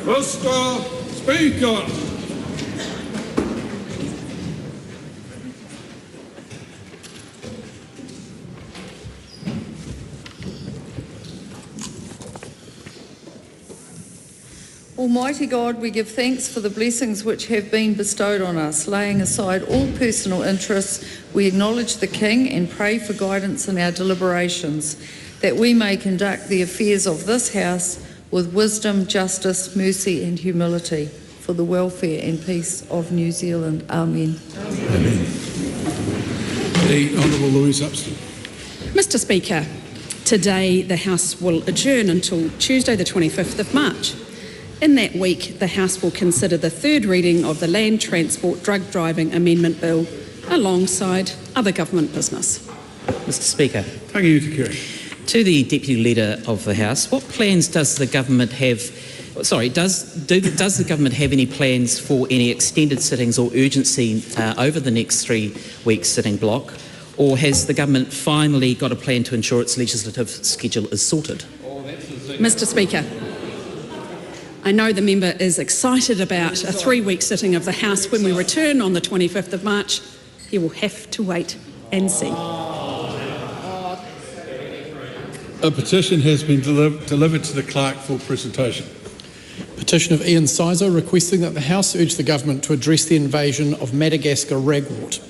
Mr. Speaker. Almighty God, we give thanks for the blessings which have been bestowed on us. Laying aside all personal interests, we acknowledge the King and pray for guidance in our deliberations, that we may conduct the affairs of this House with wisdom, justice, mercy and humility, for the welfare and peace of New Zealand. Amen. Amen. The Honourable Louise Upston. Mr Speaker, today the House will adjourn until Tuesday the 25th of March. In that week, the House will consider the third reading of the Land Transport Drug Driving Amendment Bill alongside other government business. Mr Speaker. Thank you, Kerry. To the Deputy Leader of the House, what plans does the government have? Does the government have any plans for any extended sittings or urgency over the next 3 week sitting block, or has the government finally got a plan to ensure its legislative schedule is sorted? Mr Speaker, I know the member is excited about a 3 week sitting of the House when we return on the 25th of March. He will have to wait and see. A petition has been delivered to the Clerk for presentation. Petition of Ian Sizer requesting that the House urge the Government to address the invasion of Madagascar ragwort.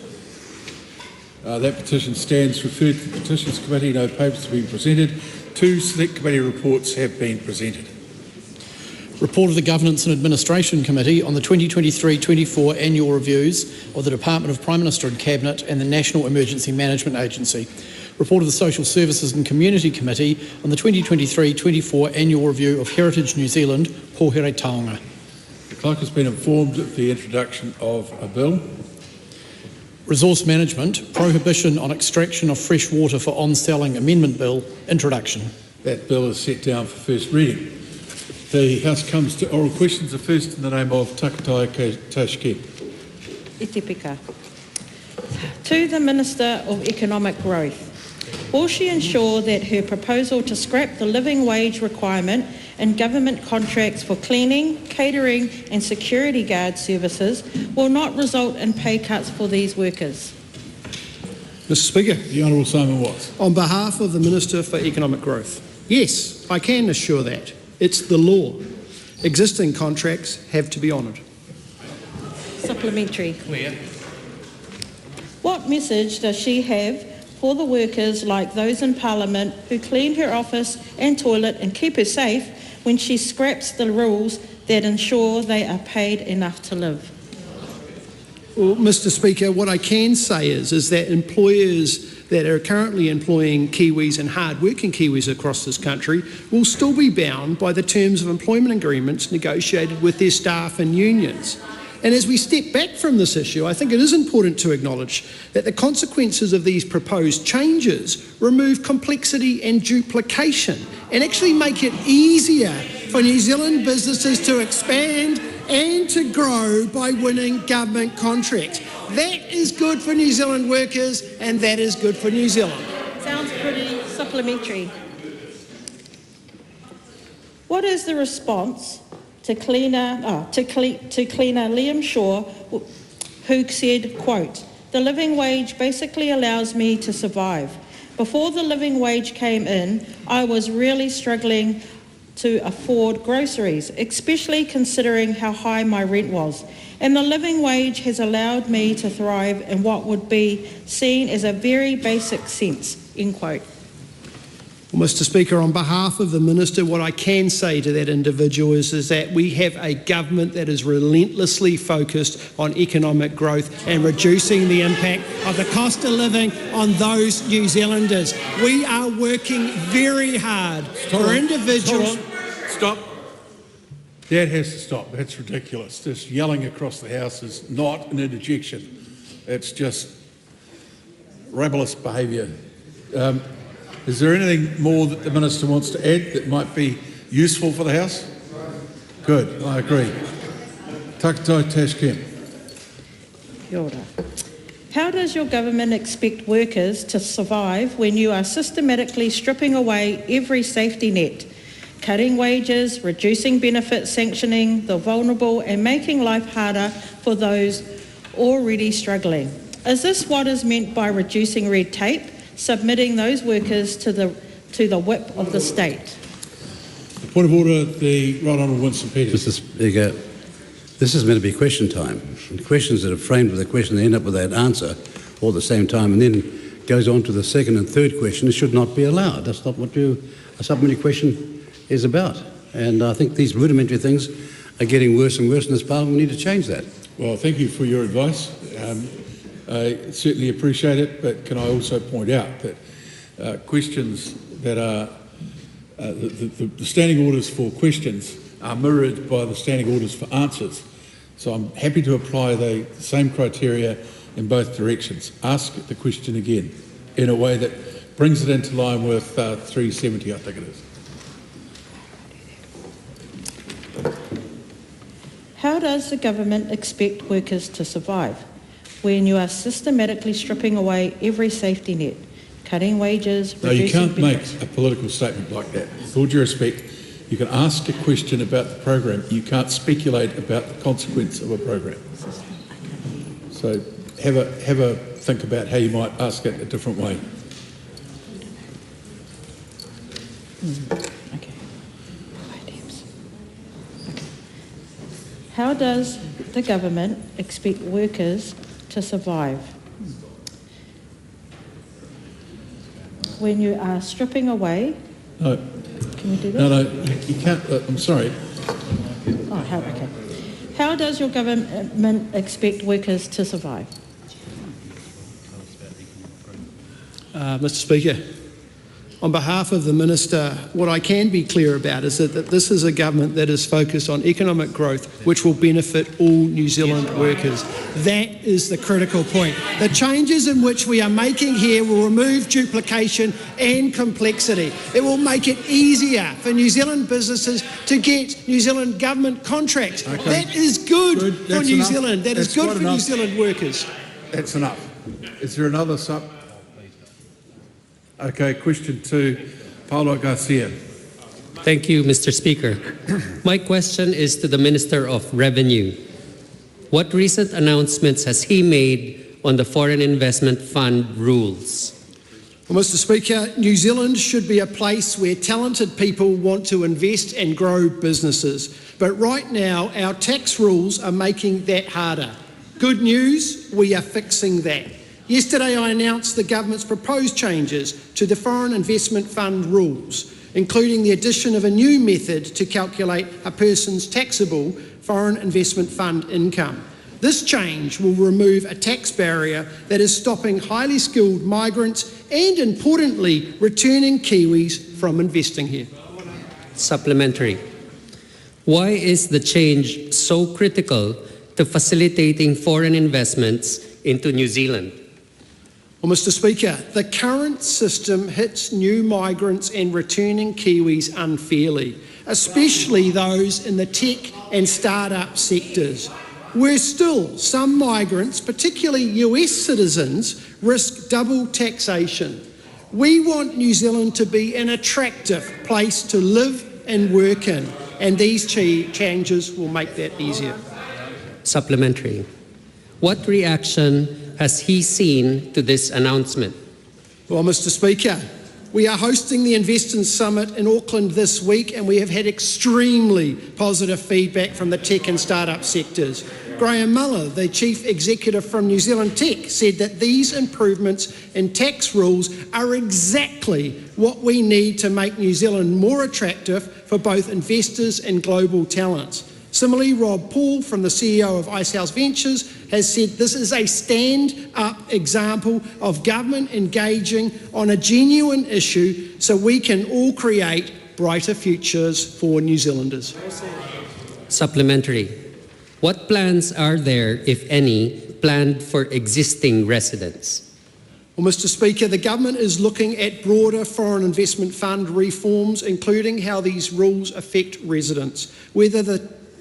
That petition stands referred to the Petitions Committee. No papers have been presented. 2 Select Committee reports have been presented. Report of the Governance and Administration Committee on the 2023-24 annual reviews of the Department of Prime Minister and Cabinet and the National Emergency Management Agency. Report of the Social Services and Community Committee on the 2023-24 annual review of Heritage New Zealand, Pōhere Taonga. The Clerk has been informed of the introduction of a bill. Resource Management, Prohibition on Extraction of Fresh Water for On-Selling Amendment Bill, introduction. That bill is set down for first reading. The House comes to oral questions. The first in the name of Takatai Tashki. Itipika. To the Minister of Economic Growth, will she ensure that her proposal to scrap the living wage requirement in government contracts for cleaning, catering and security guard services will not result in pay cuts for these workers? Mr Speaker, the Honourable Simon Watts. On behalf of the Minister for Economic Growth, yes, I can assure that. It's the law. Existing contracts have to be honoured. Supplementary. What message does she have for the workers like those in Parliament who clean her office and toilet and keep her safe when she scraps the rules that ensure they are paid enough to live? Well, Mr Speaker, what I can say is that employers that are currently employing Kiwis and hard-working Kiwis across this country will still be bound by the terms of employment agreements negotiated with their staff and unions. And as we step back from this issue, I think it is important to acknowledge that the consequences of these proposed changes remove complexity and duplication and actually make it easier for New Zealand businesses to expand and to grow by winning government contracts. That is good for New Zealand workers and that is good for New Zealand. Sounds pretty supplementary. What is the response to cleaner Liam Shaw, who said, quote, "The living wage basically allows me to survive. Before the living wage came in, I was really struggling to afford groceries, especially considering how high my rent was. and the living wage has allowed me to thrive in what would be seen as a very basic sense, end quote. Well, Mr Speaker, on behalf of the Minister, what I can say to that individual is that we have a government that is relentlessly focused on economic growth and reducing the impact of the cost of living on those New Zealanders. We are working very hard for individuals... Stop. That has to stop. That's ridiculous. Just yelling across the House is not an interjection. It's just rebellious behaviour. Is there anything more that the Minister wants to add that might be useful for the House? Good, I agree. Takatai Tashkent. Kia ora. How does your government expect workers to survive when you are systematically stripping away every safety net, cutting wages, reducing benefits, sanctioning the vulnerable and making life harder for those already struggling? Is this what is meant by reducing red tape? Submitting those workers to the whip of the state. Point of order, the Right Honourable Winston Peters. Mr Speaker, this is meant to be question time. And questions that are framed with a question, they end up with that answer all at the same time and then goes on to the second and third question. It should not be allowed. That's not what a supplementary question is about. And I think these rudimentary things are getting worse and worse in this Parliament. We need to change that. Well, thank you for your advice. I certainly appreciate it, but can I also point out that questions that are the standing orders for questions are mirrored by the standing orders for answers. So I'm happy to apply the same criteria in both directions. Ask the question again in a way that brings it into line with 370, I think it is. How does the government expect workers to survive when you are systematically stripping away every safety net, cutting wages, No, you can't benefits? make a political statement like that. With all due respect, you can ask a question about the program. You can't speculate about the consequence of a program. So have a think about how you might ask it a different way. Okay. How does the government expect workers to survive when you are stripping away? No. Can we do this? No, you can't. I'm sorry. Oh, okay. How does your government expect workers to survive? Mr Speaker, on behalf of the Minister, what I can be clear about is that this is a government that is focused on economic growth which will benefit all New Zealand workers. That is the critical point. The changes in which we are making here will remove duplication and complexity. It will make it easier for New Zealand businesses to get New Zealand government contracts. Okay. That is good for New enough. Zealand. That is good for New Zealand workers. That's enough. Is there another sub? Okay, question 2, Paulo Garcia. Thank you, Mr. Speaker. My question is to the Minister of Revenue. What recent announcements has he made on the Foreign Investment Fund rules? Well, Mr Speaker, New Zealand should be a place where talented people want to invest and grow businesses. But right now, our tax rules are making that harder. Good news, we are fixing that. Yesterday I announced the government's proposed changes to the Foreign Investment Fund rules, including the addition of a new method to calculate a person's taxable foreign investment fund income. This change will remove a tax barrier that is stopping highly skilled migrants and, importantly, returning Kiwis from investing here. Supplementary. Why is the change so critical to facilitating foreign investments into New Zealand? Well, Mr Speaker, the current system hits new migrants and returning Kiwis unfairly, especially those in the tech and start-up sectors. Worse still, some migrants, particularly US citizens, risk double taxation. We want New Zealand to be an attractive place to live and work in, and these changes will make that easier. Supplementary. What reaction has he seen to this announcement? Well, Mr Speaker, we are hosting the Investors Summit in Auckland this week, and we have had extremely positive feedback from the tech and start-up sectors. Graham Muller, the Chief Executive from New Zealand Tech, said that these improvements in tax rules are exactly what we need to make New Zealand more attractive for both investors and global talents. Similarly, Rob Paul from the CEO of Icehouse Ventures has said this is a stand-up example of government engaging on a genuine issue so we can all create brighter futures for New Zealanders. Supplementary. What plans are there, if any, planned for existing residents? Well, Mr. Speaker, the government is looking at broader foreign investment fund reforms, including how these rules affect residents,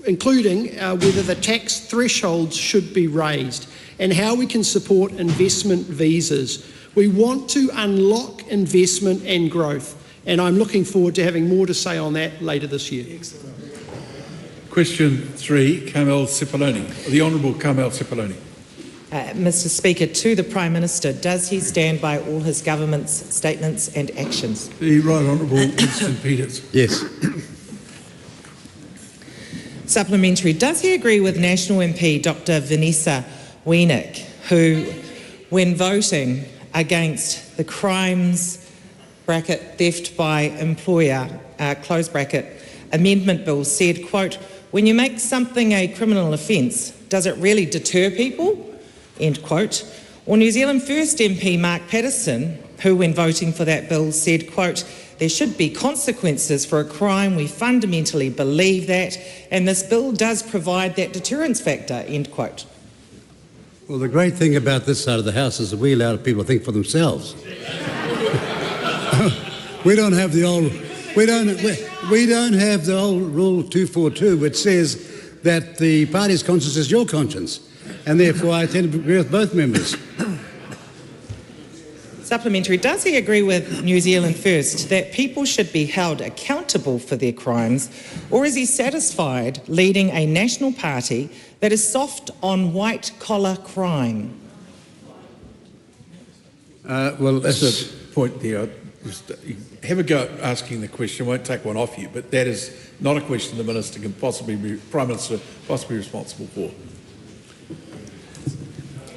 including whether the tax thresholds should be raised and how we can support investment visas. We want to unlock investment and growth, and I'm looking forward to having more to say on that later this year. Excellent. Question 3, Carmel Cipollone. The Honourable Carmel Cipollone. Mr. Speaker, to the Prime Minister, does he stand by all his government's statements and actions? The Right Honourable Winston Peters. Yes. Supplementary, does he agree with National MP Dr Vanessa Wienick, who, when voting against the crimes bracket theft by employer close bracket amendment bill, said, quote, "When you make something a criminal offence, does it really deter people?" End quote. Or New Zealand First MP Mark Patterson, who when voting for that bill said, quote, "There should be consequences for a crime. We fundamentally believe that, and this bill does provide that deterrence factor," end quote. Well, the great thing about this side of the House is that we allow people to think for themselves. We don't have the old Rule 242, which says that the party's conscience is your conscience, and therefore I tend to agree with both members. Supplementary, does he agree with New Zealand First that people should be held accountable for their crimes, or is he satisfied leading a national party that is soft on white-collar crime? Well, That's a point there. Just have a go at asking the question. I won't take one off you, but that is not a question the Minister can possibly be, Prime Minister, possibly responsible for.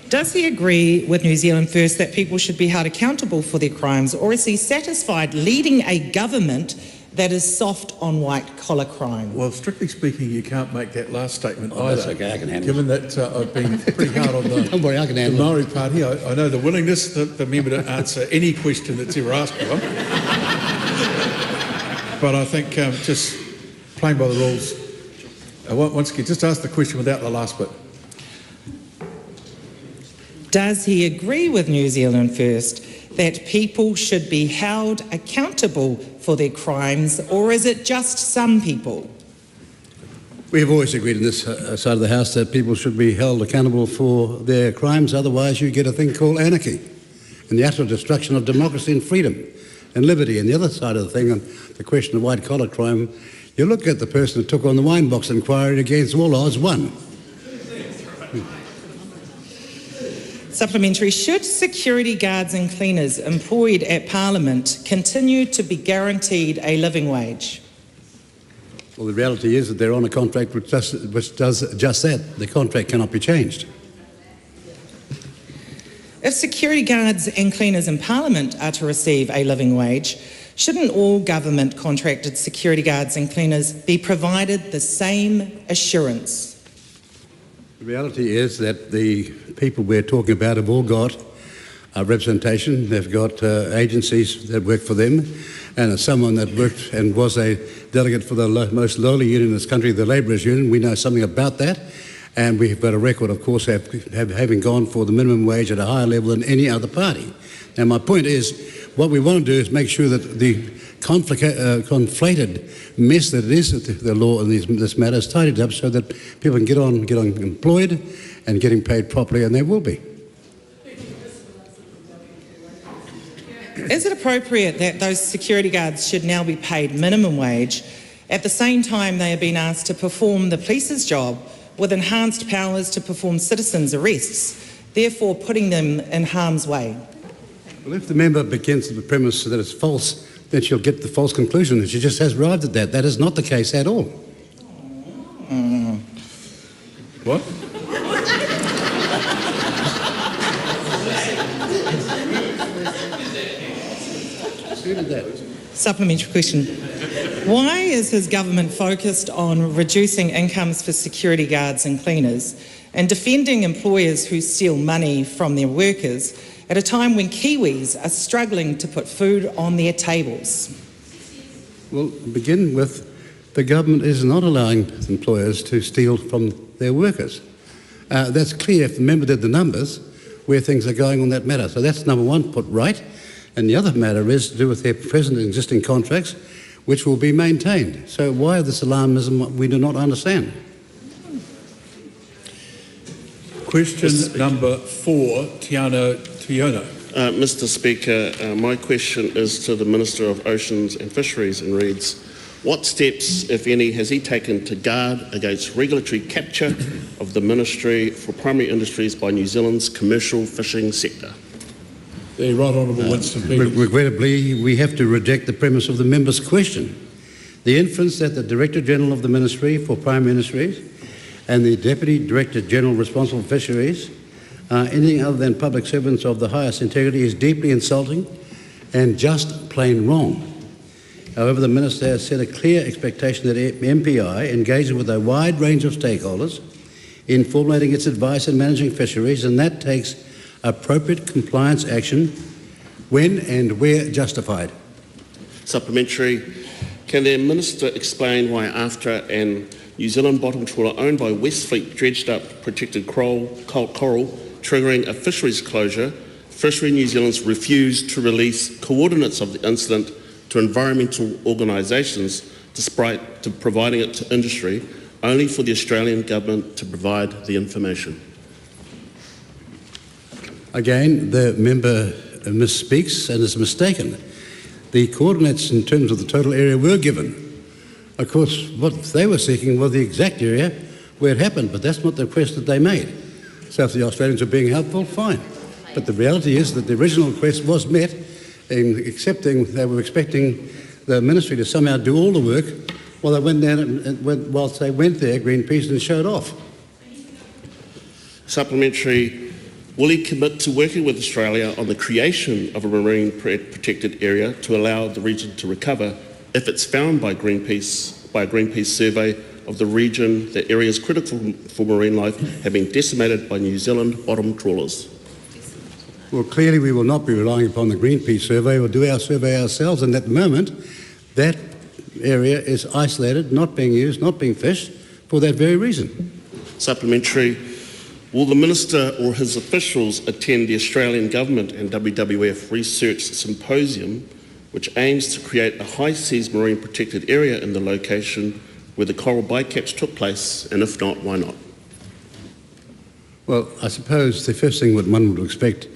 Does he agree with New Zealand First that people should be held accountable for their crimes, or is he satisfied leading a government that is soft on white-collar crime? Well, strictly speaking, you can't make that last statement either. That's okay, I can handle Given that I've been pretty hard on the, Don't worry, I can handle the Maori Party, I know the willingness of the member to answer any question that's ever asked of him. But I think just playing by the rules, once again, just ask the question without the last bit. Does he agree with New Zealand First that people should be held accountable for their crimes, or is it just some people? We've always agreed in this side of the House that people should be held accountable for their crimes, otherwise you get a thing called anarchy and the utter destruction of democracy and freedom and liberty. And the other side of the thing, on the question of white-collar crime, you look at the person who took on the wine box inquiry against all odds won. Supplementary, should security guards and cleaners employed at Parliament continue to be guaranteed a living wage? Well, the reality is that they're on a contract which does just that. The contract cannot be changed. If security guards and cleaners in Parliament are to receive a living wage, shouldn't all government contracted security guards and cleaners be provided the same assurance? The reality is that the people we're talking about have all got representation. They've got agencies that work for them, and as someone that worked and was a delegate for the most lowly union in this country, the Labourers' Union, we know something about that, and we've got a record, of course, having gone for the minimum wage at a higher level than any other party. Now, my point is, what we want to do is make sure that the conflated mess that it is, the law in this matter, is tidied up so that people can get on employed and getting paid properly, and they will be. Is it appropriate that those security guards should now be paid minimum wage at the same time they are being asked to perform the police's job with enhanced powers to perform citizens' arrests, therefore putting them in harm's way? Well, if the member begins with the premise that it's false, then she'll get the false conclusion, and she just has arrived at that. That is not the case at all. What? Supplementary question. Why is his government focused on reducing incomes for security guards and cleaners and defending employers who steal money from their workers at a time when Kiwis are struggling to put food on their tables? Well, to begin with, the government is not allowing employers to steal from their workers. That's clear if the member did the numbers where things are going on that matter. So that's number one, put right. And the other matter is to do with their present and existing contracts, which will be maintained. So why this alarmism, we do not understand. Question number 4, Tiano Tiona. Mr Speaker, my question is to the Minister of Oceans and Fisheries and reads, what steps, if any, has he taken to guard against regulatory capture of the Ministry for Primary Industries by New Zealand's commercial fishing sector? The Right Honourable Winston Peters. Regrettably, we have to reject the premise of the member's question. The inference that the Director General of the Ministry for Primary Industries and the Deputy Director General responsible for fisheries are anything other than public servants of the highest integrity is deeply insulting and just plain wrong. However, the Minister has set a clear expectation that MPI engages with a wide range of stakeholders in formulating its advice and managing fisheries, and that takes appropriate compliance action when and where justified. Supplementary. Can the Minister explain why after an New Zealand bottom trawler owned by Westfleet dredged up protected coral, triggering a fisheries closure, Fisheries New Zealand's refused to release coordinates of the incident to environmental organisations despite providing it to industry, only for the Australian Government to provide the information? Again, the member misspeaks and is mistaken. The coordinates in terms of the total area were given. Of course, what they were seeking was the exact area where it happened, but that's not the request that they made. So if the Australians are being helpful, fine. But the reality is that the original request was met in accepting, they were expecting the ministry to somehow do all the work while they went down and whilst they went there, Greenpeace, and showed off. Supplementary. Will he commit to working with Australia on the creation of a marine protected area to allow the region to recover if it's found by a Greenpeace survey of the region that areas critical for marine life have been decimated by New Zealand bottom trawlers? Well, clearly we will not be relying upon the Greenpeace survey. We'll do our survey ourselves, and at the moment that area is isolated, not being used, not being fished, for that very reason. Supplementary. Will the Minister or his officials attend the Australian Government and WWF Research Symposium, which aims to create a high seas marine protected area in the location where the coral bycatch took place, and if not, why not? Well, I suppose the first thing that one would expect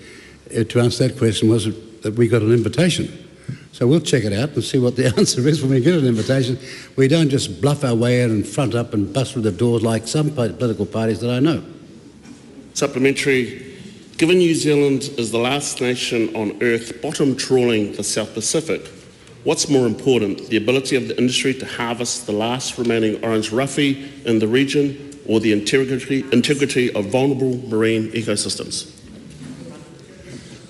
to answer that question was that we got an invitation. So we'll check it out and see what the answer is when we get an invitation. We don't just bluff our way in and front up and bust through the doors like some political parties that I know. Supplementary. Given New Zealand is the last nation on earth bottom trawling the South Pacific, what's more important, the ability of the industry to harvest the last remaining orange roughy in the region or the integrity of vulnerable marine ecosystems?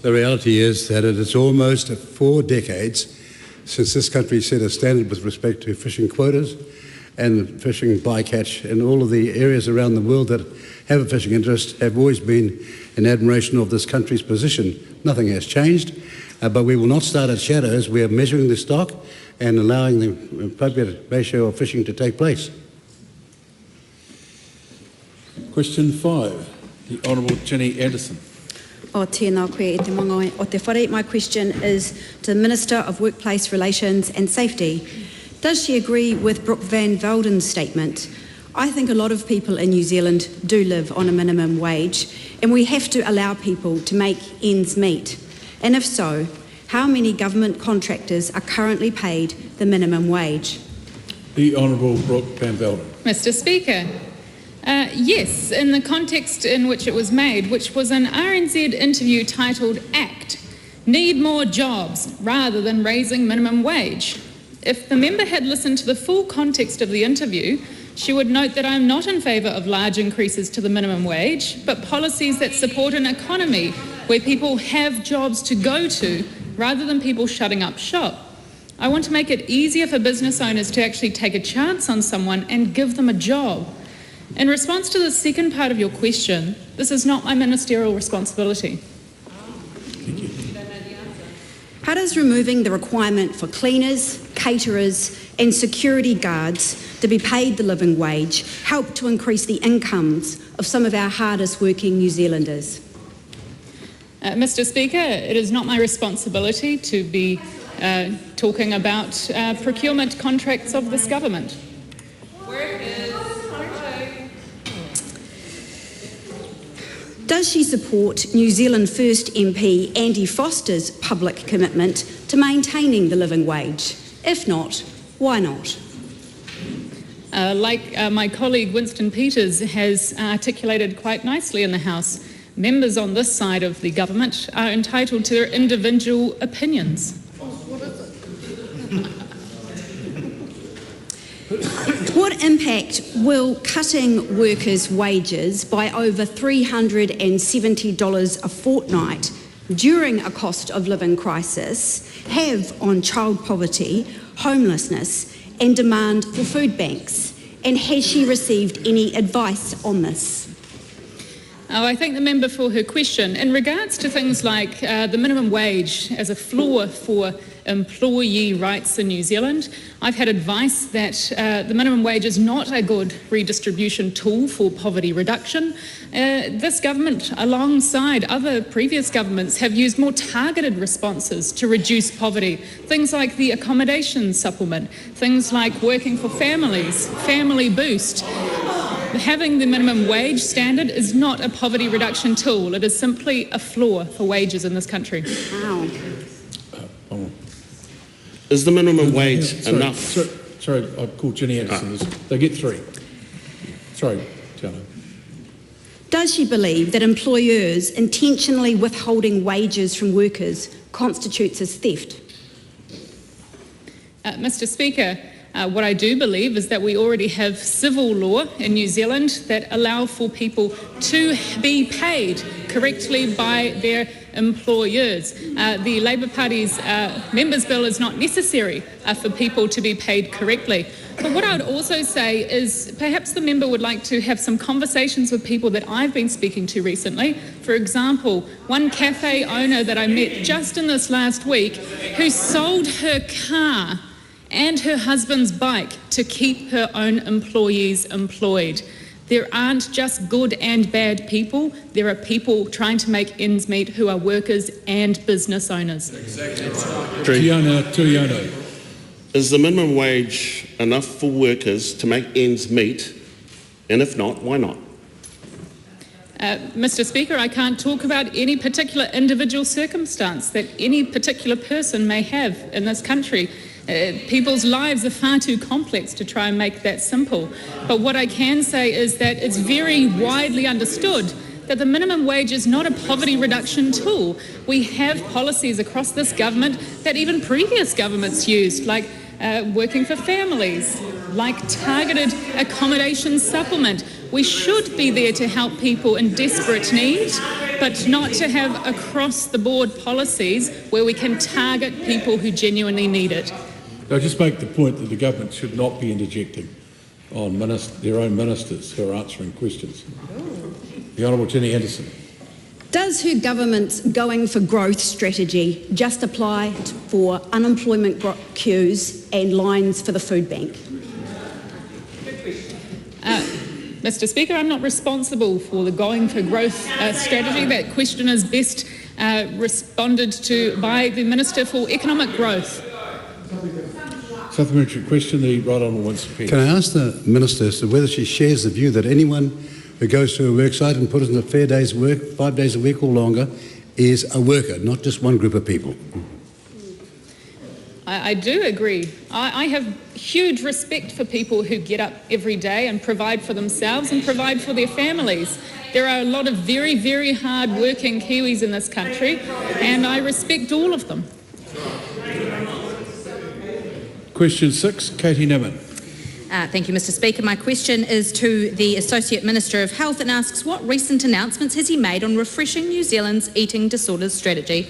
The reality is that it is almost 4 decades since this country set a standard with respect to fishing quotas and fishing bycatch, and all of the areas around the world that have a fishing interest have always been in admiration of this country's position. Nothing has changed, but we will not start at shadows. We are measuring the stock and allowing the appropriate ratio of fishing to take place. Question 5, the Honourable Ginny Anderson. O tēnā koe e te mongai. O te whare, my question is to the Minister of Workplace Relations and Safety. Does she agree with Brooke Van Velden's statement? I think a lot of people in New Zealand do live on a minimum wage, and we have to allow people to make ends meet. And if so, how many government contractors are currently paid the minimum wage? The Honourable Brooke Van Velden. Mr. Speaker, yes, in the context in which it was made, which was an RNZ interview titled "Act, Need More Jobs," rather than raising minimum wage. If the member had listened to the full context of the interview, she would note that I'm not in favour of large increases to the minimum wage, but policies that support an economy where people have jobs to go to rather than people shutting up shop. I want to make it easier for business owners to actually take a chance on someone and give them a job. In response to the second part of your question, this is not my ministerial responsibility. How does removing the requirement for cleaners, caterers and security guards to be paid the living wage help to increase the incomes of some of our hardest working New Zealanders? Mr. Speaker, it is not my responsibility to be talking about procurement contracts of this government. Does she support New Zealand First MP Andy Foster's public commitment to maintaining the living wage? If not, why not? Like my colleague Winston Peters has articulated quite nicely in the House, members on this side of the government are entitled to their individual opinions. What impact will cutting workers' wages by over $370 a fortnight during a cost of living crisis have on child poverty, homelessness and demand for food banks? And has she received any advice on this? Oh, I thank the member for her question. In regards to things like the minimum wage as a floor for employee rights in New Zealand, I've had advice that the minimum wage is not a good redistribution tool for poverty reduction. This government, alongside other previous governments, have used more targeted responses to reduce poverty. Things like the accommodation supplement, things like working for families, family boost. Having the minimum wage standard is not a poverty reduction tool. It is simply a floor for wages in this country. Wow. Is the minimum wage enough? Sorry, I've called Ginny Anderson. They get three. Sorry, Tiana. Does she believe that employers intentionally withholding wages from workers constitutes as theft? Mr. Speaker, what I do believe is that we already have civil law in New Zealand that allow for people to be paid correctly by their employers. The Labour Party's members' bill is not necessary for people to be paid correctly. But what I would also say is perhaps the member would like to have some conversations with people that I've been speaking to recently. For example, one cafe owner that I met just in this last week who sold her car and her husband's bike to keep her own employees employed. There aren't just good and bad people. There are people trying to make ends meet who are workers and business owners. Tiana. Is the minimum wage enough for workers to make ends meet? And if not, why not? Mr. Speaker, I can't talk about any particular individual circumstance that any particular person may have in this country. People's lives are far too complex to try and make that simple. But what I can say is that it's very widely understood that the minimum wage is not a poverty reduction tool. We have policies across this government that even previous governments used, like working for families, like targeted accommodation supplement. We should be there to help people in desperate need, but not to have across-the-board policies where we can target people who genuinely need it. I'll just make the point that the government should not be interjecting on their own ministers who are answering questions. The Honourable Ginny Anderson. Does her government's going for growth strategy just apply for unemployment queues and lines for the food bank? Mr. Speaker, I'm not responsible for the going for growth strategy. That question is best responded to by the Minister for Economic Growth. Supplementary question, the Right Honourable Winston Peters. Can I ask the Minister as to whether she shares the view that anyone who goes to a work site and puts in a fair day's work, 5 days a week or longer, is a worker, not just one group of people? I do agree. I have huge respect for people who get up every day and provide for themselves and provide for their families. There are a lot of very, very hard-working Kiwis in this country, and I respect all of them. Question 6, Katie Nimmin. Thank you, Mr. Speaker. My question is to the Associate Minister of Health and asks what recent announcements has he made on refreshing New Zealand's eating disorders strategy?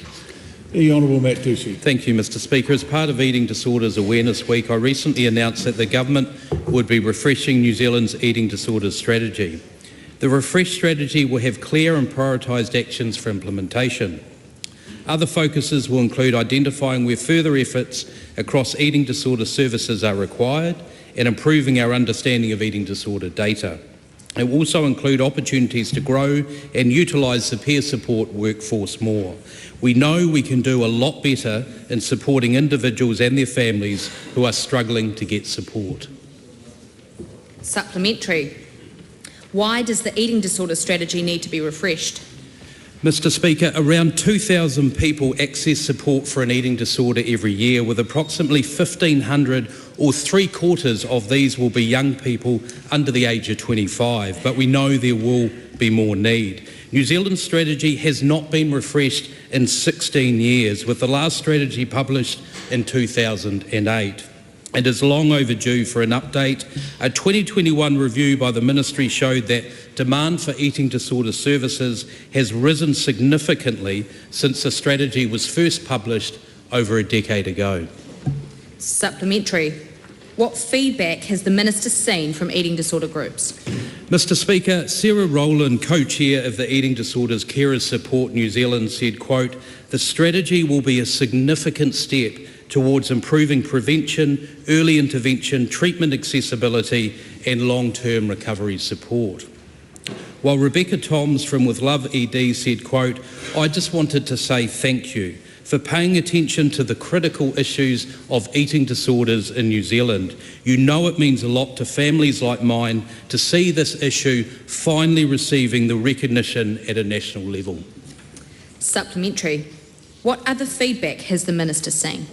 The Honourable Matt Ducey. Thank you, Mr Speaker. As part of Eating Disorders Awareness Week, I recently announced that the government would be refreshing New Zealand's eating disorders strategy. The refreshed strategy will have clear and prioritised actions for implementation. Other focuses will include identifying where further efforts across eating disorder services are required and improving our understanding of eating disorder data. It will also include opportunities to grow and utilise the peer support workforce more. We know we can do a lot better in supporting individuals and their families who are struggling to get support. Supplementary. Why does the eating disorder strategy need to be refreshed? Mr Speaker, around 2,000 people access support for an eating disorder every year, with approximately 1,500 or 3/4 of these will be young people under the age of 25, but we know there will be more need. New Zealand's strategy has not been refreshed in 16 years, with the last strategy published in 2008. It is long overdue for an update. A 2021 review by the Ministry showed that demand for eating disorder services has risen significantly since the strategy was first published over a decade ago. Supplementary. What feedback has the Minister seen from eating disorder groups? Mr Speaker, Sarah Rowland, co-chair of the Eating Disorders Carers Support New Zealand, said, quote, "The strategy will be a significant step towards improving prevention, early intervention, treatment accessibility and long-term recovery support." While Rebecca Toms from With Love ED said, quote, "I just wanted to say thank you for paying attention to the critical issues of eating disorders in New Zealand. You know it means a lot to families like mine to see this issue finally receiving the recognition at a national level." Supplementary. What other feedback has the Minister seen?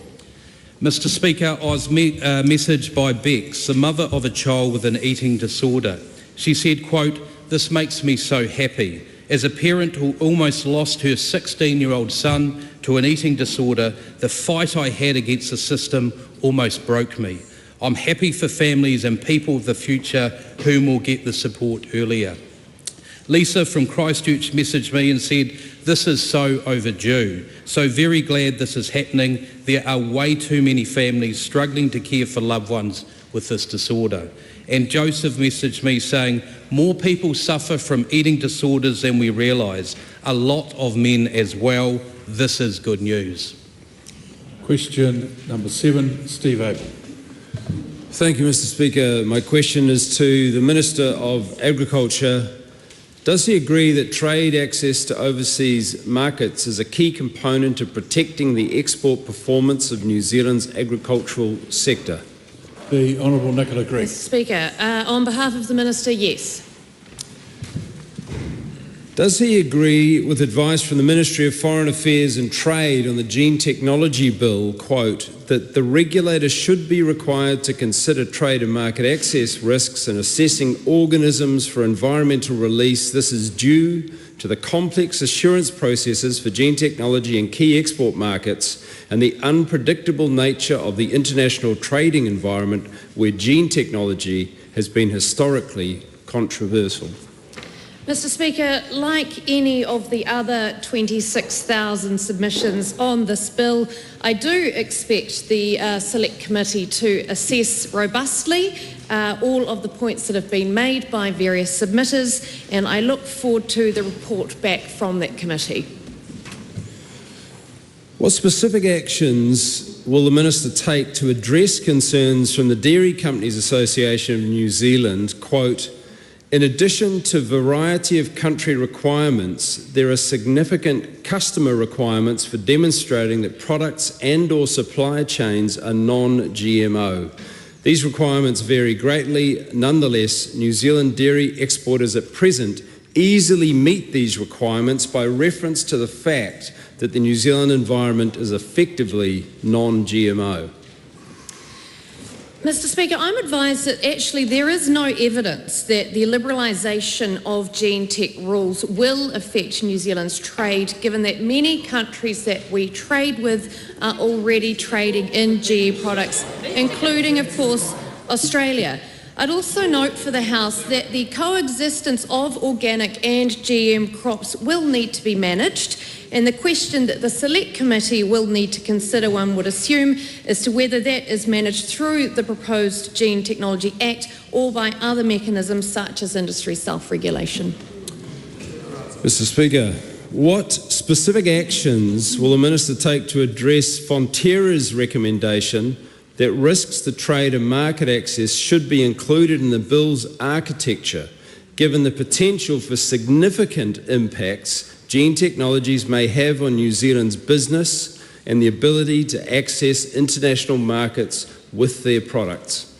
Mr Speaker, I was messaged by Bex, the mother of a child with an eating disorder. She said, quote, "This makes me so happy. As a parent who almost lost her 16-year-old son to an eating disorder, the fight I had against the system almost broke me. I'm happy for families and people of the future whom will get the support earlier." Lisa from Christchurch messaged me and said, "This is so overdue. So very glad this is happening. There are way too many families struggling to care for loved ones with this disorder." And Joseph messaged me saying, "More people suffer from eating disorders than we realise. A lot of men as well. This is good news." Question number 7, Steve Abel. Thank you, Mr Speaker. My question is to the Minister of Agriculture. Does he agree that trade access to overseas markets is a key component of protecting the export performance of New Zealand's agricultural sector? The Honourable Nicola Grigg. Mr Speaker, on behalf of the Minister, yes. Does he agree with advice from the Ministry of Foreign Affairs and Trade on the Gene Technology Bill, quote, that the regulator should be required to consider trade and market access risks in assessing organisms for environmental release? This is due to the complex assurance processes for gene technology in key export markets and the unpredictable nature of the international trading environment where gene technology has been historically controversial. Mr Speaker, like any of the other 26,000 submissions on this bill, I do expect the Select Committee to assess robustly all of the points that have been made by various submitters, and I look forward to the report back from that committee. What specific actions will the Minister take to address concerns from the Dairy Companies Association of New Zealand, quote, "In addition to variety of country requirements, there are significant customer requirements for demonstrating that products and/or supply chains are non-GMO. These requirements vary greatly. Nonetheless, New Zealand dairy exporters at present easily meet these requirements by reference to the fact that the New Zealand environment is effectively non-GMO." Mr Speaker, I'm advised that actually there is no evidence that the liberalisation of gene tech rules will affect New Zealand's trade, given that many countries that we trade with are already trading in GE products, including, of course, Australia. I'd also note for the House that the coexistence of organic and GM crops will need to be managed, and the question that the Select Committee will need to consider, one would assume, as to whether that is managed through the proposed Gene Technology Act or by other mechanisms such as industry self-regulation. Mr. Speaker, what specific actions will the Minister take to address Fonterra's recommendation that risks to trade and market access should be included in the bill's architecture, given the potential for significant impacts gene technologies may have on New Zealand's business and the ability to access international markets with their products?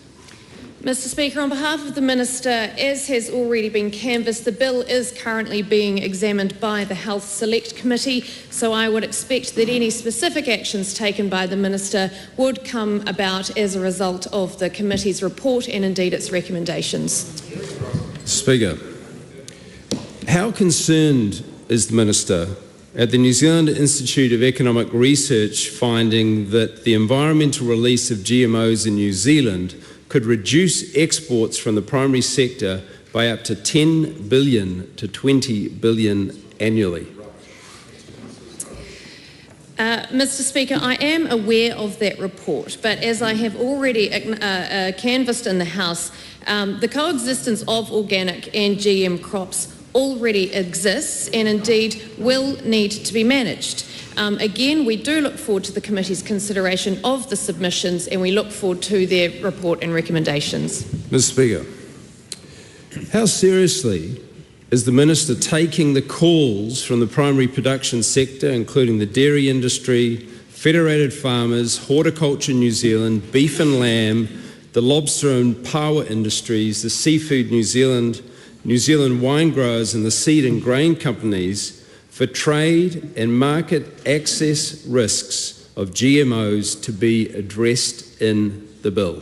Mr. Speaker, on behalf of the Minister, as has already been canvassed, the bill is currently being examined by the Health Select Committee, so I would expect that any specific actions taken by the Minister would come about as a result of the committee's report and indeed its recommendations. Speaker, how concerned is the Minister at the New Zealand Institute of Economic Research finding that the environmental release of GMOs in New Zealand could reduce exports from the primary sector by up to 10 billion to 20 billion annually? Mr. Speaker, I am aware of that report, but as I have already canvassed in the House, the coexistence of organic and GM crops already exists and indeed will need to be managed. Again, we do look forward to the committee's consideration of the submissions and we look forward to their report and recommendations. Mr. Speaker, how seriously is the Minister taking the calls from the primary production sector, including the dairy industry, Federated Farmers, Horticulture New Zealand, Beef and Lamb, the lobster and power industries, the Seafood New Zealand, New Zealand wine growers and the seed and grain companies for trade and market access risks of GMOs to be addressed in the bill?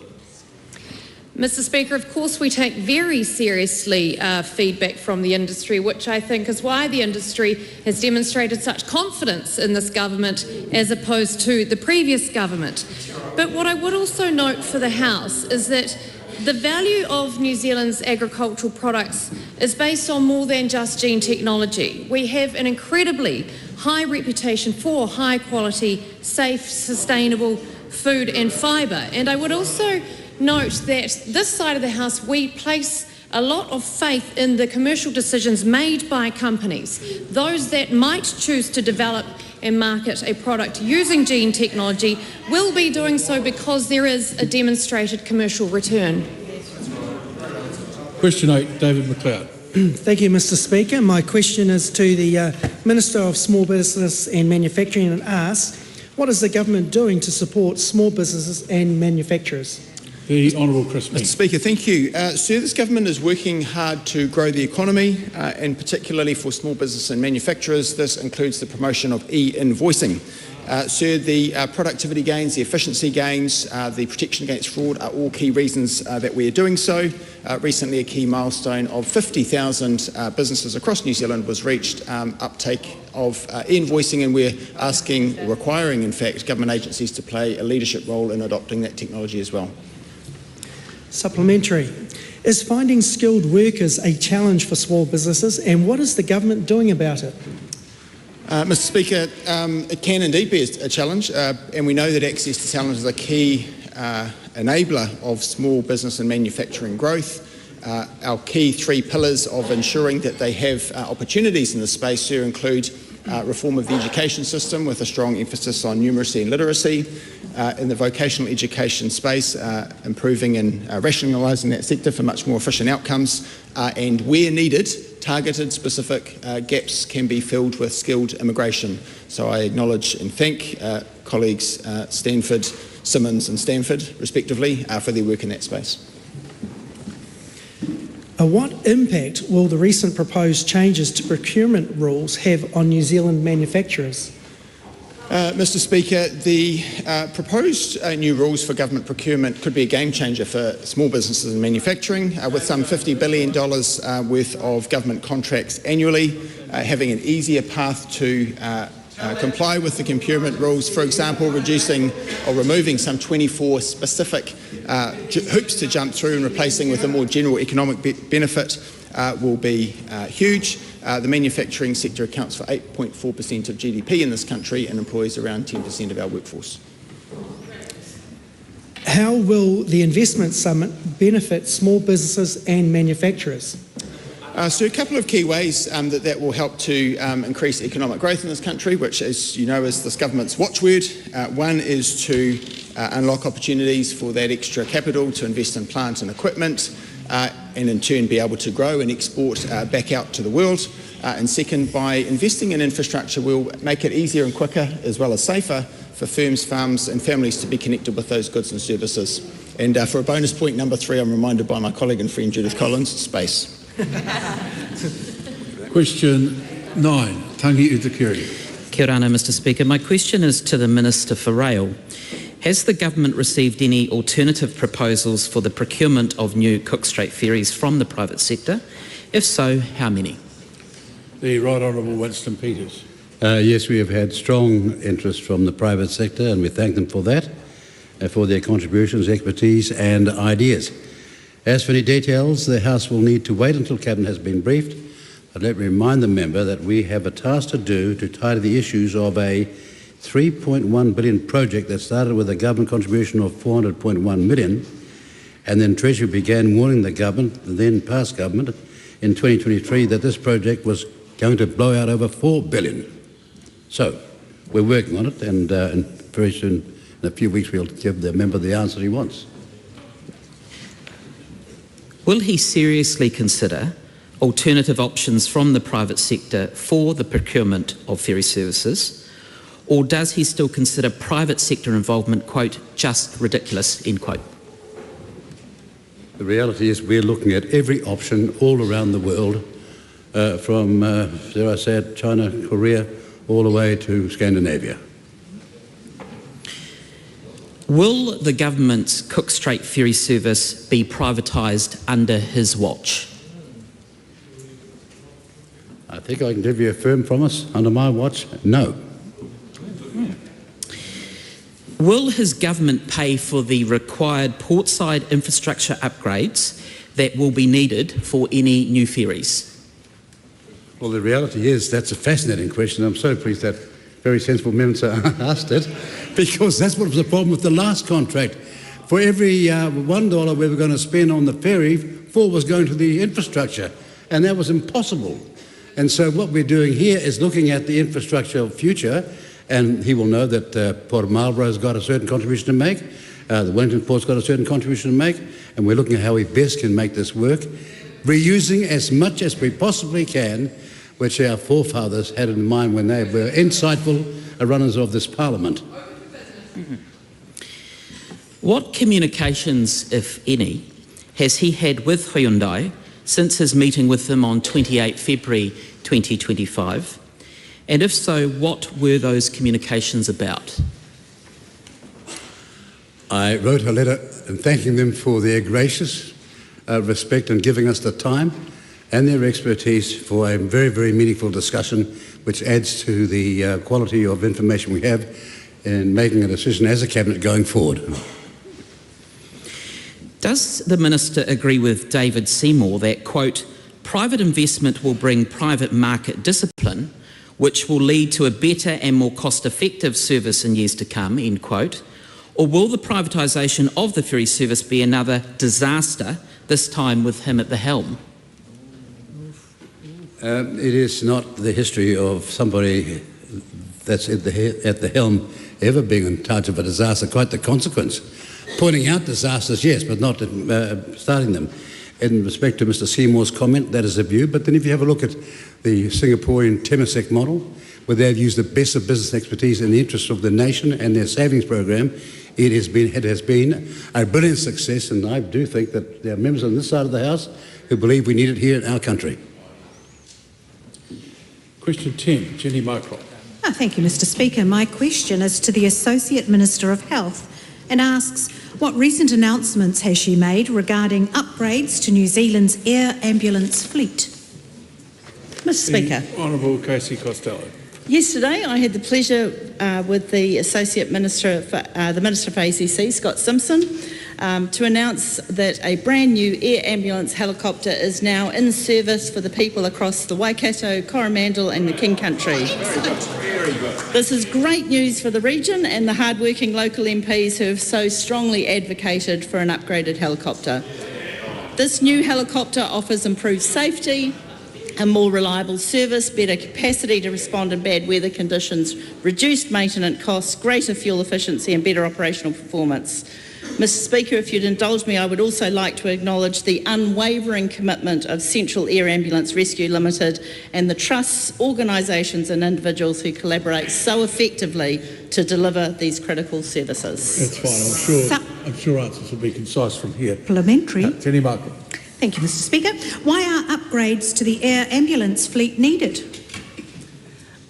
Mr. Speaker, of course we take very seriously feedback from the industry, which I think is why the industry has demonstrated such confidence in this government as opposed to the previous government. But what I would also note for the House is that the value of New Zealand's agricultural products is based on more than just gene technology. We have an incredibly high reputation for high quality, safe, sustainable food and fibre. And I would also note that this side of the House, we place a lot of faith in the commercial decisions made by companies. Those that might choose to develop and market a product using gene technology will be doing so because there is a demonstrated commercial return. Question 8, David McLeod. Thank you, Mr. Speaker. My question is to the Minister of Small Business and Manufacturing and asks, what is the government doing to support small businesses and manufacturers? The Honourable Chris Meek. Mr. Speaker, thank you. Sir, this government is working hard to grow the economy and particularly for small business and manufacturers. This includes the promotion of e-invoicing. Sir, the productivity gains, the efficiency gains, the protection against fraud are all key reasons that we are doing so. Recently, a key milestone of 50,000 businesses across New Zealand was reached, uptake of e-invoicing, and we're asking, or requiring in fact, government agencies to play a leadership role in adopting that technology as well. Supplementary. Is finding skilled workers a challenge for small businesses, and what is the government doing about it? Mr. Speaker, it can indeed be a challenge, and we know that access to talent is a key enabler of small business and manufacturing growth. Our key 3 pillars of ensuring that they have opportunities in this space, sir, include reform of the education system with a strong emphasis on numeracy and literacy, in the vocational education space, improving and rationalising that sector for much more efficient outcomes, and where needed, targeted specific gaps can be filled with skilled immigration. So I acknowledge and thank colleagues Stanford, Simmons and Stanford, respectively, for their work in that space. What impact will the recent proposed changes to procurement rules have on New Zealand manufacturers? Mr. Speaker, the proposed new rules for government procurement could be a game changer for small businesses and manufacturing, with some $50 billion worth of government contracts annually, having an easier path to comply with the procurement rules, for example, reducing or removing some 24 specific hoops to jump through and replacing with a more general economic benefit will be huge. The manufacturing sector accounts for 8.4% of GDP in this country and employs around 10% of our workforce. How will the investment summit benefit small businesses and manufacturers? So a couple of key ways that will help to increase economic growth in this country, which, as you know, is this government's watchword. One is to unlock opportunities for that extra capital to invest in plant and equipment, and in turn be able to grow and export back out to the world. And second, by investing in infrastructure, we'll make it easier and quicker, as well as safer, for firms, farms and families to be connected with those goods and services. And for a bonus point, number 3, I'm reminded by my colleague and friend Judith Collins, space. Question 9, Tangi Utakuri. Kia ora, Mr Speaker. My question is to the Minister for Rail. Has the government received any alternative proposals for the procurement of new Cook Strait ferries from the private sector? If so, how many? The Right Honourable Winston Peters. Yes, we have had strong interest from the private sector, and we thank them for that, for their contributions, expertise and ideas. As for any details, the House will need to wait until Cabinet has been briefed, but let me remind the member that we have a task to do to tidy the issues of a $3.1 billion project that started with a government contribution of $400.1 million, and then Treasury began warning the government, the then past government, in 2023 that this project was going to blow out over $4 billion. So, we're working on it, and very soon, in a few weeks, we'll give the member the answer he wants. Will he seriously consider alternative options from the private sector for the procurement of ferry services, or does he still consider private sector involvement, quote, just ridiculous, end quote? The reality is we're looking at every option all around the world, from, dare I say it, China, Korea, all the way to Scandinavia. Will the government's Cook Strait ferry service be privatised under his watch? I think I can give you a firm promise. Under my watch, no. Will his government pay for the required portside infrastructure upgrades that will be needed for any new ferries? Well, the reality is that's a fascinating question. I'm so pleased that very sensible minister asked it, because that's what was the problem with the last contract. For every $1 we were going to spend on the ferry, 4 was going to the infrastructure, and that was impossible. And so what we're doing here is looking at the infrastructure of future, and he will know that Port of Marlborough's got a certain contribution to make, the Wellington Port's got a certain contribution to make, and we're looking at how we best can make this work, reusing as much as we possibly can, which our forefathers had in mind when they were insightful runners of this parliament. What communications, if any, has he had with Hyundai since his meeting with them on 28 February 2025? And if so, what were those communications about? I wrote a letter thanking them for their gracious respect and giving us the time and their expertise for a very, very meaningful discussion, which adds to the quality of information we have in making a decision as a Cabinet going forward. Does the Minister agree with David Seymour that, quote, private investment will bring private market discipline, which will lead to a better and more cost-effective service in years to come, end quote, or will the privatisation of the ferry service be another disaster, this time with him at the helm? It is not the history of somebody that's at the helm ever being in charge of a disaster, quite the consequence. Pointing out disasters, yes, but not starting them. In respect to Mr Seymour's comment, that is a view, but then if you have a look at the Singaporean Temasek model, where they've used the best of business expertise in the interest of the nation and their savings program, it has been a brilliant success, and I do think that there are members on this side of the House who believe we need it here in our country. Question 10, Jenny Mycroft. Thank you, Mr Speaker. My question is to the Associate Minister of Health and asks, what recent announcements has she made regarding upgrades to New Zealand's air ambulance fleet? Mr Speaker. Honourable Casey Costello. Yesterday, I had the pleasure with the Associate Minister, the Minister for ACC, Scott Simpson, to announce that a brand new air ambulance helicopter is now in service for the people across the Waikato, Coromandel and the King Country. This is great news for the region and the hard-working local MPs who have so strongly advocated for an upgraded helicopter. This new helicopter offers improved safety, a more reliable service, better capacity to respond in bad weather conditions, reduced maintenance costs, greater fuel efficiency and better operational performance. Mr Speaker, if you'd indulge me, I would also like to acknowledge the unwavering commitment of Central Air Ambulance Rescue Limited and the trusts, organisations and individuals who collaborate so effectively to deliver these critical services. That's fine. I'm sure answers will be concise from here. Parliamentary. Tenny Market. Thank you, Mr Speaker. Why are upgrades to the air ambulance fleet needed?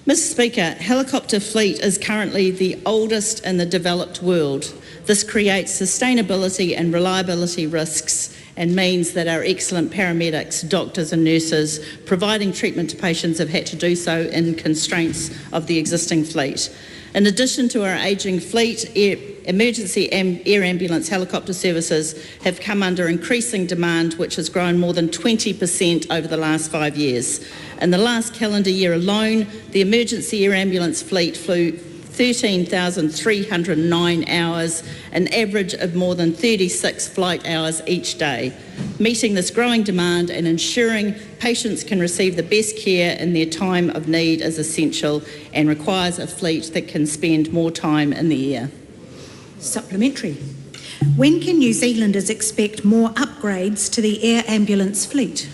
Mr Speaker, helicopter fleet is currently the oldest in the developed world. This creates sustainability and reliability risks and means that our excellent paramedics, doctors and nurses providing treatment to patients have had to do so in constraints of the existing fleet. In addition to our ageing fleet, emergency air ambulance helicopter services have come under increasing demand, which has grown more than 20% over the last 5 years. In the last calendar year alone, the emergency air ambulance fleet flew 13,309 hours, an average of more than 36 flight hours each day. Meeting this growing demand and ensuring patients can receive the best care in their time of need is essential and requires a fleet that can spend more time in the air. Supplementary. When can New Zealanders expect more upgrades to the air ambulance fleet?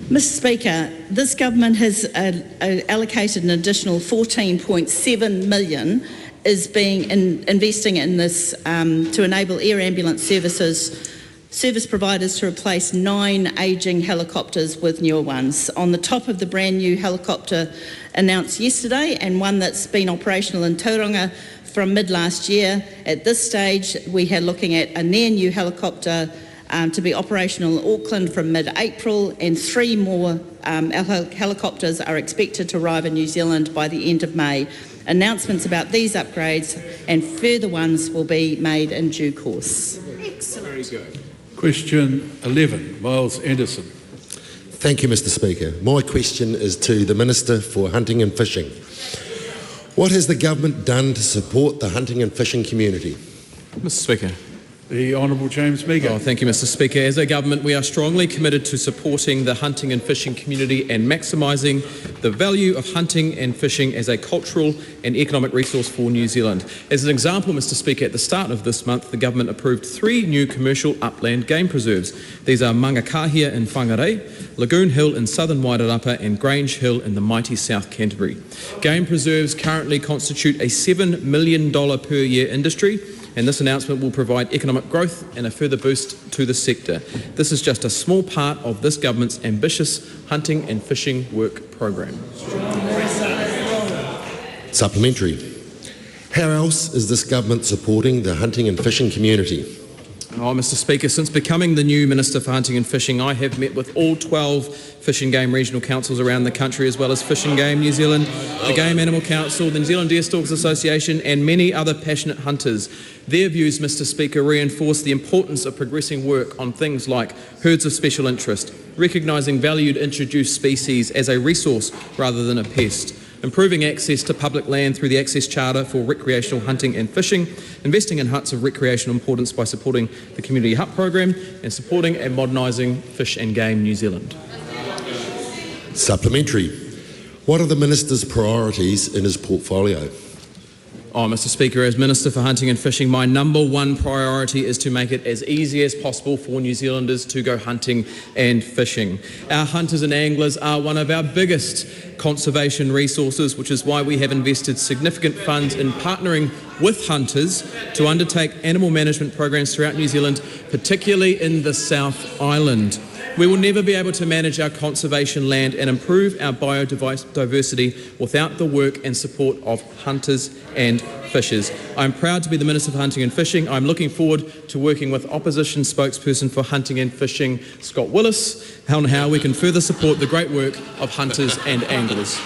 Mr Speaker, this government has allocated an additional $14.7 million investing in this to enable air ambulance service providers to replace 9 ageing helicopters with newer ones, on the top of the brand new helicopter announced yesterday and one that's been operational in Tauranga from mid last year. At this stage, we are looking at a near new helicopter to be operational in Auckland from mid-April, and 3 more helicopters are expected to arrive in New Zealand by the end of May. Announcements about these upgrades and further ones will be made in due course. Excellent. Very good. Question 11, Miles Anderson. Thank you, Mr Speaker. My question is to the Minister for Hunting and Fishing. What has the government done to support the hunting and fishing community? Mr Speaker. The Honourable James Meagher. Thank you, Mr Speaker. As a government, we are strongly committed to supporting the hunting and fishing community and maximising the value of hunting and fishing as a cultural and economic resource for New Zealand. As an example, Mr Speaker, at the start of this month, the government approved 3 new commercial upland game preserves. These are Mangakahia in Whangarei, Lagoon Hill in southern Wairarapa and Grange Hill in the mighty South Canterbury. Game preserves currently constitute a $7 million per year industry, and this announcement will provide economic growth and a further boost to the sector. This is just a small part of this government's ambitious hunting and fishing work programme. Supplementary. How else is this government supporting the hunting and fishing community? Mr Speaker, since becoming the new Minister for Hunting and Fishing, I have met with all 12 Fish and Game regional councils around the country, as well as Fish and Game New Zealand, the Game Animal Council, the New Zealand Deerstalkers Association and many other passionate hunters. Their views, Mr Speaker, reinforce the importance of progressing work on things like herds of special interest, recognising valued introduced species as a resource rather than a pest, improving access to public land through the Access Charter for recreational hunting and fishing, investing in huts of recreational importance by supporting the Community Hut program, and supporting and modernising Fish and Game New Zealand. Supplementary. What are the Minister's priorities in his portfolio? Mr Speaker, as Minister for Hunting and Fishing, my number one priority is to make it as easy as possible for New Zealanders to go hunting and fishing. Our hunters and anglers are one of our biggest conservation resources, which is why we have invested significant funds in partnering with hunters to undertake animal management programs throughout New Zealand, particularly in the South Island. We will never be able to manage our conservation land and improve our biodiversity without the work and support of hunters and fishers. I'm proud to be the Minister for Hunting and Fishing. I'm looking forward to working with Opposition Spokesperson for Hunting and Fishing, Scott Willis, on how we can further support the great work of hunters and anglers.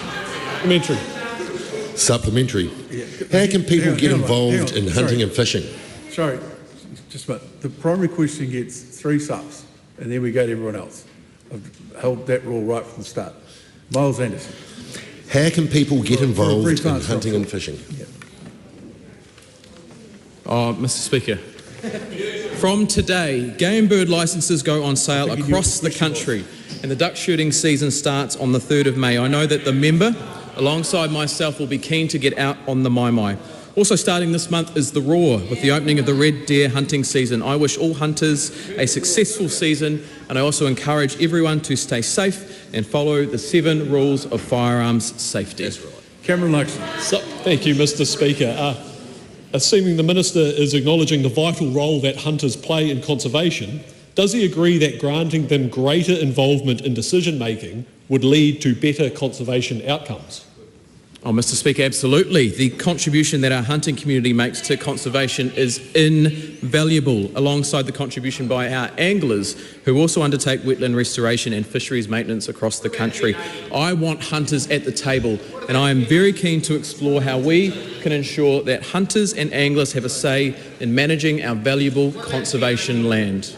Supplementary. Supplementary. How can people get involved in hunting and fishing? Sorry, just a minute. The primary question gets 3 subs, and then we go to everyone else. I've held that rule right from the start. Miles Anderson. How can people get involved in hunting and fishing? Mr. Speaker. From today, game bird licences go on sale across the country, and the duck shooting season starts on the 3rd of May. I know that the member, alongside myself, will be keen to get out on the mai-mai. Also starting this month is the roar, with the opening of the red deer hunting season. I wish all hunters a successful season, and I also encourage everyone to stay safe and follow the 7 rules of firearms safety. That's right. Cameron Luxon. Thank you, Mr. Speaker. Assuming the Minister is acknowledging the vital role that hunters play in conservation, does he agree that granting them greater involvement in decision-making would lead to better conservation outcomes? Oh, Mr. Speaker, absolutely. The contribution that our hunting community makes to conservation is invaluable, alongside the contribution by our anglers, who also undertake wetland restoration and fisheries maintenance across the country. I want hunters at the table, and I am very keen to explore how we can ensure that hunters and anglers have a say in managing our valuable conservation land.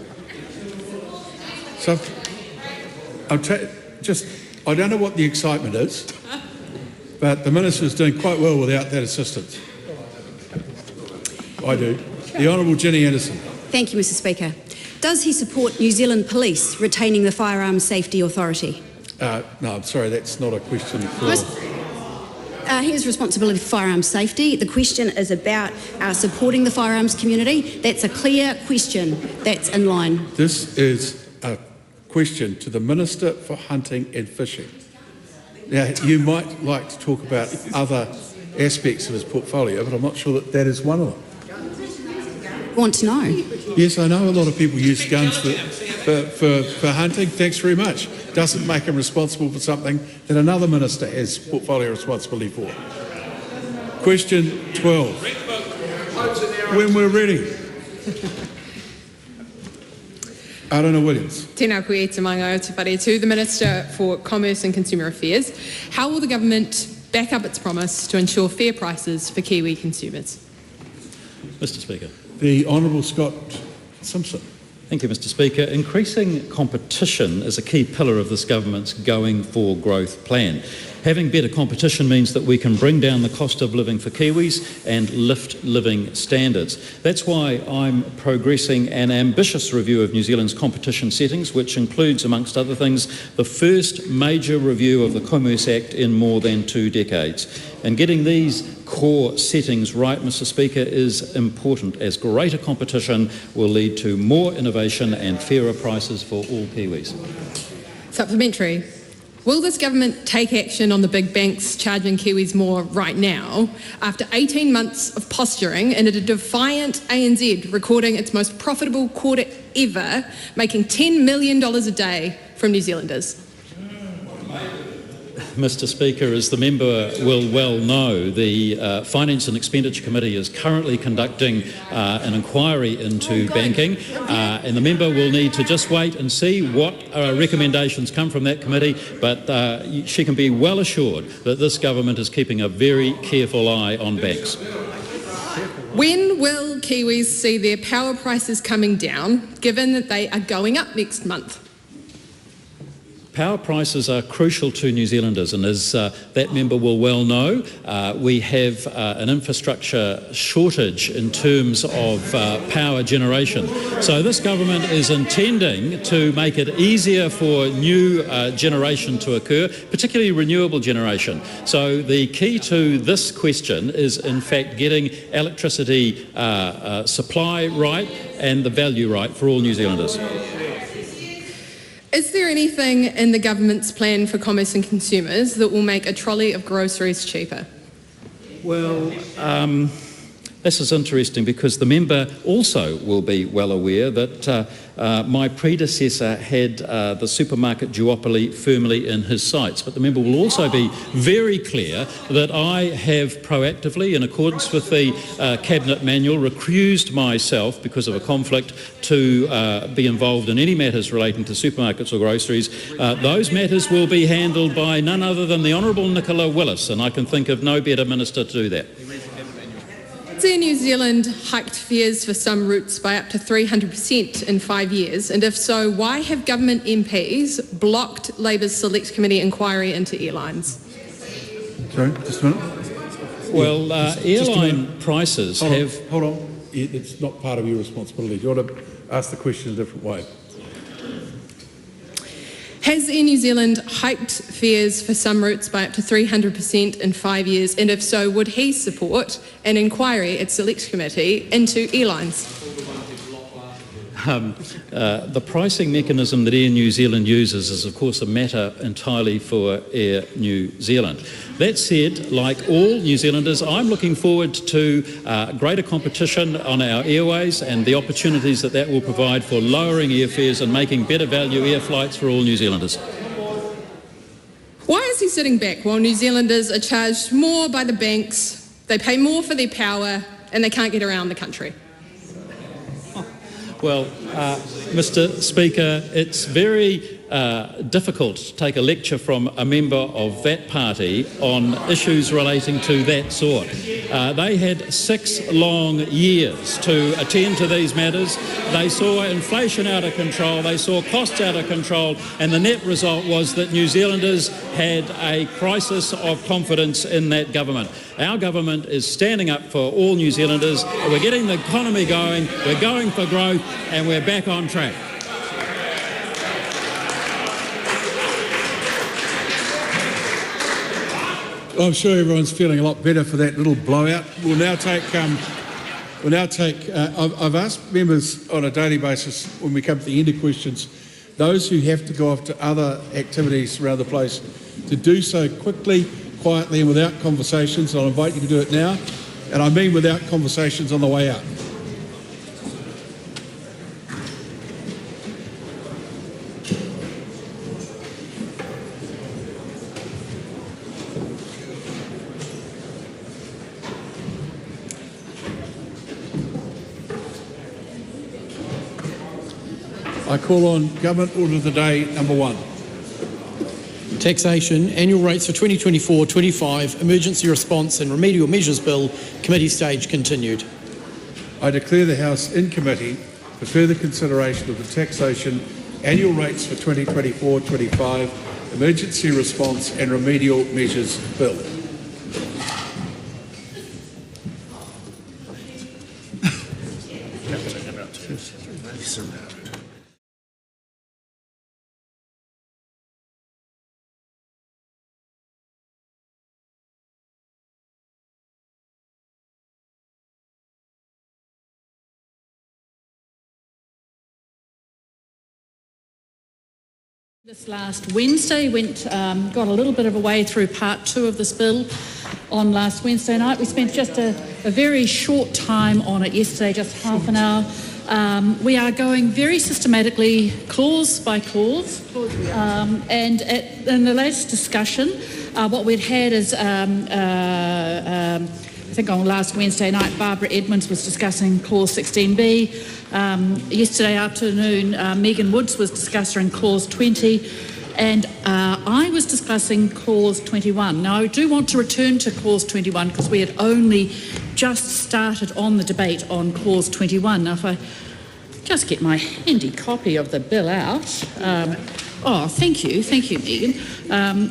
So, I don't know what the excitement is, but the Minister is doing quite well without that assistance. I do. The Honourable Ginny Anderson. Thank you, Mr. Speaker. Does he support New Zealand Police retaining the Firearms Safety Authority? No, I'm sorry, that's not a question for... His responsibility for firearms safety. The question is about supporting the firearms community. That's a clear question. That's in line. This is a question to the Minister for Hunting and Fishing. Now, you might like to talk about other aspects of his portfolio, but I'm not sure that that is one of them. Want to know? Yes, I know a lot of people use guns for hunting. Thanks very much. Doesn't make him responsible for something that another minister has portfolio responsibility for. Question 12. When we're ready. Arana Williams. Tēnā koe te manga o te whare to the Minister for Commerce and Consumer Affairs. How will the government back up its promise to ensure fair prices for Kiwi consumers? Mr. Speaker. The Honourable Scott Simpson. Thank you, Mr. Speaker. Increasing competition is a key pillar of this government's Going for Growth plan. Having better competition means that we can bring down the cost of living for Kiwis and lift living standards. That's why I'm progressing an ambitious review of New Zealand's competition settings, which includes, amongst other things, the first major review of the Commerce Act in more than 2 decades. And getting these core settings right, Mr. Speaker, is important, as greater competition will lead to more innovation and fairer prices for all Kiwis. Supplementary. Will this government take action on the big banks charging Kiwis more right now, after 18 months of posturing and a defiant ANZ recording its most profitable quarter ever, making $10 million a day from New Zealanders? Mr. Speaker, as the member will well know, the Finance and Expenditure Committee is currently conducting an inquiry into banking, and the member will need to just wait and see what recommendations come from that committee, but she can be well assured that this government is keeping a very careful eye on banks. When will Kiwis see their power prices coming down, given that they are going up next month? Power prices are crucial to New Zealanders, and as that member will well know, we have an infrastructure shortage in terms of power generation. So this government is intending to make it easier for new generation to occur, particularly renewable generation. So the key to this question is in fact getting electricity supply right and the value right for all New Zealanders. Is there anything in the government's plan for commerce and consumers that will make a trolley of groceries cheaper? Well, This is interesting because the member also will be well aware that my predecessor had the supermarket duopoly firmly in his sights, but the member will also be very clear that I have proactively, in accordance with the Cabinet Manual, recused myself because of a conflict to be involved in any matters relating to supermarkets or groceries. Those matters will be handled by none other than the Honourable Nicola Willis, and I can think of no better minister to do that. Has Air New Zealand hiked fares for some routes by up to 300% in 5 years? And if so, why have government MPs blocked Labour's Select Committee inquiry into airlines? Sorry, just a minute. Well, airline prices have... Hold on. It's not part of your responsibility. Do you want to ask the question a different way? Has Air New Zealand hiked fares for some routes by up to 300% in 5 years? And if so, would he support an inquiry at Select Committee into airlines? The pricing mechanism that Air New Zealand uses is, of course, a matter entirely for Air New Zealand. That said, like all New Zealanders, I'm looking forward to greater competition on our airways and the opportunities that that will provide for lowering airfares and making better value air flights for all New Zealanders. Why is he sitting back while New Zealanders are charged more by the banks, they pay more for their power, and they can't get around the country? Well, Mr. Speaker, it's very difficult to take a lecture from a member of that party on issues relating to that sort. They had 6 long years to attend to these matters. They saw inflation out of control, they saw costs out of control, and the net result was that New Zealanders had a crisis of confidence in that government. Our government is standing up for all New Zealanders. We're getting the economy going, we're going for growth, and we're back on track. I'm sure everyone's feeling a lot better for that little blowout. We'll now take. I've asked members on a daily basis when we come to the end of questions, those who have to go off to other activities around the place, to do so quickly, quietly, and without conversations. I'll invite you to do it now, and I mean without conversations on the way out. I call on Government Order of the Day number 1. Taxation, Annual Rates for 2024-25, Emergency Response and Remedial Measures Bill, Committee Stage continued. I declare the House in committee for further consideration of the Taxation, Annual Rates for 2024-25, Emergency Response and Remedial Measures Bill. This last Wednesday got a little bit of a way through part 2 of this bill on last Wednesday night. We spent just a very short time on it yesterday, just half an hour. We are going very systematically, clause by clause, and in the latest discussion, what we'd had is, I think on last Wednesday night, Barbara Edmonds was discussing clause 16B. Yesterday afternoon, Megan Woods was discussing clause 20, and I was discussing clause 21. Now, I do want to return to clause 21 because we had only just started on the debate on clause 21. Now, if I just get my handy copy of the bill out. Thank you, Megan.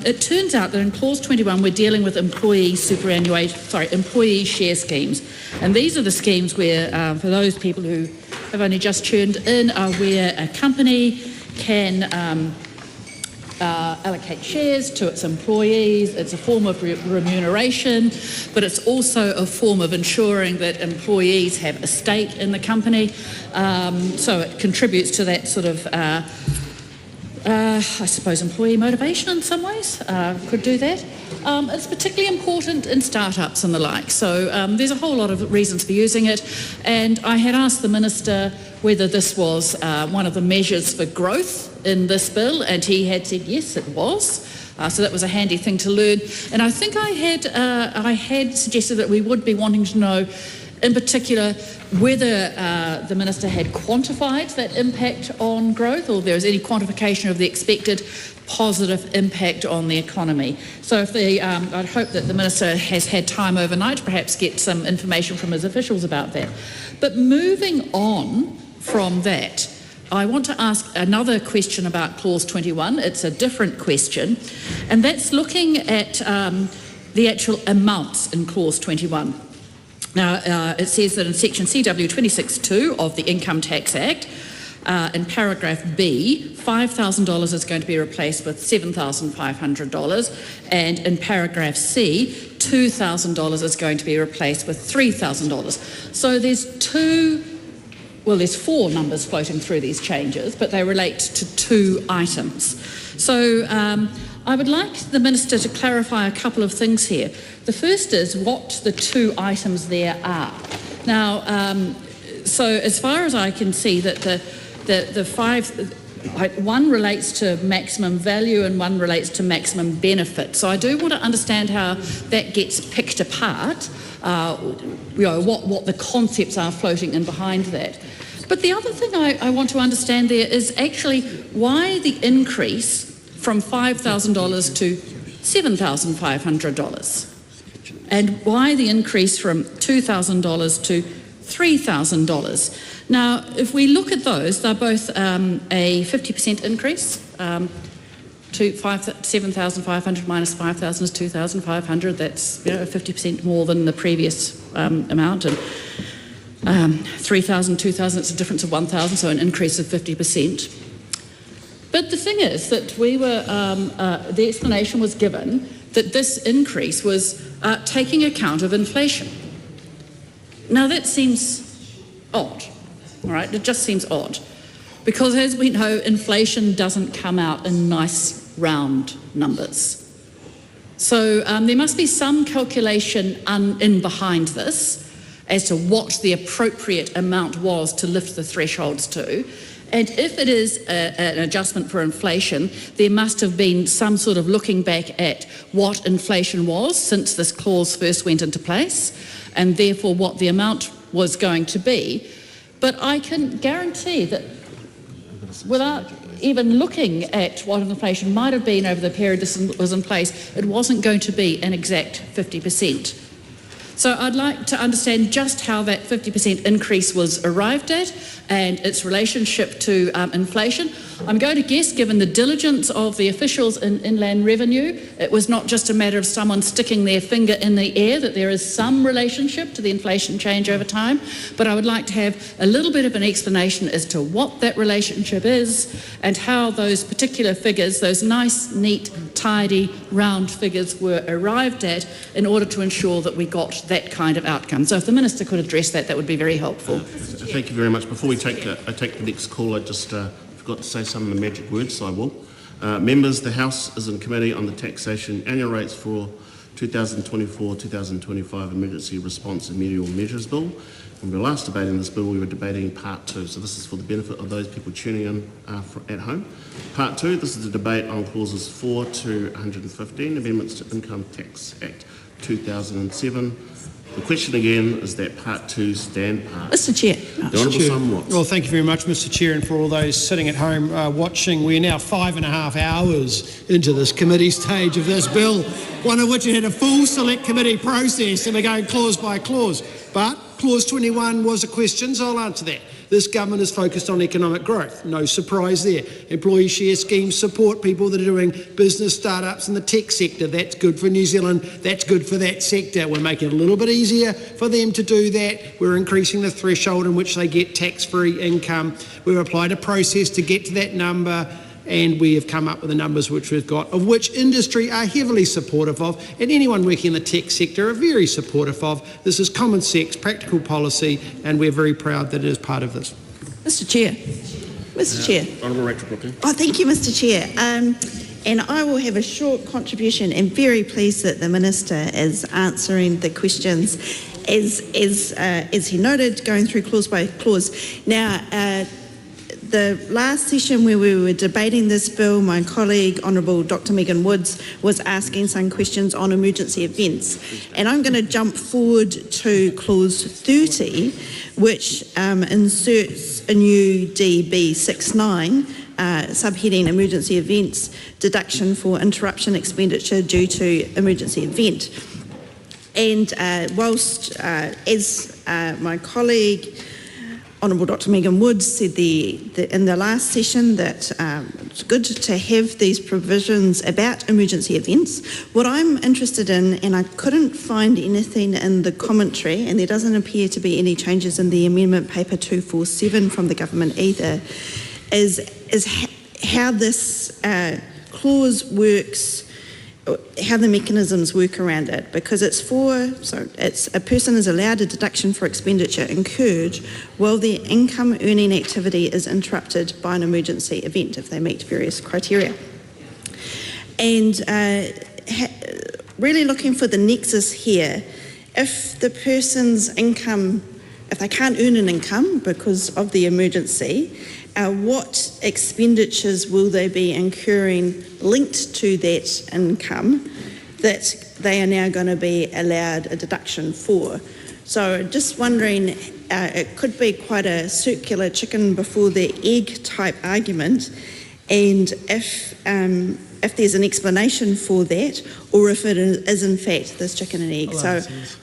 It turns out that in clause 21 we're dealing with employee share schemes, and these are the schemes where, for those people who have only just tuned in, where a company can allocate shares to its employees. It's a form of remuneration, but it's also a form of ensuring that employees have a stake in the company. So it contributes to that sort of I suppose employee motivation in some ways could do that. It's particularly important in startups and the like, so there's a whole lot of reasons for using it, and I had asked the Minister whether this was one of the measures for growth in this bill, and he had said yes, it was. So that was a handy thing to learn, and I think I had suggested that we would be wanting to know in particular whether the Minister had quantified that impact on growth, or there is any quantification of the expected positive impact on the economy. So if I'd hope that the Minister has had time overnight to perhaps get some information from his officials about that. But moving on from that, I want to ask another question about Clause 21. It's a different question, and that's looking at the actual amounts in Clause 21. Now, it says that in Section CW 26(2) of the Income Tax Act, in paragraph B, $5,000 is going to be replaced with $7,500, and in paragraph C, $2,000 is going to be replaced with $3,000. So there's four numbers floating through these changes, but they relate to two items. So I would like the Minister to clarify a couple of things here. The first is what the two items there are. Now, so as far as I can see, that one relates to maximum value and one relates to maximum benefit. So I do want to understand how that gets picked apart, what the concepts are floating in behind that. But the other thing I want to understand there is actually why the increase from $5,000 to $7,500, and why the increase from $2,000 to $3,000. Now, if we look at those, they're both a 50% increase. To 7,500 minus 5,000 is 2,500. That's 50% more than the previous amount. And 3,000, 2,000, it's a difference of 1,000, so an increase of 50%. But the thing is that we were, the explanation was given that this increase was taking account of inflation. Now that seems odd, all right? It just seems odd, because as we know, inflation doesn't come out in nice round numbers. So there must be some calculation in behind this as to what the appropriate amount was to lift the thresholds to. And if it is an adjustment for inflation, there must have been some sort of looking back at what inflation was since this clause first went into place, and therefore what the amount was going to be. But I can guarantee that without even looking at what inflation might have been over the period this was in place, it wasn't going to be an exact 50%. So I'd like to understand just how that 50% increase was arrived at and its relationship to inflation. I'm going to guess, given the diligence of the officials in Inland Revenue, it was not just a matter of someone sticking their finger in the air, that there is some relationship to the inflation change over time. But I would like to have a little bit of an explanation as to what that relationship is and how those particular figures, those nice, neat, tidy, round figures were arrived at in order to ensure that we got that kind of outcome. So if the Minister could address that, that would be very helpful. Thank you very much. Before we take the next call, I just forgot to say some of the magic words, so I will. Members, the House is in committee on the Taxation annual rates for 2024-2025 Emergency Response and Remedial Measures Bill. When we were last debating this bill, we were debating Part 2, so this is for the benefit of those people tuning in at home. Part 2, this is a debate on clauses 4 to 115, amendments to Income Tax Act 2007. The question again is that Part 2 stand part. Mr Chair. The Honourable Simon Watts. Well, thank you very much, Mr Chair, and for all those sitting at home watching. We're now 5.5 hours into this committee stage of this bill, one of which had a full select committee process, and we're going clause by clause. But Clause 21 was a question, so I'll answer that. This government is focused on economic growth. No surprise there. Employee share schemes support people that are doing business startups in the tech sector. That's good for New Zealand. That's good for that sector. We're making it a little bit easier for them to do that. We're increasing the threshold in which they get tax-free income. We've applied a process to get to that number, and we have come up with the numbers which we've got, of which industry are heavily supportive of, and anyone working in the tech sector are very supportive of. This is common sense, practical policy, and we're very proud that it is part of this. Mr Chair. Mr Chair. Honourable Rachel Brooking. Oh, thank you, Mr Chair. And I will have a short contribution, and very pleased that the Minister is answering the questions as he noted, going through clause by clause. Now, the last session where we were debating this bill, my colleague, Honourable Dr Megan Woods, was asking some questions on emergency events. And I'm going to jump forward to clause 30, which inserts a new DB69, subheading emergency events, deduction for interruption expenditure due to emergency event. And whilst, as my colleague, Honourable Dr Megan Woods said in the last session that it's good to have these provisions about emergency events, what I'm interested in, and I couldn't find anything in the commentary, and there doesn't appear to be any changes in the amendment paper 247 from the government either, is how this clause works, how the mechanisms work around it, because it's a person is allowed a deduction for expenditure incurred while their income earning activity is interrupted by an emergency event if they meet various criteria. And really looking for the nexus here, if the person's income, if they can't earn an income because of the emergency, what expenditures will they be incurring linked to that income that they are now going to be allowed a deduction for? So just wondering, it could be quite a circular chicken before the egg type argument, and if there's an explanation for that, or if it is in fact this chicken and egg. So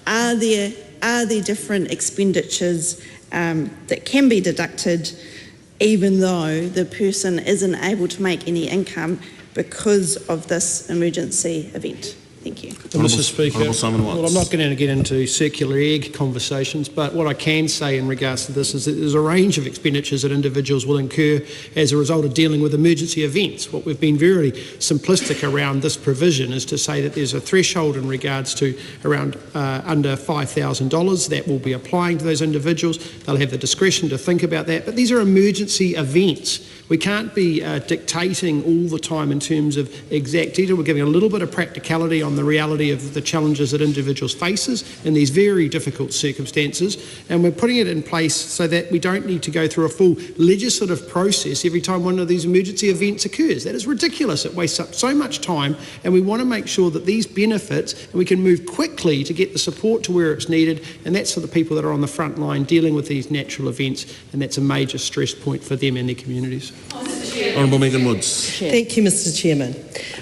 are there different expenditures that can be deducted even though the person isn't able to make any income because of this emergency event? Thank you. Mr Speaker, well, I'm not going to get into circular egg conversations, but what I can say in regards to this is that there's a range of expenditures that individuals will incur as a result of dealing with emergency events. What we've been very simplistic around this provision is to say that there's a threshold in regards to around under $5,000 that will be applying to those individuals. They'll have the discretion to think about that, but these are emergency events. We can't be dictating all the time in terms of exact detail. We're giving a little bit of practicality on the reality of the challenges that individuals faces in these very difficult circumstances, and we're putting it in place so that we don't need to go through a full legislative process every time one of these emergency events occurs. That is ridiculous. It wastes up so much time, and we want to make sure that these benefits, and we can move quickly to get the support to where it's needed, and that's for the people that are on the front line dealing with these natural events, and that's a major stress point for them and their communities. Honourable Megan Woods. Thank you, Mr Chairman.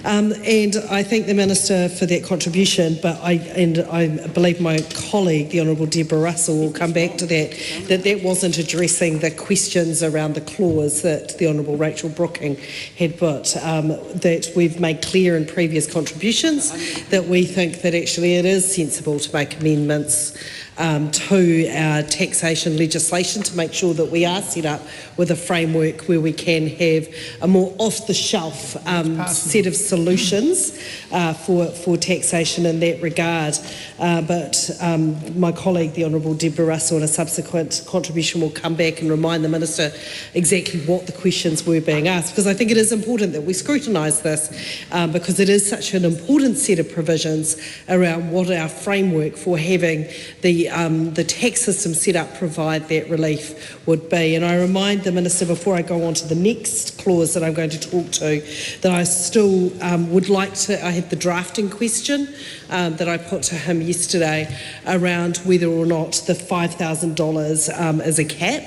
And I thank the Minister for that contribution, but I believe my colleague, the Honourable Deborah Russell, will come back to that wasn't addressing the questions around the clause that the Honourable Rachel Brooking had put, that we've made clear in previous contributions that we think that actually it is sensible to make amendments to our taxation legislation to make sure that we are set up with a framework where we can have a more off-the-shelf set of solutions for taxation in that regard. But my colleague, the Honourable Deborah Russell, in a subsequent contribution will come back and remind the Minister exactly what the questions were being asked, because I think it is important that we scrutinise this because it is such an important set of provisions around what our framework for having the tax system set up provide that relief would be. And I remind the Minister, before I go on to the next clause that I'm going to talk to, that I still would like to, I have the drafting question that I put to him yesterday around whether or not the $5,000 is a cap,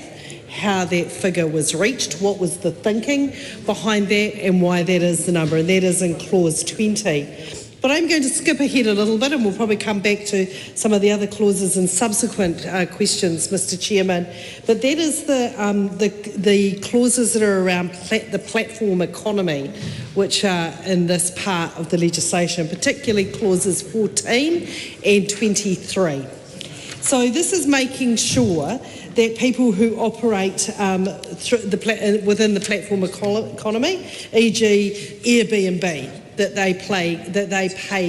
how that figure was reached, what was the thinking behind that, and why that is the number, and that is in clause 20. But I'm going to skip ahead a little bit, and we'll probably come back to some of the other clauses in subsequent questions, Mr Chairman. But that is the clauses that are around the platform economy, which are in this part of the legislation, particularly clauses 14 and 23. So this is making sure that people who operate within the platform economy, e.g. Airbnb, that they pay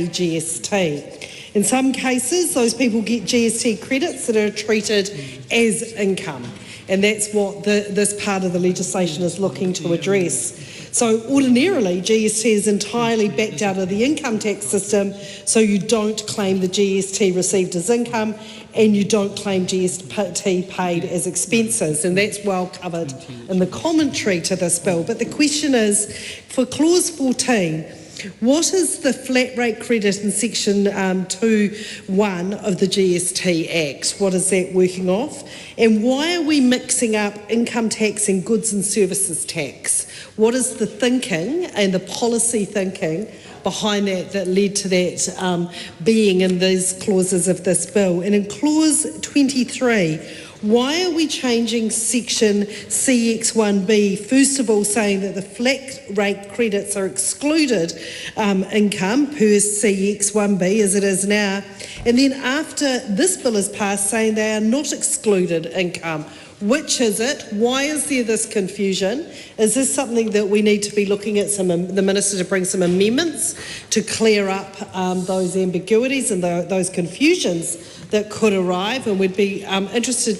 GST. In some cases, those people get GST credits that are treated as income. and that's what this part of the legislation is looking to address. So ordinarily, GST is entirely backed out of the income tax system, so you don't claim the GST received as income and you don't claim GST paid as expenses, and that's well covered in the commentary to this bill. But the question is, for clause 14, what is the flat rate credit in section 2.1 of the GST Act? What is that working off? And why are we mixing up income tax and goods and services tax? What is the thinking and the policy thinking behind that led to that being in these clauses of this bill? And in clause 23, why are we changing section CX1B, first of all saying that the flat rate credits are excluded income per CX1B as it is now, and then after this bill is passed saying they are not excluded income? Which is it? Why is there this confusion? Is this something that we need to be looking at the Minister to bring some amendments to clear up those ambiguities and those confusions that could arrive? And we'd be interested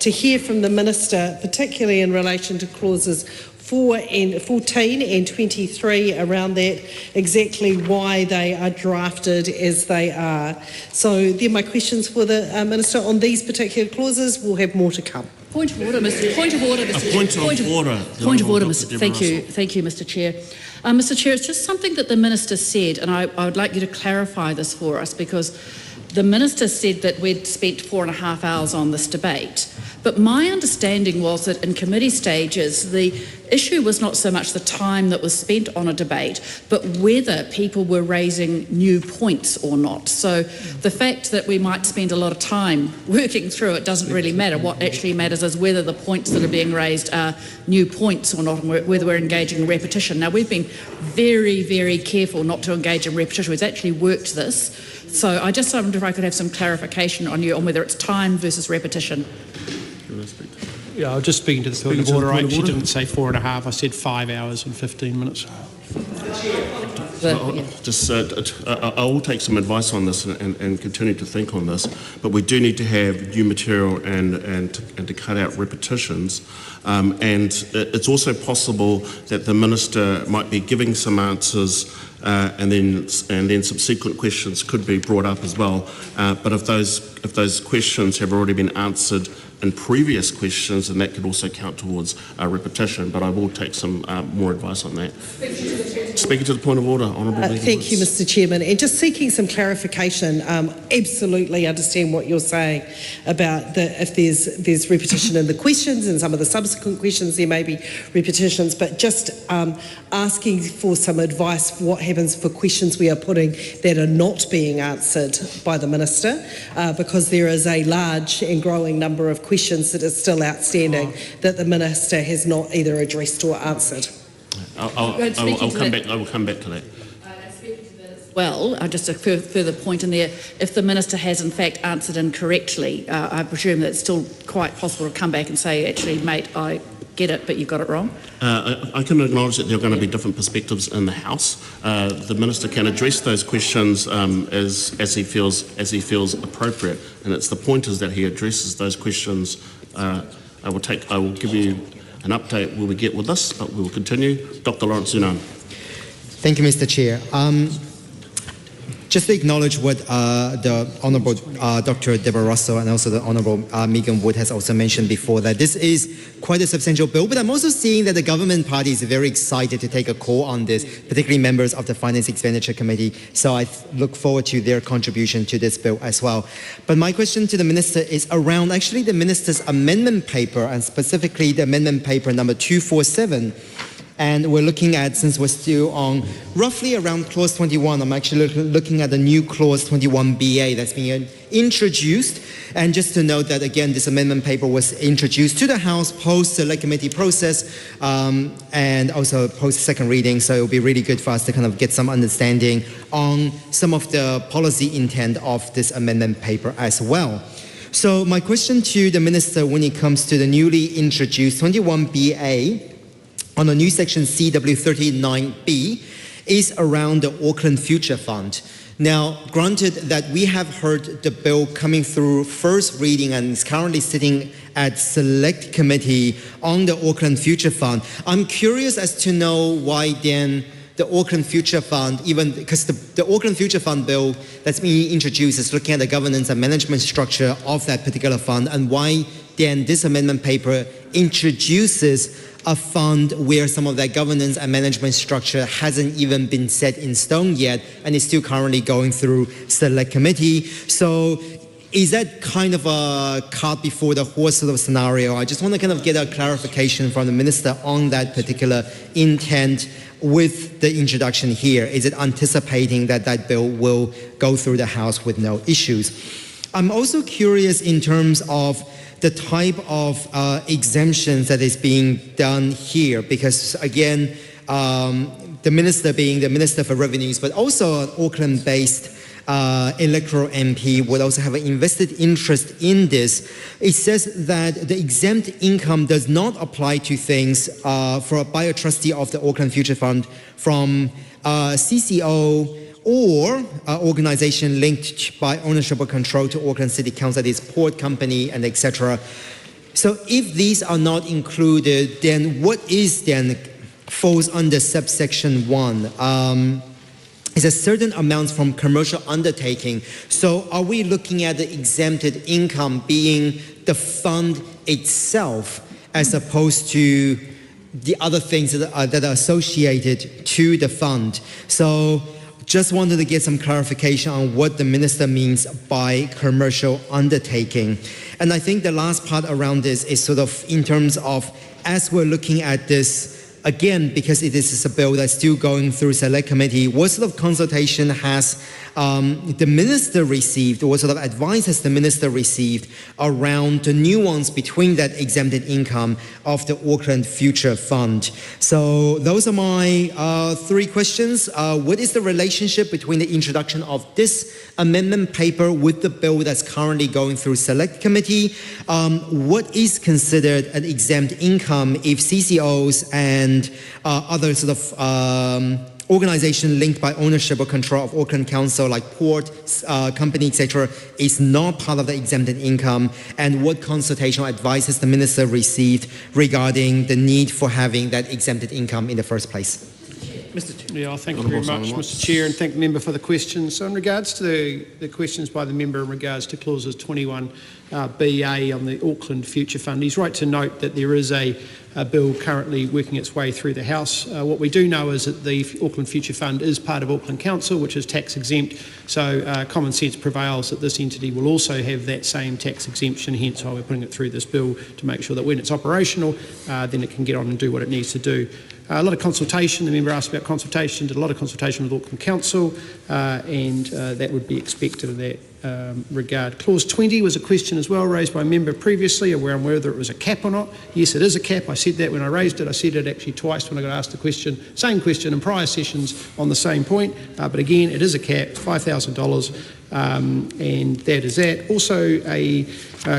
to hear from the Minister, particularly in relation to clauses 14 and 23 around that, exactly why they are drafted as they are. So they're my questions for the Minister on these particular clauses. We'll have more to come. Point of order, Mr. Point of order, Mr. Chair. Point of order, Mr. Thank you, Mr. Chair. Mr. Chair, it's just something that the Minister said, and I would like you to clarify this for us, because the Minister said that we'd spent 4.5 hours on this debate. But my understanding was that in committee stages, the issue was not so much the time that was spent on a debate, but whether people were raising new points or not. So the fact that we might spend a lot of time working through it doesn't really matter. What actually matters is whether the points that are being raised are new points or not, and whether we're engaging in repetition. Now, we've been very, very careful not to engage in repetition. We've actually worked this. So I just wonder if I could have some clarification on whether it's time versus repetition. Yeah, I was just speaking to the point of order. I actually didn't say 4.5. I said 5 hours and 15 minutes. I will take some advice on this and continue to think on this, but we do need to have new material and to cut out repetitions. And it's also possible that the Minister might be giving some answers and then subsequent questions could be brought up as well. But if those questions have already been answered in previous questions, and that could also count towards repetition. But I will take some more advice on that. Speaking to the point of order, Honourable Leader. Thank you, Mr. Chairman. And just seeking some clarification, absolutely understand what you're saying about if there's repetition in the questions and some of the subsequent questions, there may be repetitions, but just asking for some advice, what happens for questions we are putting that are not being answered by the Minister, because there is a large and growing number of questions that are still outstanding that the Minister has not either addressed or answered. I will come back to that. Well, just a further point in there, if the Minister has in fact answered incorrectly, I presume that it's still quite possible to come back and say, actually, mate, I get it, but you got it wrong. I can acknowledge that there are going to be different perspectives in the House. The Minister can address those questions as he feels appropriate, and it's the point is that he addresses those questions. I will give you an update where we get with this, but we will continue. Dr. Lawrence Unan. Thank you, Mr. Chair. Just to acknowledge what the Honourable Dr. Deborah Russell and also the Honourable Megan Wood has also mentioned before, that this is quite a substantial bill, but I'm also seeing that the government party is very excited to take a call on this, particularly members of the Finance Expenditure Committee, so I look forward to their contribution to this bill as well. But my question to the Minister is around actually the Minister's amendment paper, and specifically the amendment paper number 247. And we're looking at, since we're still on roughly around clause 21, I'm actually looking at the new clause 21BA that's being introduced. And just to note that, again, this amendment paper was introduced to the House post-select committee process and also post-second reading. So it'll be really good for us to kind of get some understanding on some of the policy intent of this amendment paper as well. So my question to the Minister when it comes to the newly introduced 21BA, on the new section CW39B is around the Auckland Future Fund. Now, granted that we have heard the bill coming through first reading and is currently sitting at Select Committee on the Auckland Future Fund. I'm curious as to know why then the Auckland Future Fund, even because the Auckland Future Fund bill that's being introduced is looking at the governance and management structure of that particular fund, and why then this amendment paper introduces a fund where some of that governance and management structure hasn't even been set in stone yet and is still currently going through Select Committee. So is that kind of a cart before the horse sort of scenario? I just want to kind of get a clarification from the Minister on that particular intent with the introduction here. Is it anticipating that that bill will go through the House with no issues? I'm also curious in terms of the type of exemptions that is being done here, because again, the Minister being the Minister for Revenues, but also an Auckland-based electoral MP would also have an invested interest in this. It says that the exempt income does not apply to things by a trustee of the Auckland Future Fund from CCO or organisation linked by ownership or control to Auckland City Council, that is port company and etc. So if these are not included, then what is then falls under subsection 1? Is a certain amounts from commercial undertaking. So are we looking at the exempted income being the fund itself as opposed to the other things that are associated to the fund? So just wanted to get some clarification on what the Minister means by commercial undertaking. And I think the last part around this is sort of in terms of, as we're looking at this, again, because it is a bill that's still going through Select Committee, what sort of consultation has the Minister received, or what sort of advice has the Minister received around the nuance between that exempted income of the Auckland Future Fund? So those are my 3 questions. What is the relationship between the introduction of this amendment paper with the bill that's currently going through Select Committee? What is considered an exempt income if CCOs and other sort of organisation linked by ownership or control of Auckland Council, like port company, etc., is not part of the exempted income? And what consultation or advice has the Minister received regarding the need for having that exempted income in the first place? Yeah, thank you very much, Mr. Chair, and thank the member for the questions. So in regards to the questions by the member in regards to clauses 21BA on the Auckland Future Fund, he's right to note that there is a bill currently working its way through the House. What we do know is that the Auckland Future Fund is part of Auckland Council, which is tax exempt, so common sense prevails that this entity will also have that same tax exemption, hence why we're putting it through this bill to make sure that when it's operational, then it can get on and do what it needs to do. A lot of consultation, the member asked about consultation, did a lot of consultation with Auckland Council, and that would be expected in that regard. Clause 20 was a question as well raised by a member previously around whether it was a cap or not. Yes, it is a cap. I said that when I raised it. I said it actually twice when I got asked the question, same question in prior sessions on the same point, but again, it is a cap, $5,000. And that is that. Also a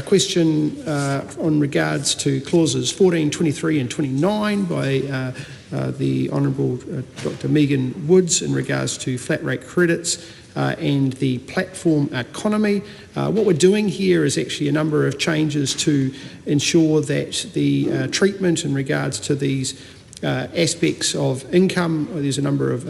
question on regards to clauses 14, 23 and 29 by the Honourable Dr Megan Woods in regards to flat rate credits and the platform economy. What we're doing here is actually a number of changes to ensure that the treatment in regards to these aspects of income, there's a number of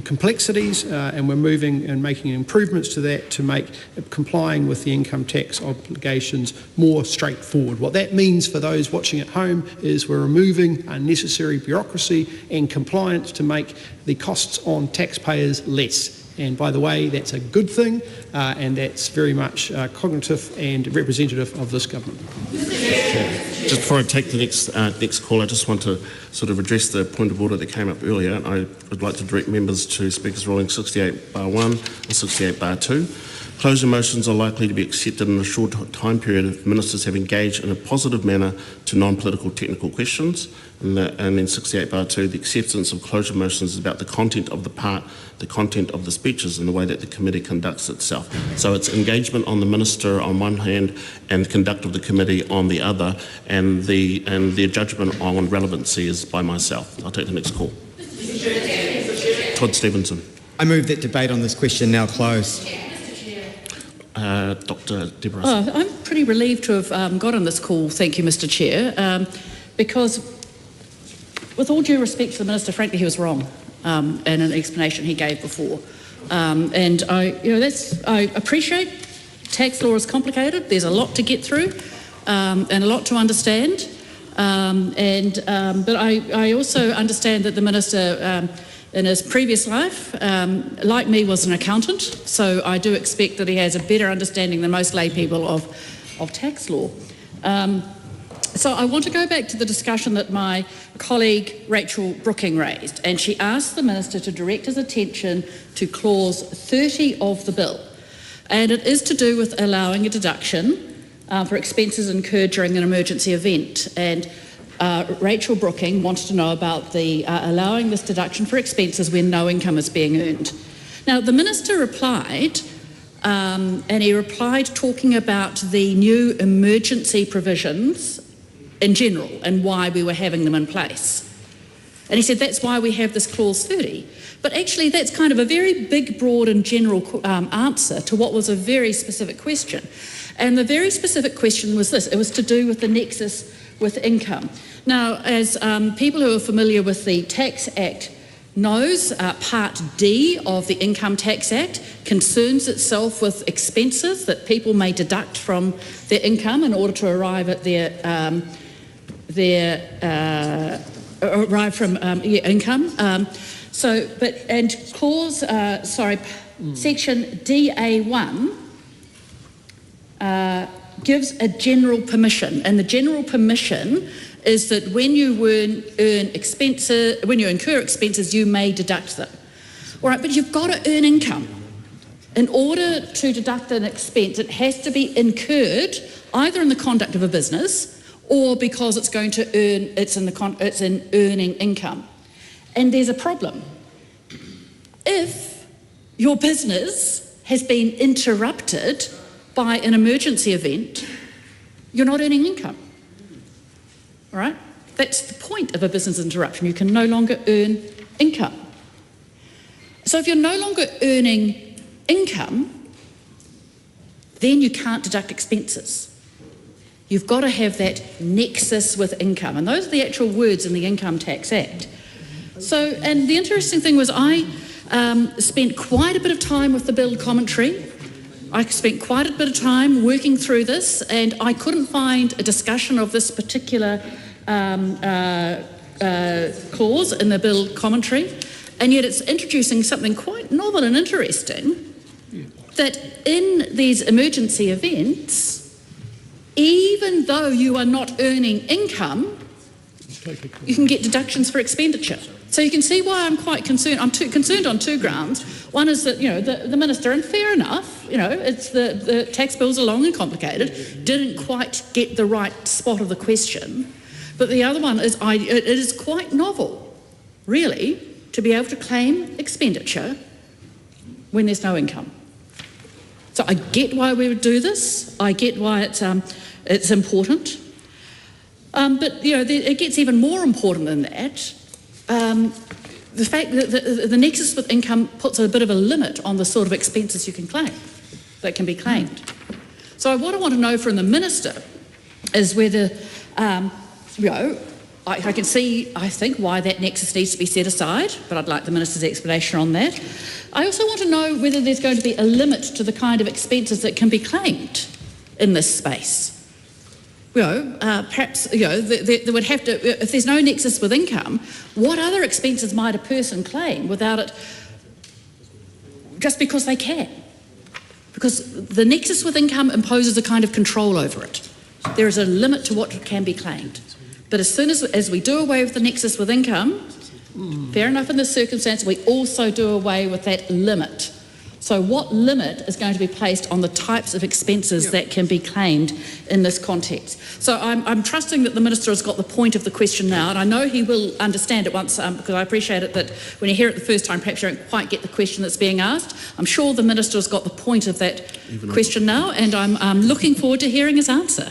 complexities, and we're moving and making improvements to that to make complying with the income tax obligations more straightforward. What that means for those watching at home is we're removing unnecessary bureaucracy and compliance to make the costs on taxpayers less. And by the way, that's a good thing, and that's very much cognitive and representative of this government. Just before I take the next call, I just want to sort of address the point of order that came up earlier. I would like to direct members to Speaker's Ruling 68(1) and 68(2). Closure motions are likely to be accepted in a short time period if ministers have engaged in a positive manner to non-political technical questions. And then 68(2), the acceptance of closure motions is about the content of the part, the content of the speeches and the way that the committee conducts itself. So it's engagement on the minister on one hand and conduct of the committee on the other, and their judgment on relevancy is by myself. I'll take the next call. Todd Stevenson. I move that debate on this question now close. Dr. Deborah Russell. I'm pretty relieved to have got on this call, thank you, Mr Chair, because with all due respect to the Minister, frankly, he was wrong in an explanation he gave before. And I appreciate tax law is complicated. There's a lot to get through and a lot to understand. But I also understand that the Minister, in his previous life, like me, was an accountant. So I do expect that he has a better understanding than most lay people of tax law. So I want to go back to the discussion that my colleague Rachel Brooking raised, and she asked the Minister to direct his attention to clause 30 of the bill, and it is to do with allowing a deduction for expenses incurred during an emergency event. And Rachel Brooking wanted to know about the allowing this deduction for expenses when no income is being earned. Now, the Minister replied, and he replied talking about the new emergency provisions in general and why we were having them in place. And he said that's why we have this clause 30. But actually that's kind of a very big, broad and general answer to what was a very specific question. And the very specific question was this: it was to do with the nexus with income. Now, as people who are familiar with the Tax Act knows, Part D of the Income Tax Act concerns itself with expenses that people may deduct from their income in order to arrive at their income. Section DA1 gives a general permission, and the general permission is that when you incur expenses, you may deduct them. All right, but you've got to earn income. In order to deduct an expense, it has to be incurred either in the conduct of a business or because it's going to earn, it's in earning income. And there's a problem. If your business has been interrupted by an emergency event, you're not earning income. All right? That's the point of a business interruption. You can no longer earn income. So if you're no longer earning income, then you can't deduct expenses. You've got to have that nexus with income. And those are the actual words in the Income Tax Act. So, and the interesting thing was I spent quite a bit of time with the bill commentary. I spent quite a bit of time working through this, and I couldn't find a discussion of this particular clause in the bill commentary, and yet it's introducing something quite novel and interesting, that in these emergency events, even though you are not earning income, you can get deductions for expenditure. So you can see why I'm quite concerned. I'm concerned on two grounds. One is that, the Minister, and fair enough, it's the tax bills are long and complicated, didn't quite get the right spot of the question. But the other one is it is quite novel, really, to be able to claim expenditure when there's no income. So I get why we would do this. I get why it's important. But it gets even more important than that. The fact that the nexus with income puts a bit of a limit on the sort of expenses you can claim, that can be claimed. So what I want to know from the Minister is whether, I can see, I think, why that nexus needs to be set aside, but I'd like the Minister's explanation on that. I also want to know whether there's going to be a limit to the kind of expenses that can be claimed in this space. Perhaps, there would have to, if there's no nexus with income, what other expenses might a person claim without it, just because they can? Because the nexus with income imposes a kind of control over it. There is a limit to what can be claimed. But as soon as we do away with the nexus with income, fair enough in this circumstance, we also do away with that limit. So what limit is going to be placed on the types of expenses that can be claimed in this context? So I'm trusting that the Minister has got the point of the question now, and I know he will understand it once, because I appreciate it that when you hear it the first time, perhaps you don't quite get the question that's being asked. I'm sure the Minister has got the point of that question now, and I'm looking forward to hearing his answer.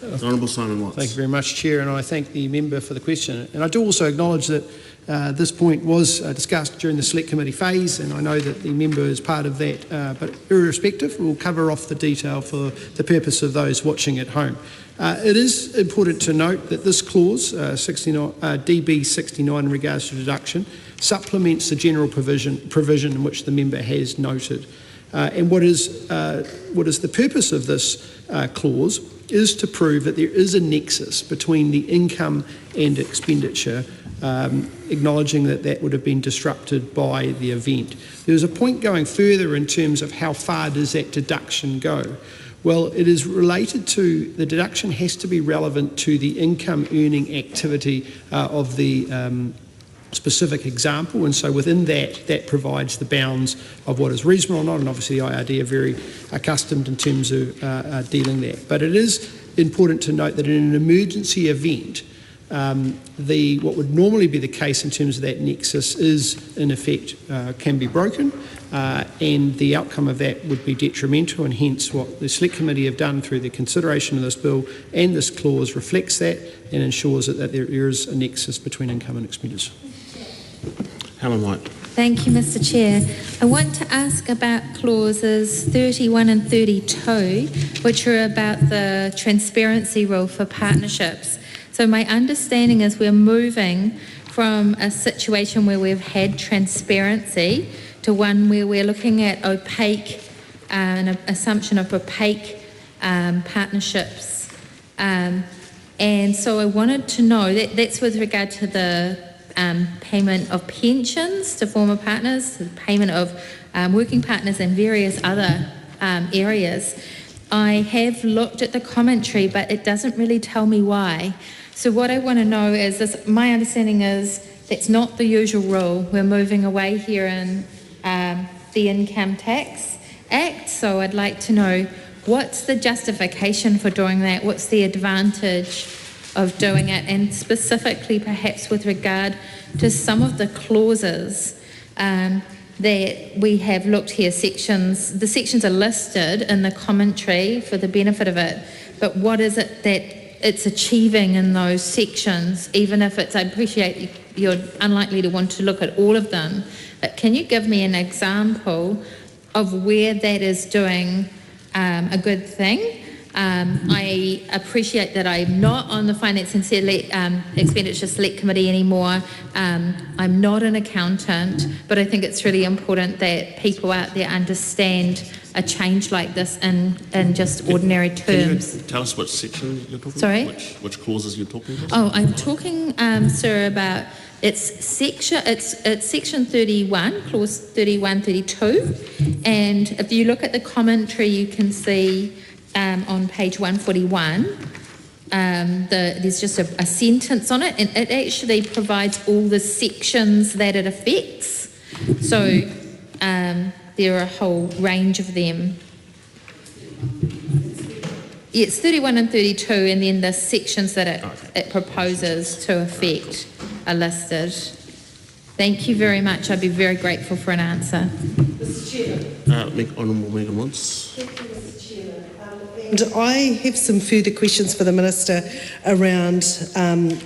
Honourable Simon Watts. Thank you very much, Chair, and I thank the member for the question. And I do also acknowledge that This point was discussed during the Select Committee phase, and I know that the member is part of that, but irrespective, we'll cover off the detail for the purpose of those watching at home. It is important to note that this clause, DB 69 in regards to deduction, supplements the general provision in which the member has noted. And what is the purpose of this clause is to prove that there is a nexus between the income and expenditure, acknowledging that that would have been disrupted by the event. There's a point going further in terms of how far does that deduction go. Well, it is related to, the deduction has to be relevant to the income earning activity of the specific example, and so within that provides the bounds of what is reasonable or not, and obviously the IRD are very accustomed in terms of dealing that. But it is important to note that in an emergency event, what would normally be the case in terms of that nexus is, in effect, can be broken, and the outcome of that would be detrimental, and hence what the Select Committee have done through the consideration of this bill and this clause reflects that and ensures that there is a nexus between income and expenditure. Helen White. Thank you, Mr. Chair. I want to ask about clauses 31 and 32, which are about the transparency rule for partnerships. So my understanding is we're moving from a situation where we've had transparency to one where we're looking at opaque, an assumption of opaque partnerships. And so I wanted to know, that's with regard to the payment of pensions to former partners, the payment of working partners and various other areas. I have looked at the commentary, but it doesn't really tell me why. So what I want to know is this, my understanding is that's not the usual rule. We're moving away here in the Income Tax Act, so I'd like to know what's the justification for doing that, what's the advantage of doing it, and specifically perhaps with regard to some of the clauses that we have looked here, the sections are listed in the commentary for the benefit of it, but what is it that it's achieving in those sections, even if it's, I appreciate you're unlikely to want to look at all of them, but can you give me an example of where that is doing a good thing? I appreciate that I'm not on the Finance and Expenditure Select Committee anymore. I'm not an accountant, but I think it's really important that people out there understand a change like this in just ordinary terms. Can you tell us which section you're talking Sorry? about? Which clauses you're talking about? Oh, I'm talking, sir, about it's section 31, clause 31, 32, and if you look at the commentary, you can see on page 141, there's just a sentence on it, and it actually provides all the sections that it affects. So there are a whole range of them. It's 31 and 32, and then the sections that it proposes to affect are listed. Thank you very much. I'd be very grateful for an answer. Mr. Chair. Honourable Megan Woods. And I have some further questions for the Minister around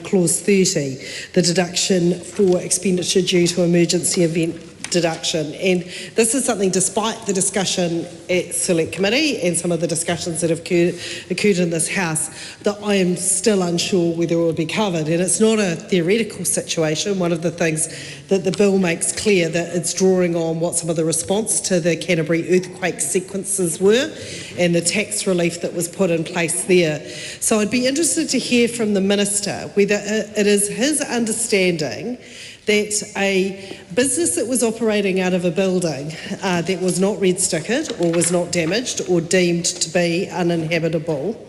clause 30, the deduction for expenditure due to emergency event deduction. And this is something, despite the discussion at Select Committee and some of the discussions that have occurred in this House, that I am still unsure whether it will be covered. And it's not a theoretical situation. One of the things that the bill makes clear that it's drawing on what some of the response to the Canterbury earthquake sequences were and the tax relief that was put in place there. So I'd be interested to hear from the Minister whether it is his understanding that a business that was operating out of a building that was not red stickered or was not damaged or deemed to be uninhabitable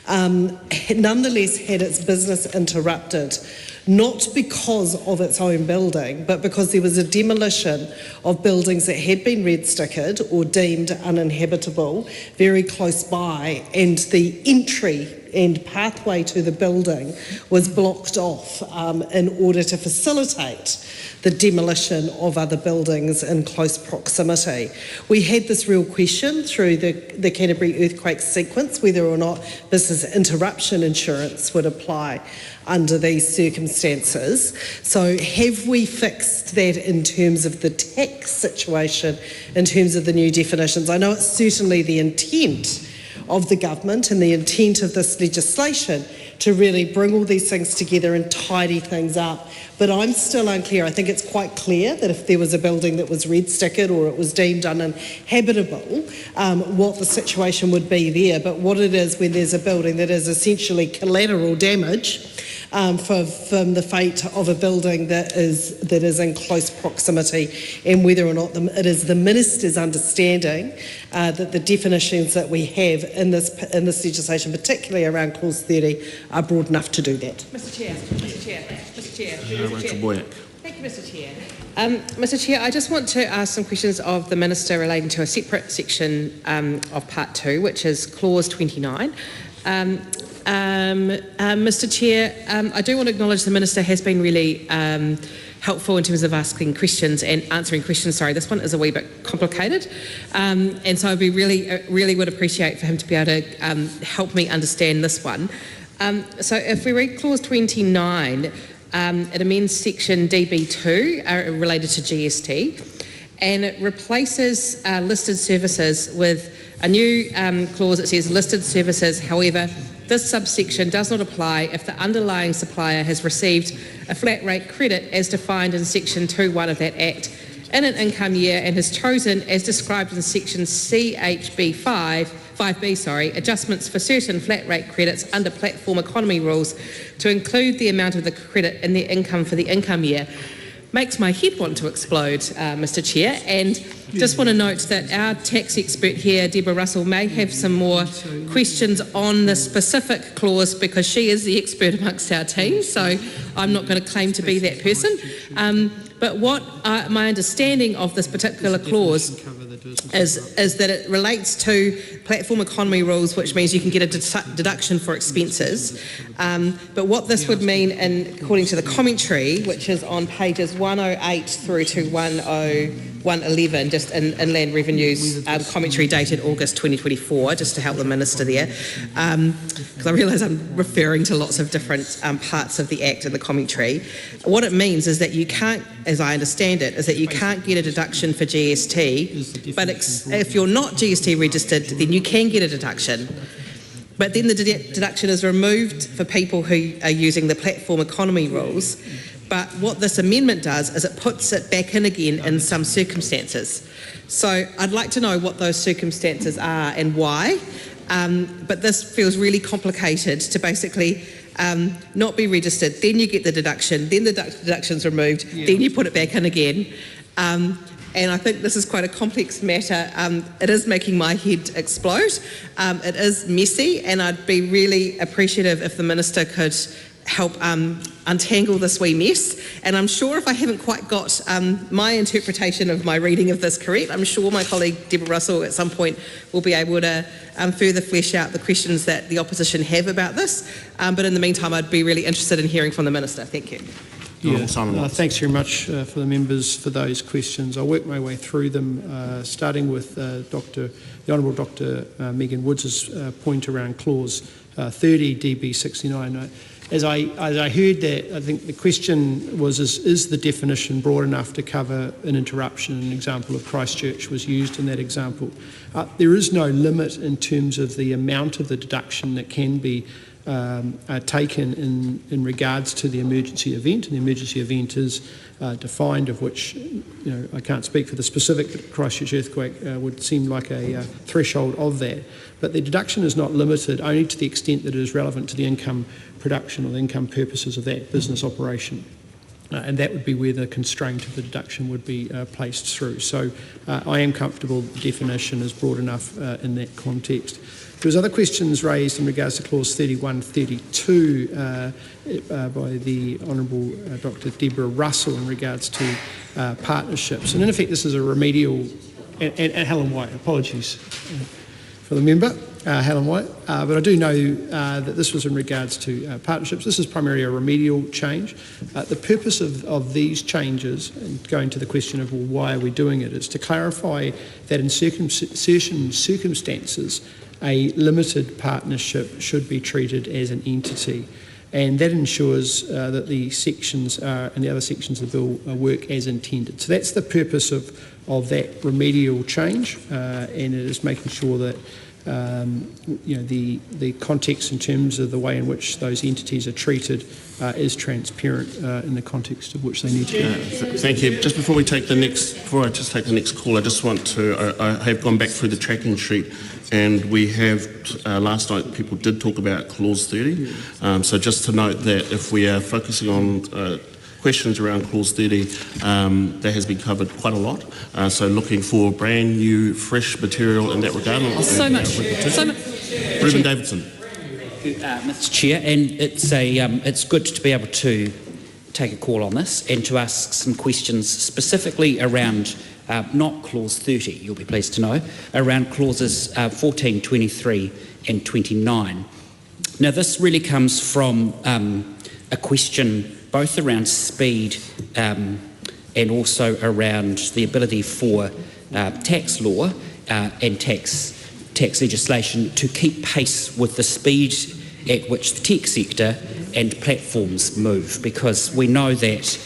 nonetheless had its business interrupted, not because of its own building, but because there was a demolition of buildings that had been red stickered or deemed uninhabitable very close by, and the entry and pathway to the building was blocked off in order to facilitate the demolition of other buildings in close proximity. We had this real question through the Canterbury earthquake sequence whether or not business interruption insurance would apply under these circumstances. So have we fixed that in terms of the tax situation, in terms of the new definitions? I know it's certainly the intent of the government and the intent of this legislation to really bring all these things together and tidy things up. But I'm still unclear. I think it's quite clear that if there was a building that was red stickered or it was deemed uninhabitable, what the situation would be there. But what it is when there's a building that is essentially collateral damage from the fate of a building that is in close proximity, and whether or not it is the Minister's understanding that the definitions that we have in this legislation, particularly around Clause 30, are broad enough to do that. Mr Chair. Thank you, Mr Chair. Mr Chair, I just want to ask some questions of the Minister relating to a separate section of Part 2, which is Clause 29. Mr Chair, I do want to acknowledge the Minister has been really helpful in terms of asking questions and answering questions. Sorry, this one is a wee bit complicated. And so I'd be really would appreciate for him to be able to help me understand this one. So if we read Clause 29, it amends section DB2 related to GST, and it replaces listed services with a new clause that says listed services. However, this subsection does not apply if the underlying supplier has received a flat rate credit as defined in section 2(1) of that Act in an income year and has chosen, as described in section CHB 5B, adjustments for certain flat rate credits under platform economy rules to include the amount of the credit in their income for the income year. Makes my head want to explode, Mr Chair, and just want to note that our tax expert here, Deborah Russell, may have some more questions on the specific clause because she is the expert amongst our team, so I'm not going to claim to be that person. But what my understanding of this particular clause is that it relates to platform economy rules, which means you can get a deduction for expenses. But what this would mean, according to the commentary, which is on pages 108 through to 111, just in Land Revenue's commentary dated August 2024, just to help the Minister there, because I realise I'm referring to lots of different parts of the Act and the commentary. What it means is that you can't, as I understand it, is that you can't get a deduction for GST, but if you're not GST registered, then you can get a deduction. But then the deduction is removed for people who are using the platform economy rules. But what this amendment does is it puts it back in again in some circumstances. So I'd like to know what those circumstances are and why. But this feels really complicated to basically not be registered, then you get the deduction, then the deduction's removed, then you put it back in again. And I think this is quite a complex matter. It is making my head explode. It is messy, and I'd be really appreciative if the Minister could help untangle this wee mess. And I'm sure if I haven't quite got my interpretation of my reading of this correct, I'm sure my colleague Deborah Russell at some point will be able to further flesh out the questions that the opposition have about this. But in the meantime, I'd be really interested in hearing from the Minister. Thank you. Thanks very much for the members for those questions. I'll work my way through them, starting with the Honourable Dr Megan Woods' point around Clause 30 DB 69. As I heard that, I think the question was, is the definition broad enough to cover an interruption? An example of Christchurch was used in that example. There is no limit in terms of the amount of the deduction that can be taken in regards to the emergency event, and the emergency event is defined, of which I can't speak for the specific Christchurch earthquake, would seem like a threshold of that. But the deduction is not limited only to the extent that it is relevant to the income production or the income purposes of that business operation. And that would be where the constraint of the deduction would be placed through. So I am comfortable the definition is broad enough in that context. There was other questions raised in regards to Clause 3132 by the Honourable Dr Deborah Russell in regards to partnerships. And in effect, this is a remedial, and Helen White, apologies for for the member, Helen White, but I do know that this was in regards to partnerships. This is primarily a remedial change. The purpose of these changes, and going to the question of well, why are we doing it, is to clarify that in certain circumstances a limited partnership should be treated as an entity. And that ensures that the sections and the other sections of the bill work as intended. So that's the purpose of that remedial change, and it is making sure that the context in terms of the way in which those entities are treated is transparent in the context of which they need to be. Thank you. Just before I take the next call, I just want to. I have gone back through the tracking sheet, and we have last night people did talk about clause 30. So just to note that if we are focusing on questions around clause 30, that has been covered quite a lot. So looking for brand new, fresh material in that regard. So much. Ruben Davidson. Mr. Chair, and it's good to be able to take a call on this and to ask some questions specifically around not clause 30, you'll be pleased to know, around clauses 14, 23 and 29. Now this really comes from a question both around speed and also around the ability for tax law and tax legislation to keep pace with the speed at which the tech sector and platforms move, because we know that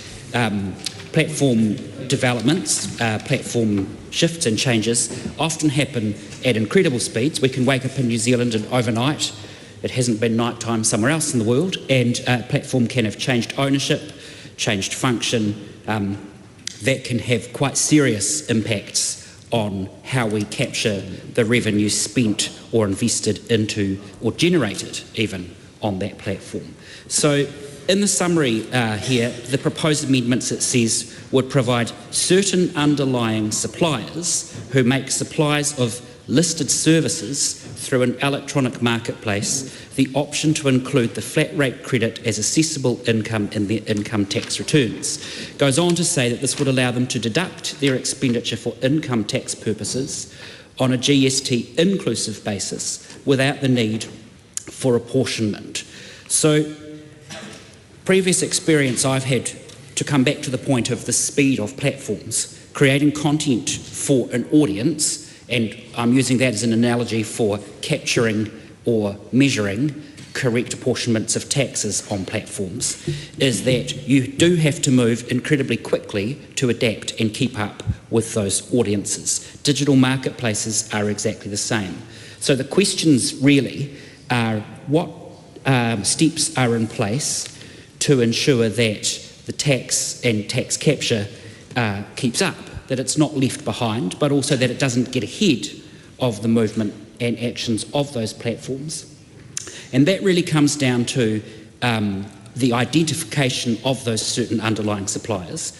platform developments, platform shifts and changes often happen at incredible speeds. We can wake up in New Zealand and overnight it hasn't been night time somewhere else in the world, and a platform can have changed ownership, changed function. That can have quite serious impacts on how we capture the revenue spent or invested into or generated even on that platform. So in the summary here, the proposed amendments, it says, would provide certain underlying suppliers who make supplies of listed services through an electronic marketplace the option to include the flat rate credit as assessable income in their income tax returns. Goes on to say that this would allow them to deduct their expenditure for income tax purposes on a GST inclusive basis without the need for apportionment. So previous experience I've had, to come back to the point of the speed of platforms, creating content for an audience, and I'm using that as an analogy for capturing or measuring correct apportionments of taxes on platforms, is that you do have to move incredibly quickly to adapt and keep up with those audiences. Digital marketplaces are exactly the same. So the questions really are what steps are in place to ensure that the tax and tax capture keeps up, that it's not left behind, but also that it doesn't get ahead of the movement and actions of those platforms. And that really comes down to the identification of those certain underlying suppliers.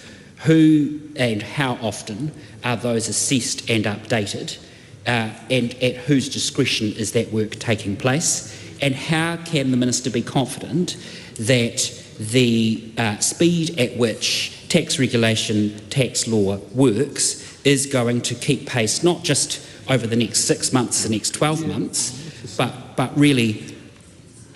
Who and how often are those assessed and updated, and at whose discretion is that work taking place, and how can the Minister be confident that the speed at which tax regulation, tax law works is going to keep pace, not just over the next 6 months, the next 12 months, but really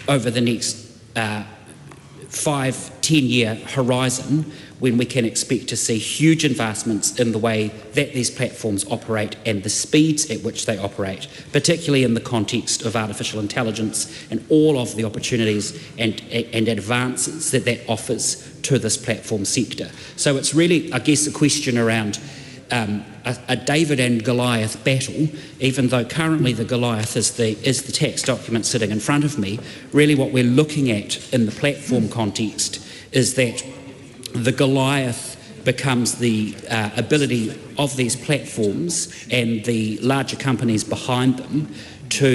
over the next 5-10-year horizon, when we can expect to see huge advancements in the way that these platforms operate and the speeds at which they operate, particularly in the context of artificial intelligence and all of the opportunities and advances that offers to this platform sector. So it's really, I guess, a question around a David and Goliath battle, even though currently the Goliath is the tax document sitting in front of me. Really what we're looking at in the platform context is that the Goliath becomes the ability of these platforms and the larger companies behind them to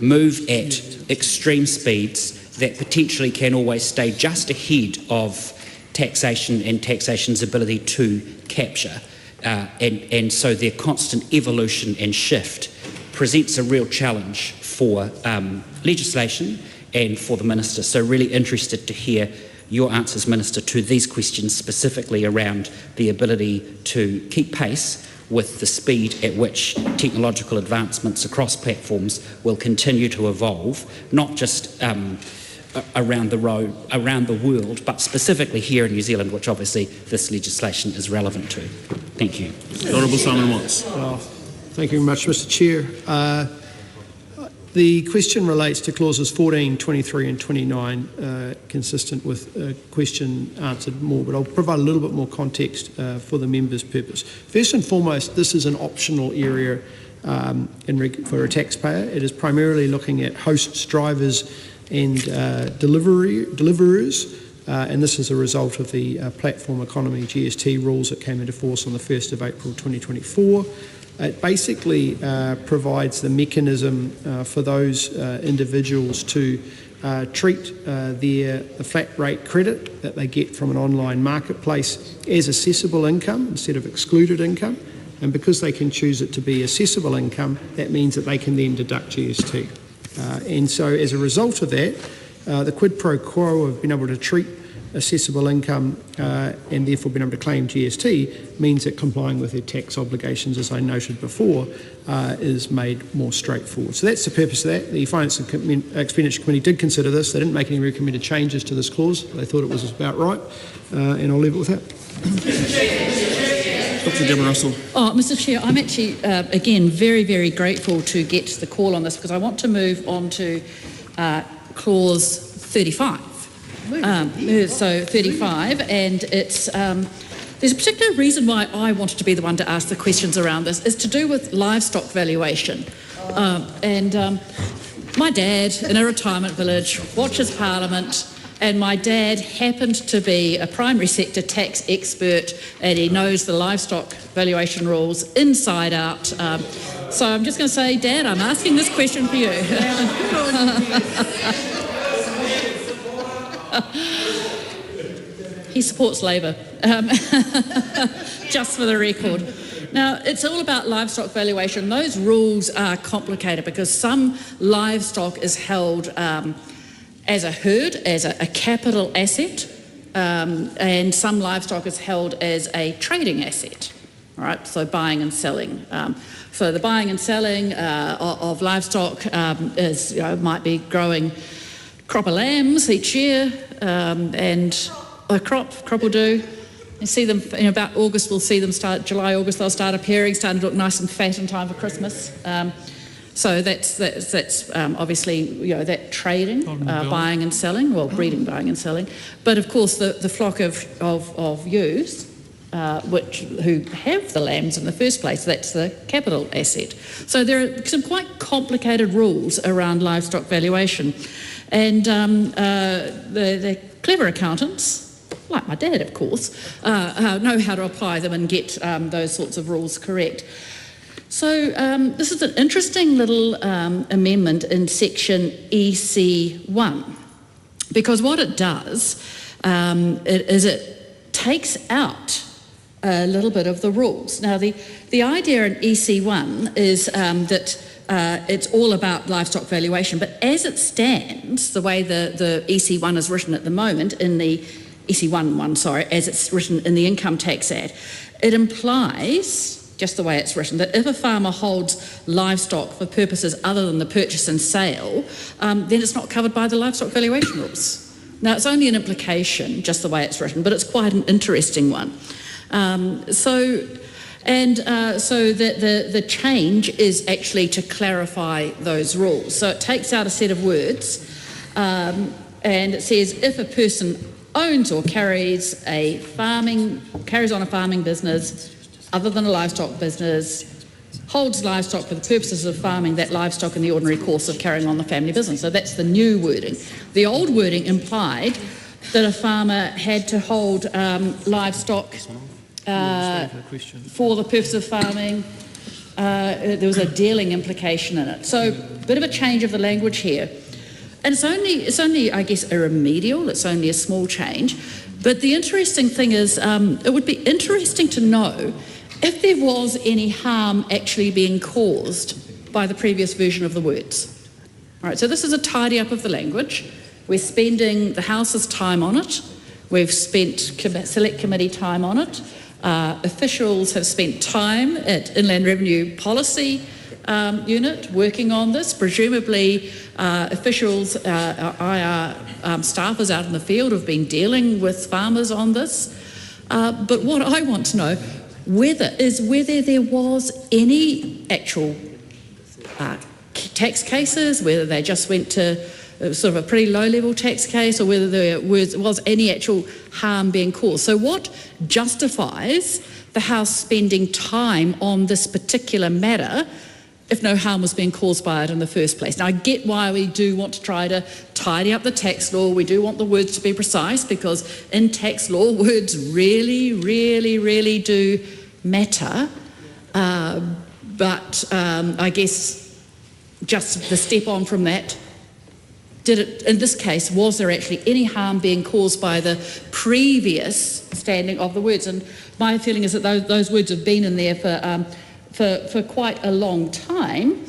move at extreme speeds that potentially can always stay just ahead of taxation and taxation's ability to capture. And so their constant evolution and shift presents a real challenge for legislation and for the Minister. So really interested to hear your answers, Minister, to these questions specifically around the ability to keep pace with the speed at which technological advancements across platforms will continue to evolve, not just around the world, but specifically here in New Zealand, which obviously this legislation is relevant to. Thank you. Honourable Simon Watts. Thank you very much, Mr. Chair. The question relates to clauses 14, 23 and 29, consistent with a question answered more, but I'll provide a little bit more context for the member's purpose. First and foremost, this is an optional area for a taxpayer. It is primarily looking at hosts, drivers and deliverers, and this is a result of the platform economy GST rules that came into force on the 1st of April 2024. It basically provides the mechanism for those individuals to treat the flat rate credit that they get from an online marketplace as assessable income instead of excluded income. And because they can choose it to be assessable income, that means that they can then deduct GST. And so as a result of that, the quid pro quo of being able to treat assessable income and therefore being able to claim GST means that complying with their tax obligations, as I noted before, is made more straightforward. So that's the purpose of that. The Finance and Expenditure Committee did consider this. They didn't make any recommended changes to this clause. They thought it was about right, and I'll leave it with that. Dr. Deborah Russell. Mr. Chair, I'm actually, again, very, very grateful to get the call on this because I want to move on to clause 35. So 35, and it's there's a particular reason why I wanted to be the one to ask the questions around this. Is to do with livestock valuation. My dad in a retirement village watches Parliament, and my dad happened to be a primary sector tax expert, and he knows the livestock valuation rules inside out. So I'm just going to say, Dad, I'm asking this question for you. He supports Labour, just for the record. Now, it's all about livestock valuation. Those rules are complicated because some livestock is held as a herd, as a capital asset, and some livestock is held as a trading asset, all right, so buying and selling. So the buying and selling of livestock is, might be growing crop of lambs each year, and a crop will do. You see them in about August, we'll see them start, July, August, they'll start appearing, starting to look nice and fat in time for Christmas. So that's obviously, that trading, buying and selling, well, breeding, buying and selling. But of course, the flock of ewes, who have the lambs in the first place, that's the capital asset. So there are some quite complicated rules around livestock valuation. And the clever accountants, like my dad, of course, know how to apply them and get those sorts of rules correct. So this is an interesting little amendment in section EC1, because what it does it takes out a little bit of the rules. Now, the idea in EC1 is that it's all about livestock valuation, but as it stands, the way the EC1 is written at the moment, in the EC1, as it's written in the Income Tax Act, it implies, just the way it's written, that if a farmer holds livestock for purposes other than the purchase and sale, then it's not covered by the livestock valuation rules. Now, it's only an implication, just the way it's written, but it's quite an interesting one. So the change is actually to clarify those rules. So it takes out a set of words, and it says if a person owns or carries on a farming business other than a livestock business, holds livestock for the purposes of farming that livestock in the ordinary course of carrying on the family business. So that's the new wording. The old wording implied that a farmer had to hold livestock for the purpose of farming. There was a dealing implication in it. So a bit of a change of the language here. And it's only, I guess, a remedial, it's only a small change. But the interesting thing is, it would be interesting to know if there was any harm actually being caused by the previous version of the words. All right, so this is a tidy up of the language. We're spending the House's time on it. We've spent select committee time on it. Officials have spent time at Inland Revenue Policy Unit working on this. Presumably, officials, IR staffers out in the field have been dealing with farmers on this. But what I want to know whether there was any actual tax cases, whether they just went to sort of a pretty low-level tax case, or whether there was any actual harm being caused. So what justifies the House spending time on this particular matter if no harm was being caused by it in the first place? Now, I get why we do want to try to tidy up the tax law. We do want the words to be precise, because in tax law, words really, really, really do matter. But I guess just the step on from that, in this case, was there actually any harm being caused by the previous standing of the words? And my feeling is that those words have been in there for quite a long time,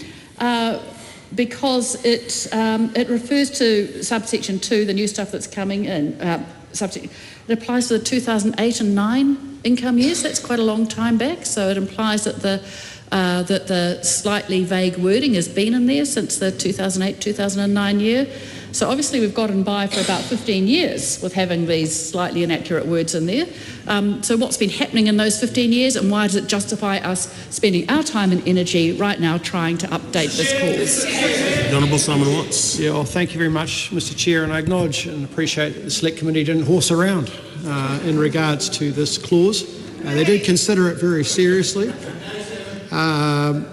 because it refers to subsection 2, the new stuff that's coming in. It applies to the 2008 and 9 income years. That's quite a long time back, so it implies that the slightly vague wording has been in there since the 2008-2009 year. So obviously we've gotten by for about 15 years with having these slightly inaccurate words in there. So what's been happening in those 15 years, and why does it justify us spending our time and energy right now trying to update this clause? The Honourable Simon Watts. Yeah, well, thank you very much, Mr Chair, and I acknowledge and appreciate that the Select Committee didn't horse around in regards to this clause. They did consider it very seriously. Well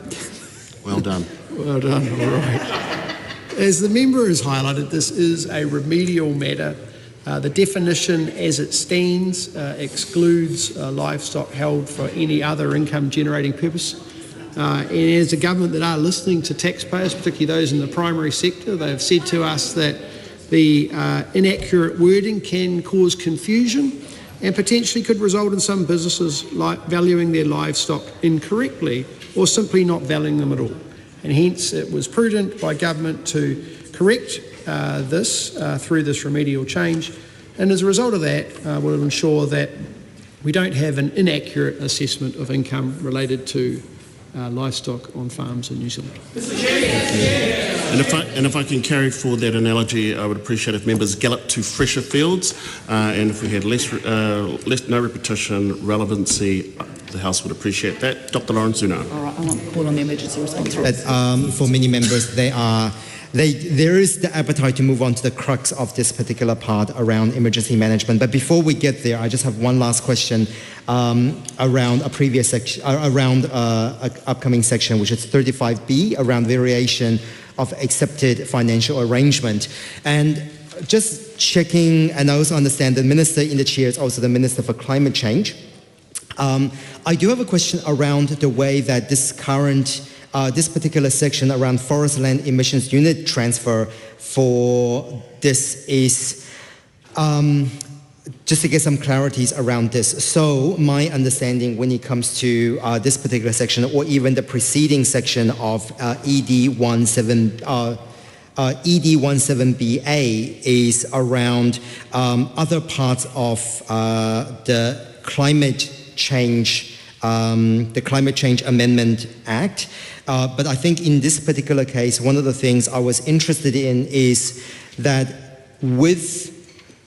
done. Well done, all right. As the member has highlighted, this is a remedial matter. The definition as it stands excludes livestock held for any other income generating purpose. And as a government that are listening to taxpayers, particularly those in the primary sector, they have said to us that the inaccurate wording can cause confusion and potentially could result in some businesses valuing their livestock incorrectly or simply not valuing them at all. And hence it was prudent by government to correct this through this remedial change, and as a result of that will ensure that we don't have an inaccurate assessment of income related to livestock on farms in New Zealand. And if I can carry forward that analogy, I would appreciate if members galloped to fresher fields, and if we had no repetition, relevancy, the House would appreciate that. Dr. Lawrence Zuna. All right, I want to call on the emergency response. For many members, there is the appetite to move on to the crux of this particular part around emergency management. But before we get there, I just have one last question around a previous section, around an upcoming section, which is 35B, around variation of accepted financial arrangement. And just checking, and I also understand the Minister in the chair is also the Minister for Climate Change. I do have a question around the way that this particular section around forest land emissions unit transfer for this is, just to get some clarities around this. So my understanding when it comes to this particular section, or even the preceding section of ED17BA is around other parts of the Climate Change Amendment Act. But I think in this particular case, one of the things I was interested in is that with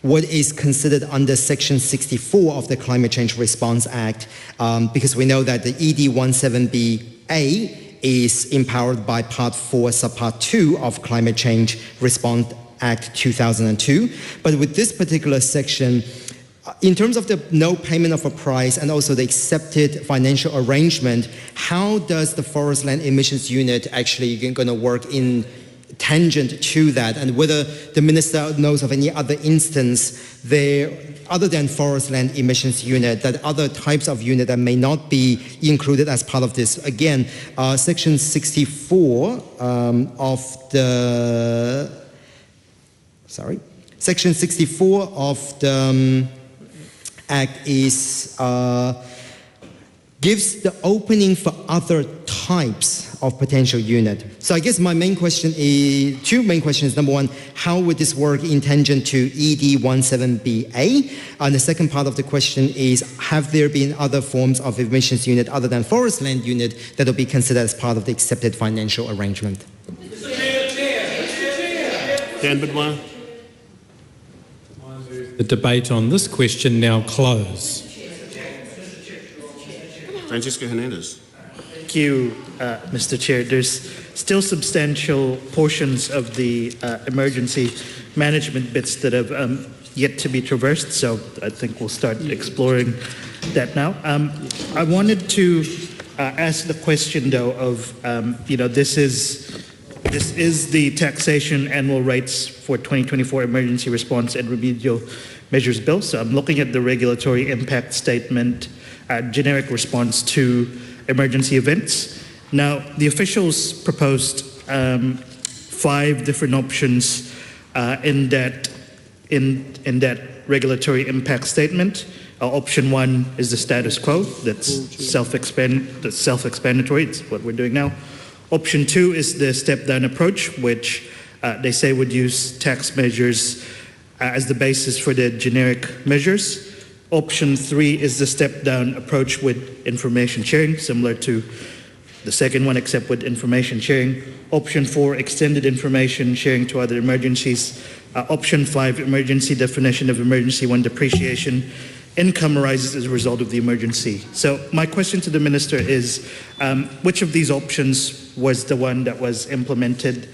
what is considered under Section 64 of the Climate Change Response Act, because we know that the ED17BA is empowered by Part 4, Subpart 2 of Climate Change Response Act 2002. But with this particular section, in terms of the no payment of a price and also the accepted financial arrangement, how does the forest land emissions unit actually going to work in tangent to that, and whether the Minister knows of any other instance there, other than forest land emissions unit, that other types of unit that may not be included as part of this? Again, Section 64 Section 64 of the Act is gives the opening for other types of potential unit. So I guess my main question is, two main questions. Number one, how would this work in tangent to ED17BA? And the second part of the question is, have there been other forms of emissions unit other than forest land unit that will be considered as part of the accepted financial arrangement? Dan Bidwell. The debate on this question now close. Francisco Hernandez. Thank you, Mr. Chair. There's still substantial portions of the emergency management bits that have yet to be traversed, so I think we'll start exploring that now. I wanted to ask the question, though, of, this is the taxation annual rates for 2024 emergency response and remedial measures bill. So I'm looking at the regulatory impact statement, generic response to emergency events. Now, the officials proposed 5 different options in that regulatory impact statement. Option 1 is the status quo. That's self-explanatory. It's what we're doing now. Option 2 is the step-down approach, which they say would use tax measures as the basis for the generic measures. Option 3 is the step-down approach with information sharing, similar to the second one, except with information sharing. Option 4, extended information sharing to other emergencies. Option 5, emergency definition of emergency when depreciation income arises as a result of the emergency. So my question to the Minister is, which of these options was the one that was implemented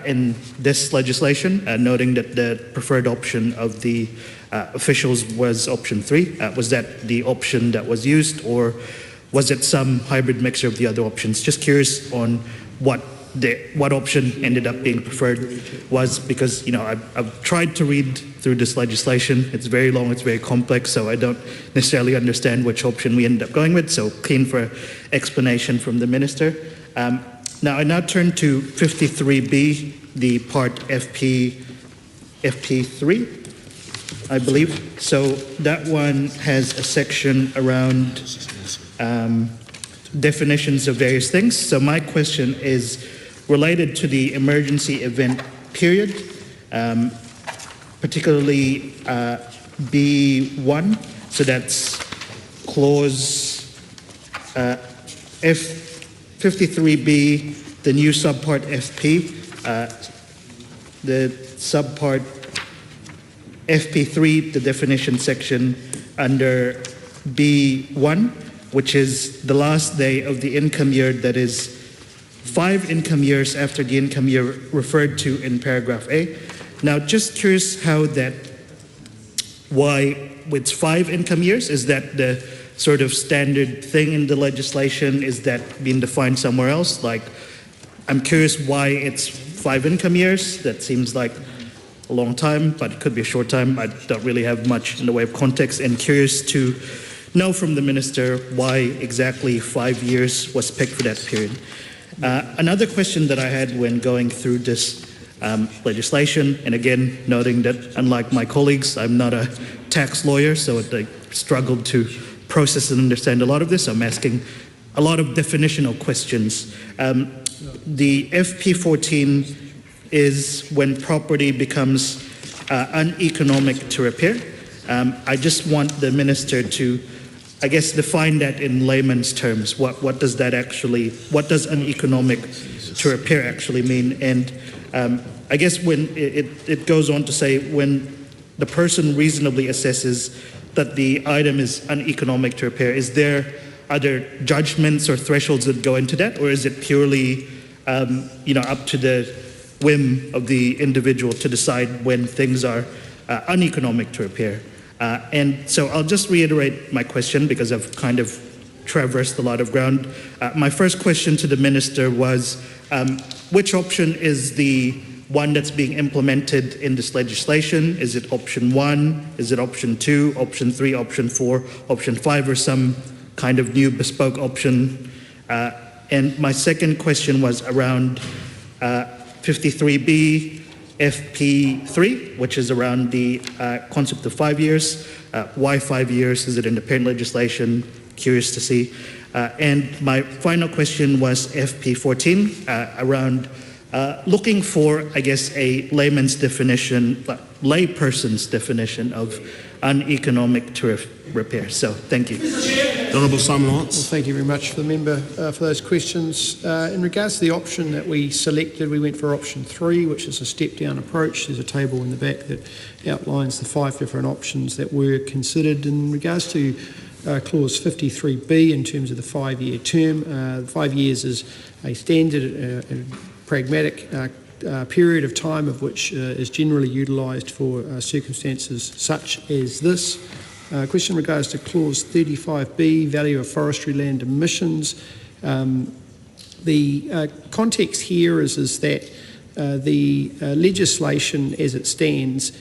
in this legislation, noting that the preferred option of the officials was option 3? Was that the option that was used, or was it some hybrid mixture of the other options? Just curious on what option ended up being preferred was, because I've tried to read through this legislation. It's very long, it's very complex, so I don't necessarily understand which option we ended up going with, so keen for explanation from the Minister. Now I turn to 53B, the part FP3, I believe. So that one has a section around definitions of various things. So my question is related to the emergency event period, particularly B1. So that's clause F53B, the new subpart FP, the subpart FP3, the definition section under B1, which is the last day of the income year, that is 5 income years after the income year referred to in paragraph A. Now, just curious why it's 5 income years? Is that the sort of standard thing in the legislation? Is that being defined somewhere else? Like, I'm curious why it's 5 income years. That seems like a long time, but it could be a short time. I don't really have much in the way of context, and curious to know from the Minister why exactly 5 years was picked for that period. Another question that I had when going through this legislation, and again, noting that unlike my colleagues, I'm not a tax lawyer, so I struggled to process and understand a lot of this. I'm asking a lot of definitional questions. The FP14 is when property becomes uneconomic to repair. I just want the Minister to, I guess, define that in layman's terms. What does that actually, what does uneconomic to repair actually mean? And I guess when it goes on to say when the person reasonably assesses that the item is uneconomic to repair, is there other judgments or thresholds that go into that, or is it purely up to the whim of the individual to decide when things are uneconomic to repair? And so I'll just reiterate my question because I've kind of traversed a lot of ground. My first question to the Minister was, which option is the one that's being implemented in this legislation? Is it option 1? Is it option 2, option 3, option 4, option 5, or some kind of new bespoke option? And my second question was around 53B, FP3, which is around the concept of 5 years. Why 5 years? Is it in the parent legislation? Curious to see. And my final question was FP14 around looking for, I guess, a layman's definition, layperson's definition of uneconomic turf repair. So, thank you. Honourable Simon Watts. Well, thank you very much for the member for those questions. In regards to the option that we selected, we went for option 3, which is a step-down approach. There's a table in the back that outlines the 5 different options that were considered. In regards to clause 53B, in terms of the 5-year term, 5 years is a standard pragmatic period of time of which is generally utilised for circumstances such as this. Question in regards to clause 35B, value of forestry land emissions. The context here is that the legislation as it stands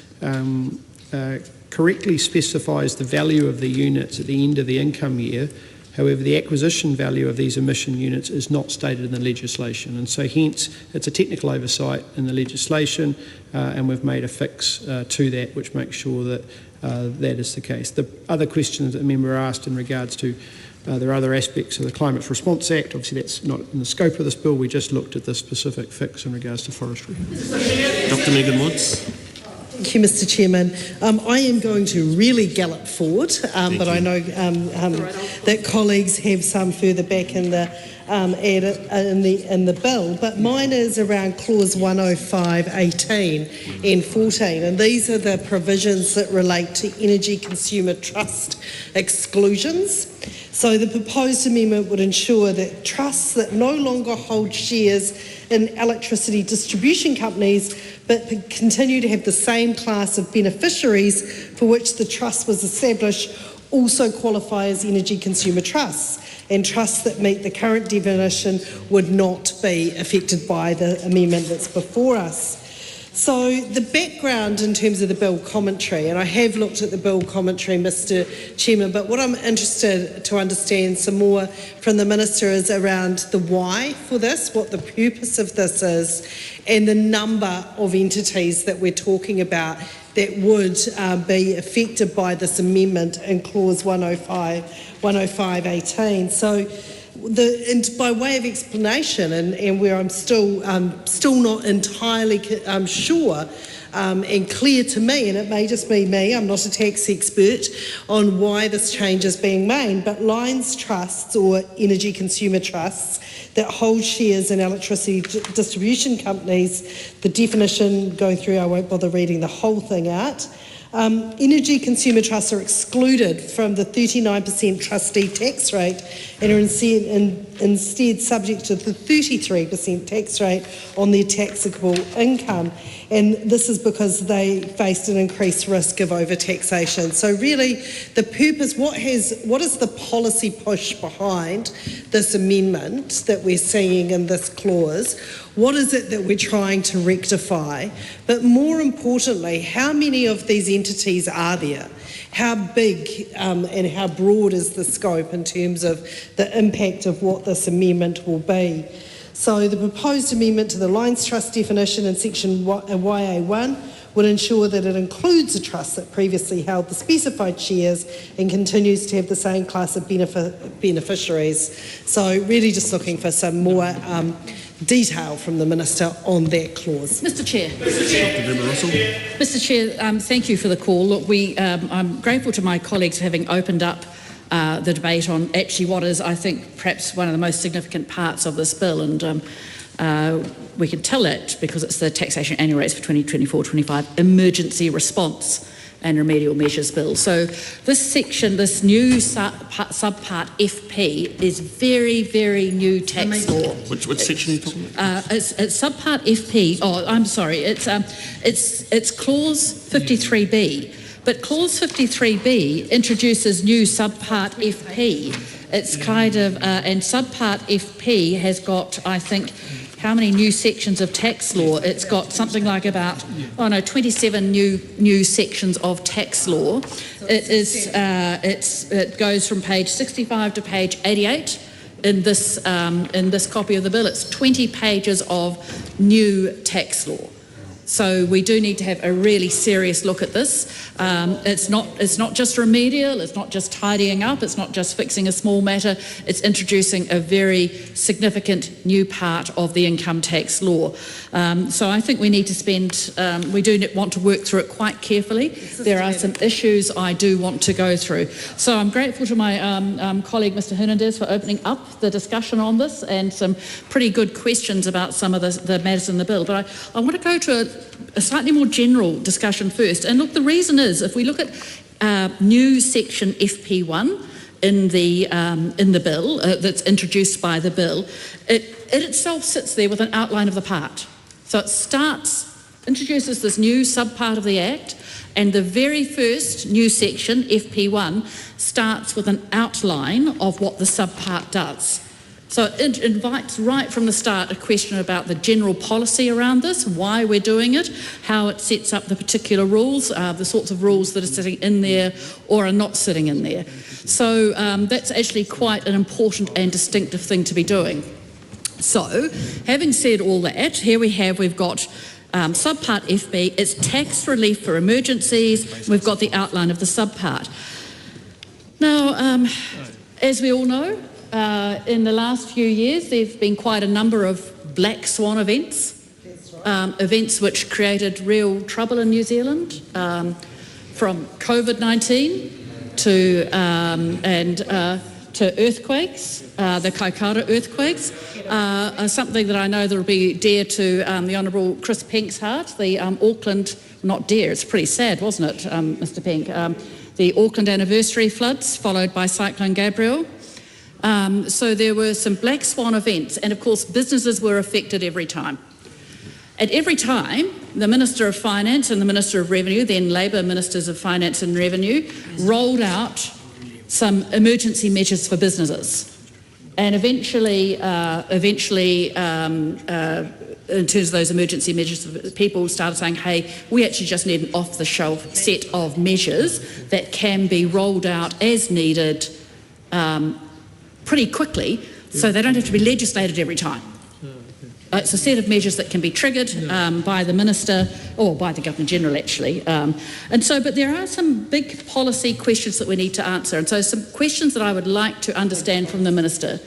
correctly specifies the value of the units at the end of the income year. However, the acquisition value of these emission units is not stated in the legislation, and so hence it's a technical oversight in the legislation, and we've made a fix to that which makes sure that that is the case. The other questions that the member asked in regards to there are other aspects of the Climate Response Act. Obviously that's not in the scope of this bill. We just looked at the specific fix in regards to forestry. Dr. Megan Woods. Thank you, Mr. Chairman. I am going to really gallop forward, but I know that colleagues have some further back in the in the bill. But mine is around clause 105, 18 and 14, and these are the provisions that relate to energy consumer trust exclusions. So the proposed amendment would ensure that trusts that no longer hold shares in electricity distribution companies but continue to have the same class of beneficiaries for which the trust was established also qualify as energy consumer trusts, and trusts that meet the current definition would not be affected by the amendment that's before us. So the background in terms of the bill commentary, and I have looked at the bill commentary, Mr. Chairman, but what I'm interested to understand some more from the Minister is around the why for this, what the purpose of this is, and the number of entities that we're talking about that would be affected by this amendment in clause 105.18. So, and by way of explanation, and where I'm still not entirely sure and clear to me, and it may just be me, I'm not a tax expert, on why this change is being made, but lines trusts or energy consumer trusts that hold shares in electricity distribution companies, the definition going through, I won't bother reading the whole thing out. Energy consumer trusts are excluded from the 39% trustee tax rate and are instead subject to the 33% tax rate on their taxable income. And this is because they faced an increased risk of overtaxation. So really, the purpose, what is the policy push behind this amendment that we're seeing in this clause? What is it that we're trying to rectify? But more importantly, how many of these entities are there? How big and how broad is the scope in terms of the impact of what this amendment will be? So the proposed amendment to the Lines Trust definition in section YA1 would ensure that it includes a trust that previously held the specified shares and continues to have the same class of beneficiaries. So really just looking for some more detail from the Minister on that clause. Mr. Chair. Mr. Chair, thank you for the call. Look, I'm grateful to my colleagues for having opened up the debate on actually what is, I think, perhaps one of the most significant parts of this bill, and we can tell it because it's the Taxation Annual Rates for 2024-25 Emergency Response and Remedial Measures Bill. So this section, this new subpart FP is very, very new tax law. Which section are you talking about? It's subpart FP. Oh, I'm sorry. It's clause 53B. But clause 53B introduces new subpart FP. It's kind of, and subpart FP has got, I think, how many new sections of tax law? It's got something like about, 27 new sections of tax law. It goes from page 65 to page 88 in this copy of the bill. It's 20 pages of new tax law. So we do need to have a really serious look at this. It's not just remedial, it's not just tidying up, it's not just fixing a small matter, it's introducing a very significant new part of the income tax law. So I think we need to we do want to work through it quite carefully. There are some issues I do want to go through. So I'm grateful to my colleague Mr Hernandez for opening up the discussion on this and some pretty good questions about some of the matters in the bill. But I want to go to a slightly more general discussion first. And look, the reason is, if we look at new section FP1 in the bill that's introduced by the bill, it itself sits there with an outline of the part. So it introduces this new subpart of the Act, and the very first new section, FP1, starts with an outline of what the subpart does. So it invites right from the start a question about the general policy around this, why we're doing it, how it sets up the particular rules, the sorts of rules that are sitting in there or are not sitting in there. So that's actually quite an important and distinctive thing to be doing. So, having said all that, here we've got subpart FB, it's tax relief for emergencies, we've got the outline of the subpart. Now, as we all know, in the last few years, there have been quite a number of black swan events, events which created real trouble in New Zealand, from COVID-19 to earthquakes, the Kaikoura earthquakes, something that I know that will be dear to the Honourable Chris Penk's heart, the Auckland, not dear, it's pretty sad, wasn't it, Mr Penk, the Auckland anniversary floods followed by Cyclone Gabrielle. So there were some black swan events, and of course businesses were affected every time. At every time, the Minister of Finance and the Minister of Revenue, then Labor Ministers of Finance and Revenue, rolled out some emergency measures for businesses. And eventually, in terms of those emergency measures, people started saying, hey, we actually just need an off-the-shelf set of measures that can be rolled out as needed pretty quickly, so they don't have to be legislated every time. It's a set of measures that can be triggered by the Minister, or by the Governor-General actually. But there are some big policy questions that we need to answer, and so some questions that I would like to understand from the Minister.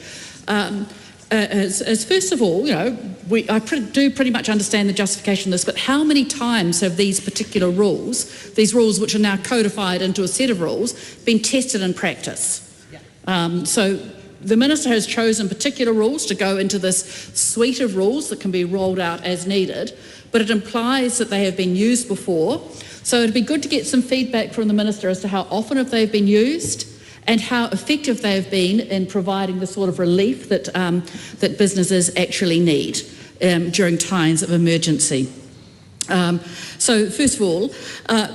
As first of all, I do pretty much understand the justification of this, but how many times have these particular rules, these rules which are now codified into a set of rules, been tested in practice? So the Minister has chosen particular rules to go into this suite of rules that can be rolled out as needed, but it implies that they have been used before. So it'd be good to get some feedback from the Minister as to how often have they been used and how effective they have been in providing the sort of relief that, that businesses actually need during times of emergency. So first of all,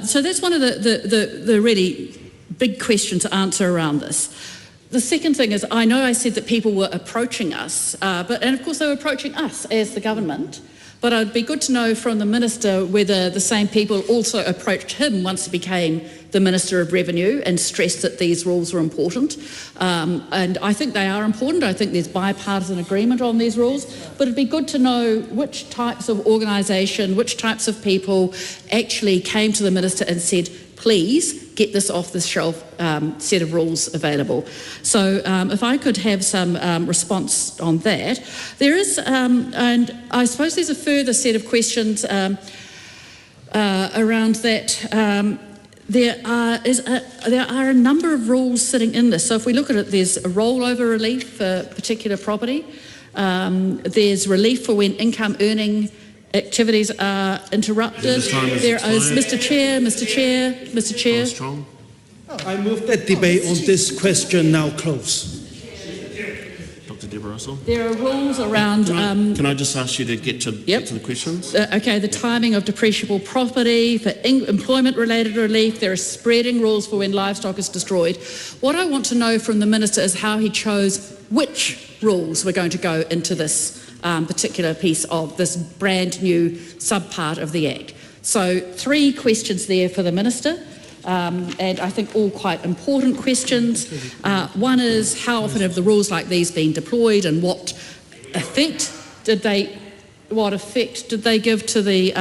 so that's one of the really big questions to answer around this. The second thing is, I know I said that people were approaching us, and of course they were approaching us as the government, but it'd be good to know from the Minister whether the same people also approached him once he became the Minister of Revenue and stressed that these rules were important. And I think they are important. I think there's bipartisan agreement on these rules, but it'd be good to know which types of organisation, which types of people actually came to the Minister and said, please get this off the shelf set of rules available. So if I could have some response on that. There is, and I suppose there's a further set of questions around that. There are a number of rules sitting in this. So if we look at it, there's a rollover relief for particular property. There's relief for when income earning activities are interrupted. There is, Mr Chair. I move that debate on this question now close. Dr. Deborah Russell. There are rules around... Can I just ask you to get to the questions? Okay, the timing of depreciable property, for employment-related relief, there are spreading rules for when livestock is destroyed. What I want to know from the Minister is how he chose which rules were going to go into this particular piece of this brand new subpart of the Act. So 3 questions there for the Minister, and I think all quite important questions. One is, how often have the rules like these been deployed, and what effect did they give to the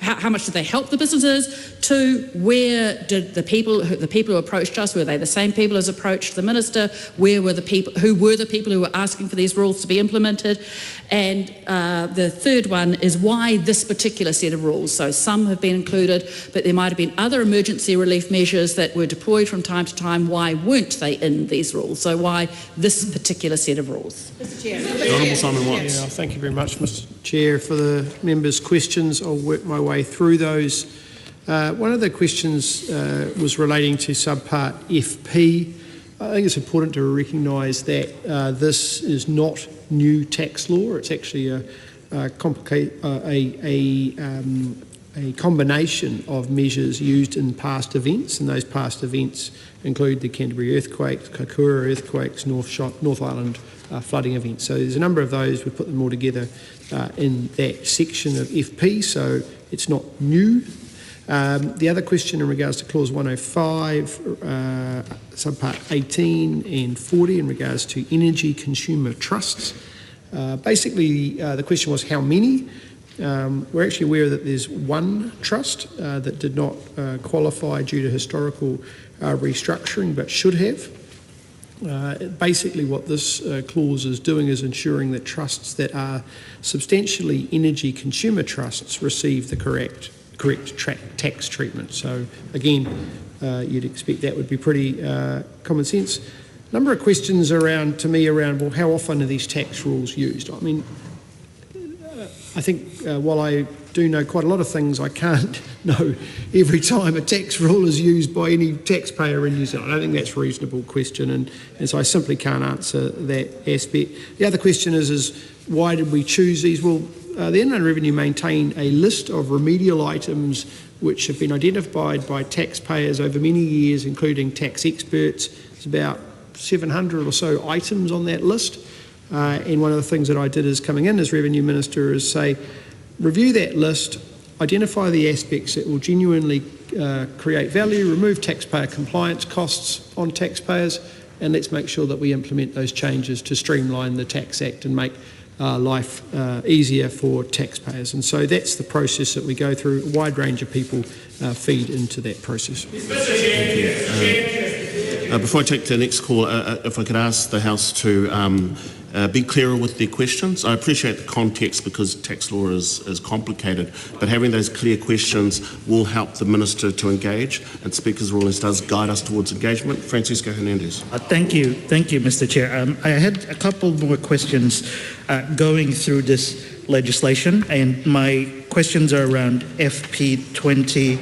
how much did they help the businesses? 2, where did the people who approached us, were they the same people as approached the minister? Who were the people who were asking for these rules to be implemented? And the third one is why this particular set of rules. So some have been included, but there might have been other emergency relief measures that were deployed from time to time. Why weren't they in these rules? So why this particular set of rules? Mr. Chair. Honourable Simon Watts. Yeah, thank you very much, Mr. Chair, for the members' questions. I'll work my way through those. One of the questions was relating to subpart FP. I think it's important to recognise that this is not new tax law. It's actually a combination of measures used in past events, and those past events include the Canterbury earthquakes, Kaikoura earthquakes, North Island flooding events. So there's a number of those. We put them all together in that section of FP, so it's not new. The other question in regards to clause 105, subpart 18 and 40 in regards to energy consumer trusts. Basically, the question was how many? We're actually aware that there's one trust that did not qualify due to historical restructuring but should have. Basically what this clause is doing is ensuring that trusts that are substantially energy consumer trusts receive the correct tax treatment. So again, you'd expect that would be pretty common sense. A number of questions around, well, how often are these tax rules used? I mean, I think while I do know quite a lot of things, I can't know every time a tax rule is used by any taxpayer in New Zealand. I don't think that's a reasonable question, and so I simply can't answer that aspect. The other question is why did we choose these? Well, the Inland Revenue maintain a list of remedial items which have been identified by taxpayers over many years, including tax experts. It's about 700 or so items on that list. And one of the things that I did as coming in as Revenue Minister is say, review that list, identify the aspects that will genuinely create value, remove taxpayer compliance costs on taxpayers, and let's make sure that we implement those changes to streamline the Tax Act and make life easier for taxpayers. And so that's the process that we go through. A wide range of people feed into that process. Before I take the next call, if I could ask the House to be clearer with their questions. I appreciate the context because tax law is complicated, but having those clear questions will help the Minister to engage, and Speaker's rulings does guide us towards engagement. Francisco Hernandez. Thank you, Mr. Chair. I had a couple more questions going through this legislation, and my questions are around FP20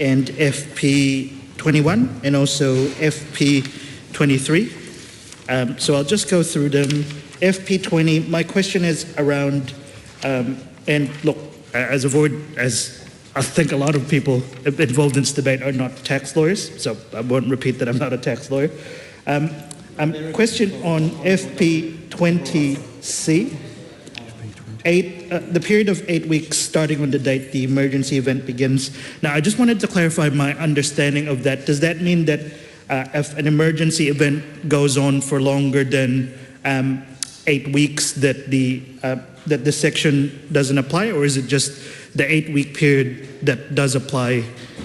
and FP21 and also FP23. So I'll just go through them. FP20, my question is around, and look, as I think a lot of people involved in this debate are not tax lawyers, so I won't repeat that I'm not a tax lawyer. Question on FP20C, the period of 8 weeks starting on the date the emergency event begins. Now, I just wanted to clarify my understanding of that. Does that mean that if an emergency event goes on for longer than 8 weeks that this section doesn't apply, or is it just the 8-week period that does apply,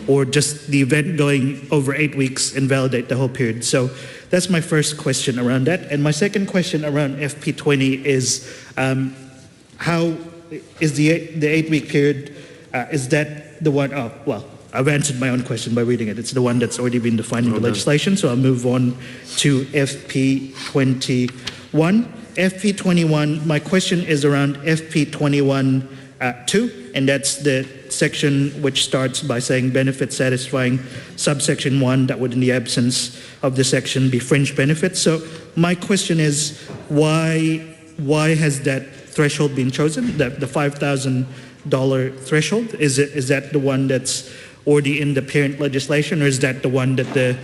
or just the event going over 8 weeks invalidate the whole period? So that's my first question around that. And my second question around FP20 is how is the 8-week period, is that the one, oh, well, I've answered my own question by reading it. It's the one that's already been defined in the legislation, so I'll move on to FP21. FP21, my question is around FP21-2, and that's the section which starts by saying benefits satisfying subsection 1 that would, in the absence of the section, be fringe benefits. So my question is, why has that threshold been chosen, the $5,000 threshold? Is that the one that's already in the parent legislation, or is that the one that the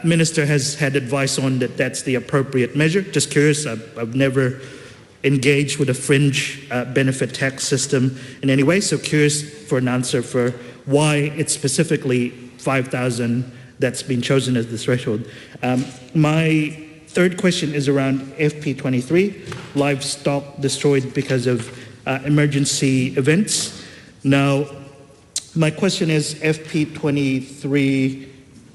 Minister has had advice on that that's the appropriate measure? Just curious, I've never engaged with a fringe benefit tax system in any way, so curious for an answer for why it's specifically 5,000 that's been chosen as the threshold. My third question is around FP23, livestock destroyed because of emergency events. Now, My question is FP 23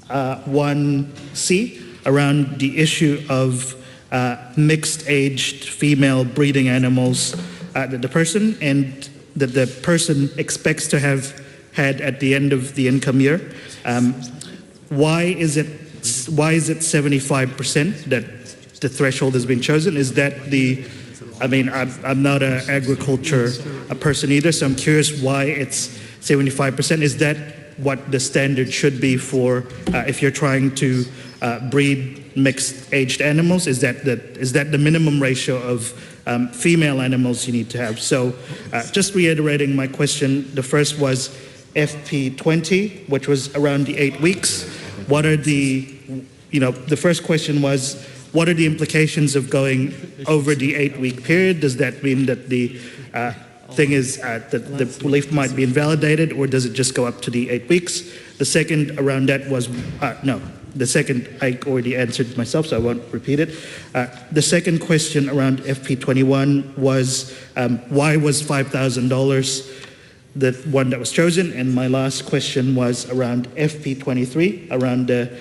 1C around the issue of mixed-aged female breeding animals that the person expects to have had at the end of the income year. Why is it 75% that the threshold has been chosen? Is that I'm not an agriculture person either, so I'm curious why it's 75%. Is that what the standard should be for if you're trying to breed mixed-aged animals? Is that the minimum ratio of female animals you need to have? So just reiterating my question, the first was FP20, which was around the 8 weeks. What are the first question was, what are the implications of going over the 8-week period? Does that mean that the thing is that the belief might be invalidated, or does it just go up to the 8 weeks? The second around that was, the second I already answered myself, so I won't repeat it. The second question around FP21 was, why was $5,000 the one that was chosen? And my last question was around FP23, around the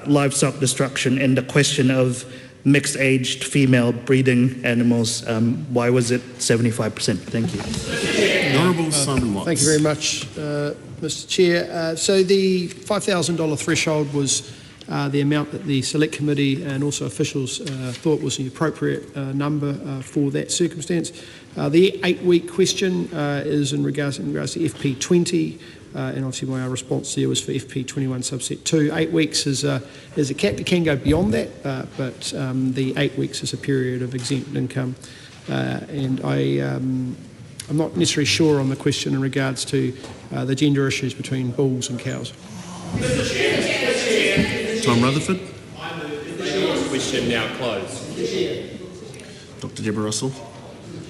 livestock destruction and the question of mixed-aged female breeding animals. Why was it 75%? Thank you. Honourable Simon Watts. Thank you very much, Mr. Chair. So the $5,000 threshold was the amount that the Select Committee and also officials thought was the appropriate number for that circumstance. The 8-week question is in regards to FP20, and obviously my response there was for FP21 subset 2. 8 weeks is a cap. It can go beyond that, but the 8 weeks is a period of exempt income. And I'm not necessarily sure on the question in regards to the gender issues between bulls and cows. Tom Rutherford. Question now closed. Dr. Deborah Russell.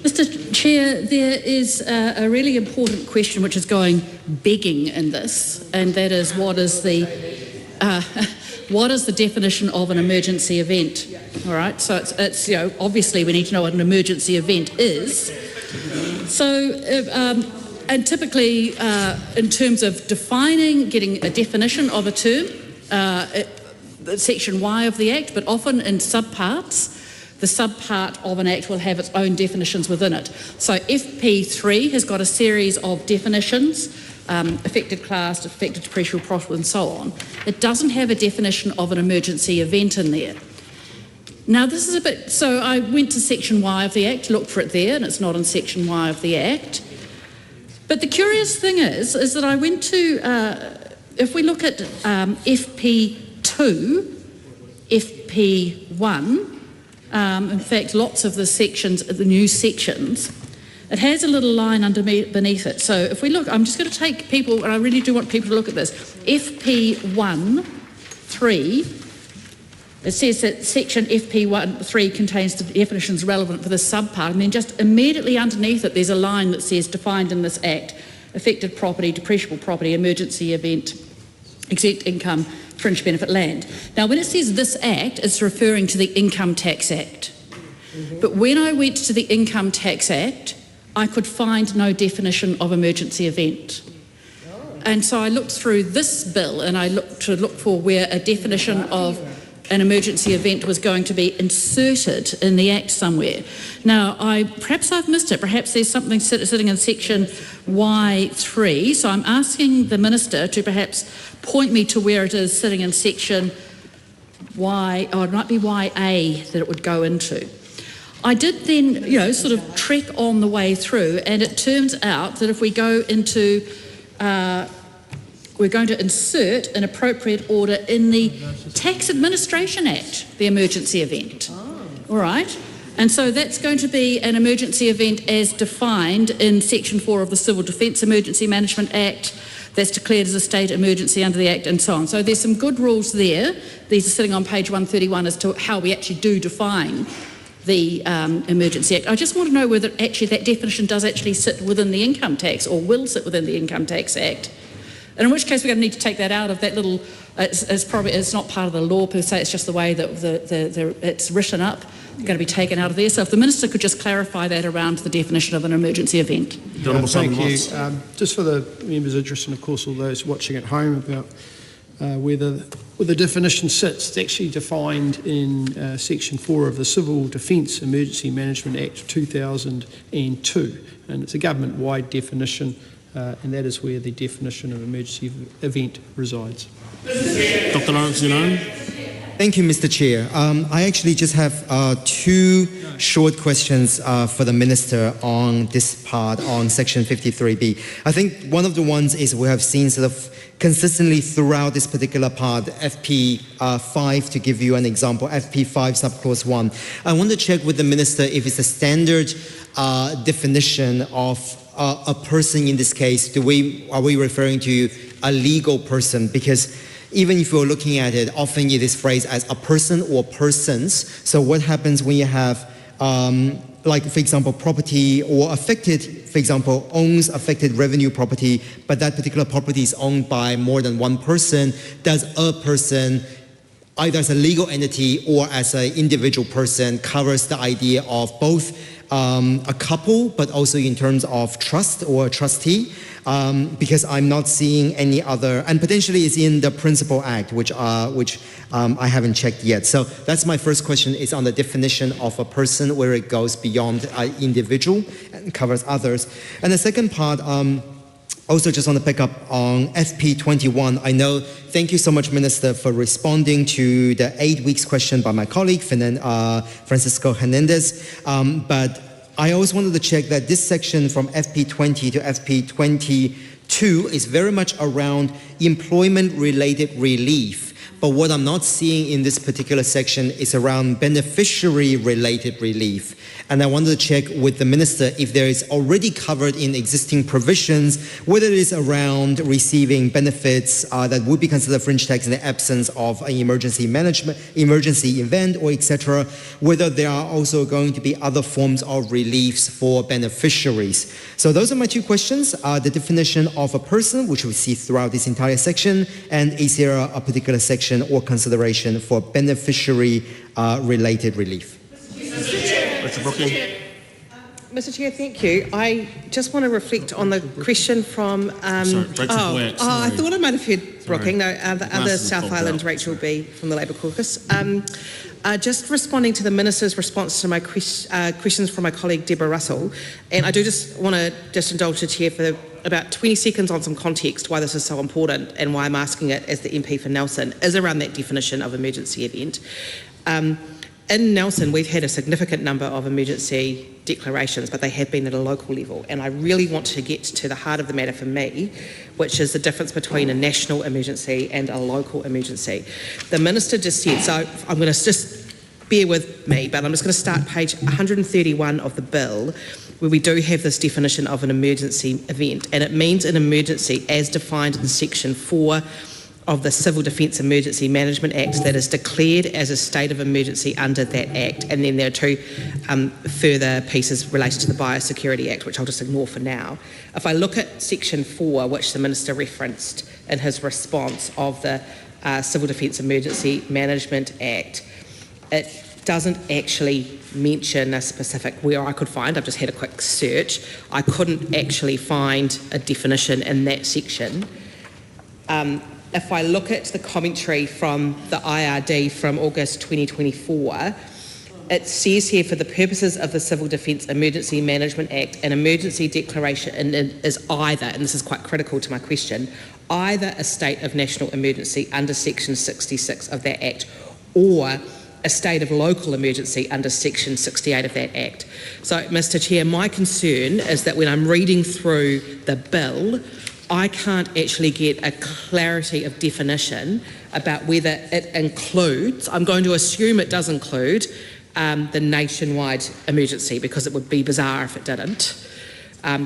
Mr. Chair, there is a really important question which is going begging in this, and that is what is the definition of an emergency event? All right, so it's obviously we need to know what an emergency event is. So, and typically in terms of defining, getting a definition of a term, Section Y of the Act, but often in subparts, the subpart of an Act will have its own definitions within it. So FP3 has got a series of definitions, affected class, affected depreciable profit and so on. It doesn't have a definition of an emergency event in there. Now this is so I went to Section Y of the Act, looked for it there, and it's not in Section Y of the Act. But the curious thing is that I went to, if we look at FP2, FP1, in fact, lots of the sections, the new sections, it has a little line beneath it. So if we look, I'm just going to take people, and I really do want people to look at this. FP1(3), it says that section FP1(3) contains the definitions relevant for this subpart, and then just immediately underneath it, there's a line that says defined in this Act, affected property, depreciable property, emergency event, exempt income, fringe benefit land. Now, when it says this Act, it's referring to the Income Tax Act. But when I went to the Income Tax Act, I could find no definition of emergency event. And so I looked through this bill and I looked for where a definition of an emergency event was going to be inserted in the Act somewhere. Now, perhaps I've missed it. Perhaps there's something sitting in Section Y3. So I'm asking the Minister to perhaps point me to where it is sitting in Section Y, or it might be YA that it would go into. I did then, sort of trek on the way through, and it turns out that if we go into we're going to insert an appropriate order in the Tax Administration Act, the emergency event. All right? And so that's going to be an emergency event as defined in Section 4 of the Civil Defence Emergency Management Act, that's declared as a state emergency under the Act and so on. So there's some good rules there. These are sitting on page 131 as to how we actually do define the Emergency Act. I just want to know whether actually that definition does actually sit within the Income Tax or will sit within the Income Tax Act And in which case we're going to need to take that out of that little, it's not part of the law per se, it's just the way that it's written up, going to be taken out of there. So if the Minister could just clarify that around the definition of an emergency event. Thank you. Just for the members' interest and of course all those watching at home about where the definition sits, it's actually defined in Section 4 of the Civil Defence Emergency Management Act 2002, and it's a government-wide definition, and that is where the definition of emergency event resides. Dr. Lawrence, Thank you, Mr. Chair. I actually just have two short questions for the Minister on this part, on Section 53B. I think one of the ones is we have seen sort of consistently throughout this particular part, FP5, to give you an example, FP5 subclause 1. I want to check with the Minister if it's a standard definition of a person in this case. Are we referring to a legal person? Because even if you're looking at it, often it is phrased as a person or persons. So what happens when you have, like, for example, property or affected, for example, owns affected revenue property, but that particular property is owned by more than one person? Does a person, either as a legal entity or as an individual person, covers the idea of both a couple, but also in terms of trust or trustee? Because I'm not seeing any other, and potentially it's in the Principal Act, which I haven't checked yet. So that's my first question, is on the definition of a person, where it goes beyond an individual and covers others. And the second part, also just want to pick up on FP21. I know, thank you so much, Minister, for responding to the 8 weeks question by my colleague, Francisco Hernandez. But I always wanted to check that this section from FP20 to FP22 is very much around employment-related relief. But what I'm not seeing in this particular section is around beneficiary-related relief. And I wanted to check with the Minister if there is already covered in existing provisions, whether it is around receiving benefits that would be considered fringe tax in the absence of an emergency event, or etc., whether there are also going to be other forms of reliefs for beneficiaries. So those are my two questions. The definition of a person, which we see throughout this entire section, and is there a particular section or consideration for beneficiary related relief? Mr. Chair, thank you. I just want to reflect on the question from... I thought I might have heard Brooking. No, the other South Island, Rachel B. from the Labour Caucus. Just responding to the Minister's response to my questions from my colleague Deborah Russell, and I do just want to indulge the Chair for about 20 seconds on some context why this is so important and why I'm asking it as the MP for Nelson, is around that definition of emergency event. In Nelson, we've had a significant number of emergency declarations, but they have been at a local level. And I really want to get to the heart of the matter for me, which is the difference between a national emergency and a local emergency. The Minister just said, so I'm going to just bear with me, but I'm just going to start page 131 of the bill, where we do have this definition of an emergency event. And it means an emergency as defined in Section 4 of the Civil Defence Emergency Management Act that is declared as a state of emergency under that Act. And then there are two further pieces related to the Biosecurity Act, which I'll just ignore for now. If I look at Section 4, which the Minister referenced in his response of the Civil Defence Emergency Management Act, it doesn't actually mention a specific, where I could find, I've just had a quick search, I couldn't actually find a definition in that section. If I look at the commentary from the IRD from August 2024, it says here, for the purposes of the Civil Defence Emergency Management Act, an emergency declaration is either, and this is quite critical to my question, either a state of national emergency under Section 66 of that Act, or a state of local emergency under Section 68 of that Act. So, Mr. Chair, my concern is that when I'm reading through the bill, I can't actually get a clarity of definition about whether it includes, I'm going to assume it does include, the nationwide emergency, because it would be bizarre if it didn't,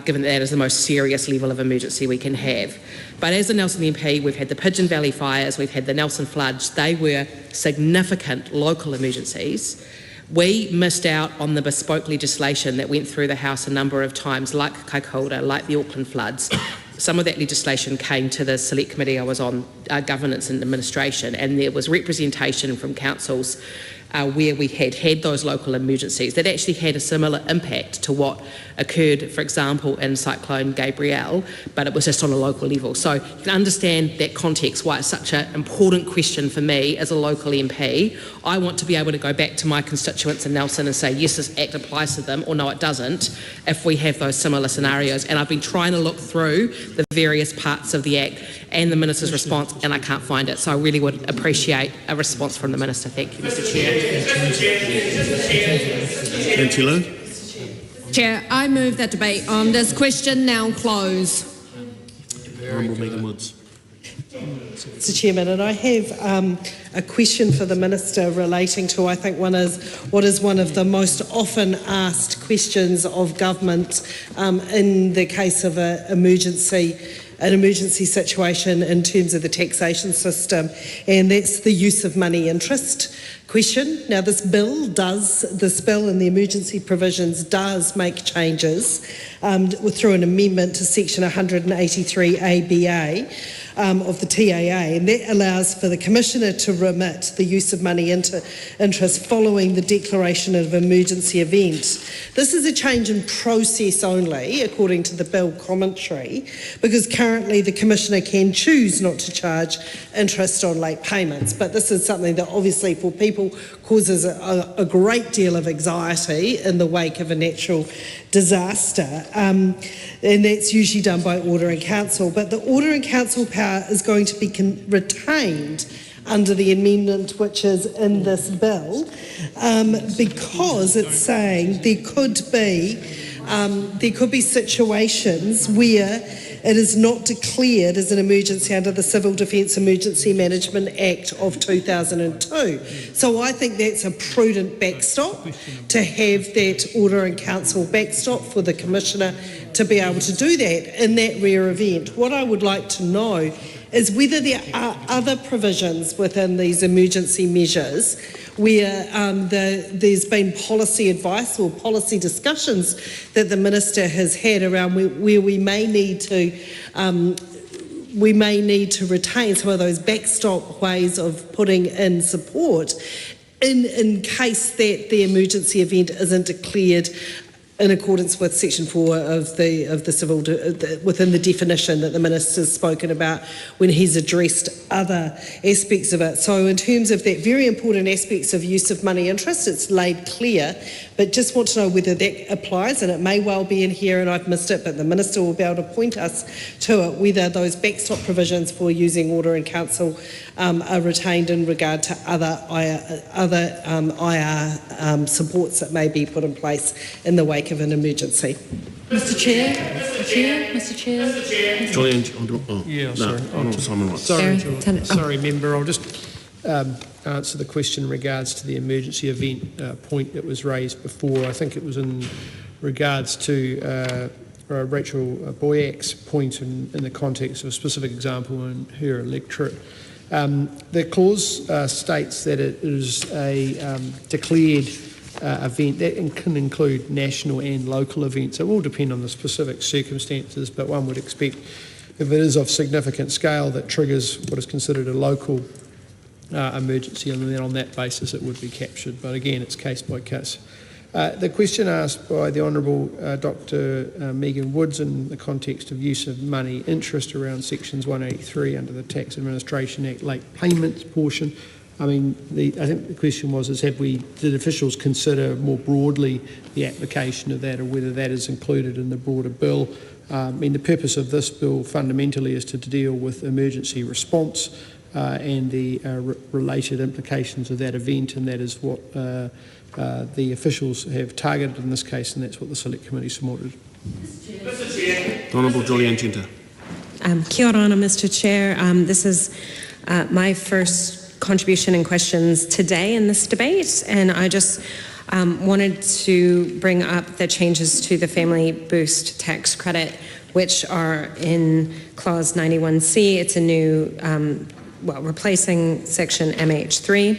given that is the most serious level of emergency we can have. But as a Nelson MP, we've had the Pigeon Valley fires, we've had the Nelson floods. They were significant local emergencies. We missed out on the bespoke legislation that went through the House a number of times, like Kaikoura, like the Auckland floods, some of that legislation came to the select committee I was on, governance and administration, and there was representation from councils where we had those local emergencies that actually had a similar impact to what occurred, for example, in Cyclone Gabrielle, but it was just on a local level. So you can understand that context, why it's such an important question for me as a local MP. I want to be able to go back to my constituents in Nelson and say, yes, this Act applies to them, or no, it doesn't, if we have those similar scenarios. And I've been trying to look through the various parts of the Act and the Minister's response, and I can't find it. So I really would appreciate a response from the Minister. Thank you, Mr Chair. Angela. Chair, I move that debate on this question now close. Honourable Megan Woods. Mr Chairman, and I have a question for the Minister relating to, I think, what is one of the most often asked questions of government in the case of an emergency situation in terms of the taxation system, and that's the use of money interest question. Now, this bill and the emergency provisions does make changes through an amendment to section 183 ABA of the TAA, and that allows for the Commissioner to remit the use of money interest following the declaration of emergency event. This is a change in process only, according to the bill commentary, because currently the Commissioner can choose not to charge interest on late payments, but this is something that obviously for people causes a great deal of anxiety in the wake of a natural disaster, and that's usually done by Order in Council. But the Order in Council power is going to be retained under the amendment which is in this bill, because it's saying there could be situations where it is not declared as an emergency under the Civil Defence Emergency Management Act of 2002. So I think that's a prudent backstop, to have that Order in Council backstop for the Commissioner to be able to do that in that rare event. What I would like to know is whether there are other provisions within these emergency measures where there's been policy advice or policy discussions that the Minister has had around where we may need to retain some of those backstop ways of putting in support in case that the emergency event isn't declared in accordance with Section 4 of the civil within the definition that the Minister's spoken about when he's addressed other aspects of it. So in terms of that very important aspects of use of money interest, it's laid clear, but just want to know whether that applies, and it may well be in here and I've missed it, but the Minister will be able to point us to it, whether those backstop provisions for using Order in Council are retained in regard to other IR supports that may be put in place in the wake of an emergency. Mr Chair. Julian, sorry, Member, I'll just answer the question in regards to the emergency event point that was raised before. I think it was in regards to Rachel Boyak's point in the context of a specific example in her electorate. The clause states that it is a declared event that can include national and local events. It will depend on the specific circumstances, but one would expect if it is of significant scale that triggers what is considered a local emergency, and then on that basis it would be captured. But again, it's case by case. The question asked by the Honourable Dr. Megan Woods in the context of use of money interest around sections 183 under the Tax Administration Act late payments portion. I mean, I think the question was, did officials consider more broadly the application of that, or whether that is included in the broader bill? I mean, the purpose of this bill fundamentally is to deal with emergency response and the related implications of that event, and that is what the officials have targeted in this case, and that's what the Select Committee supported. Honourable Julian Chinta. Kia ora, Mr Chair. This is my first contribution and questions today in this debate, and I just wanted to bring up the changes to the Family Boost tax credit, which are in clause 91C. It's a new, replacing section MH3.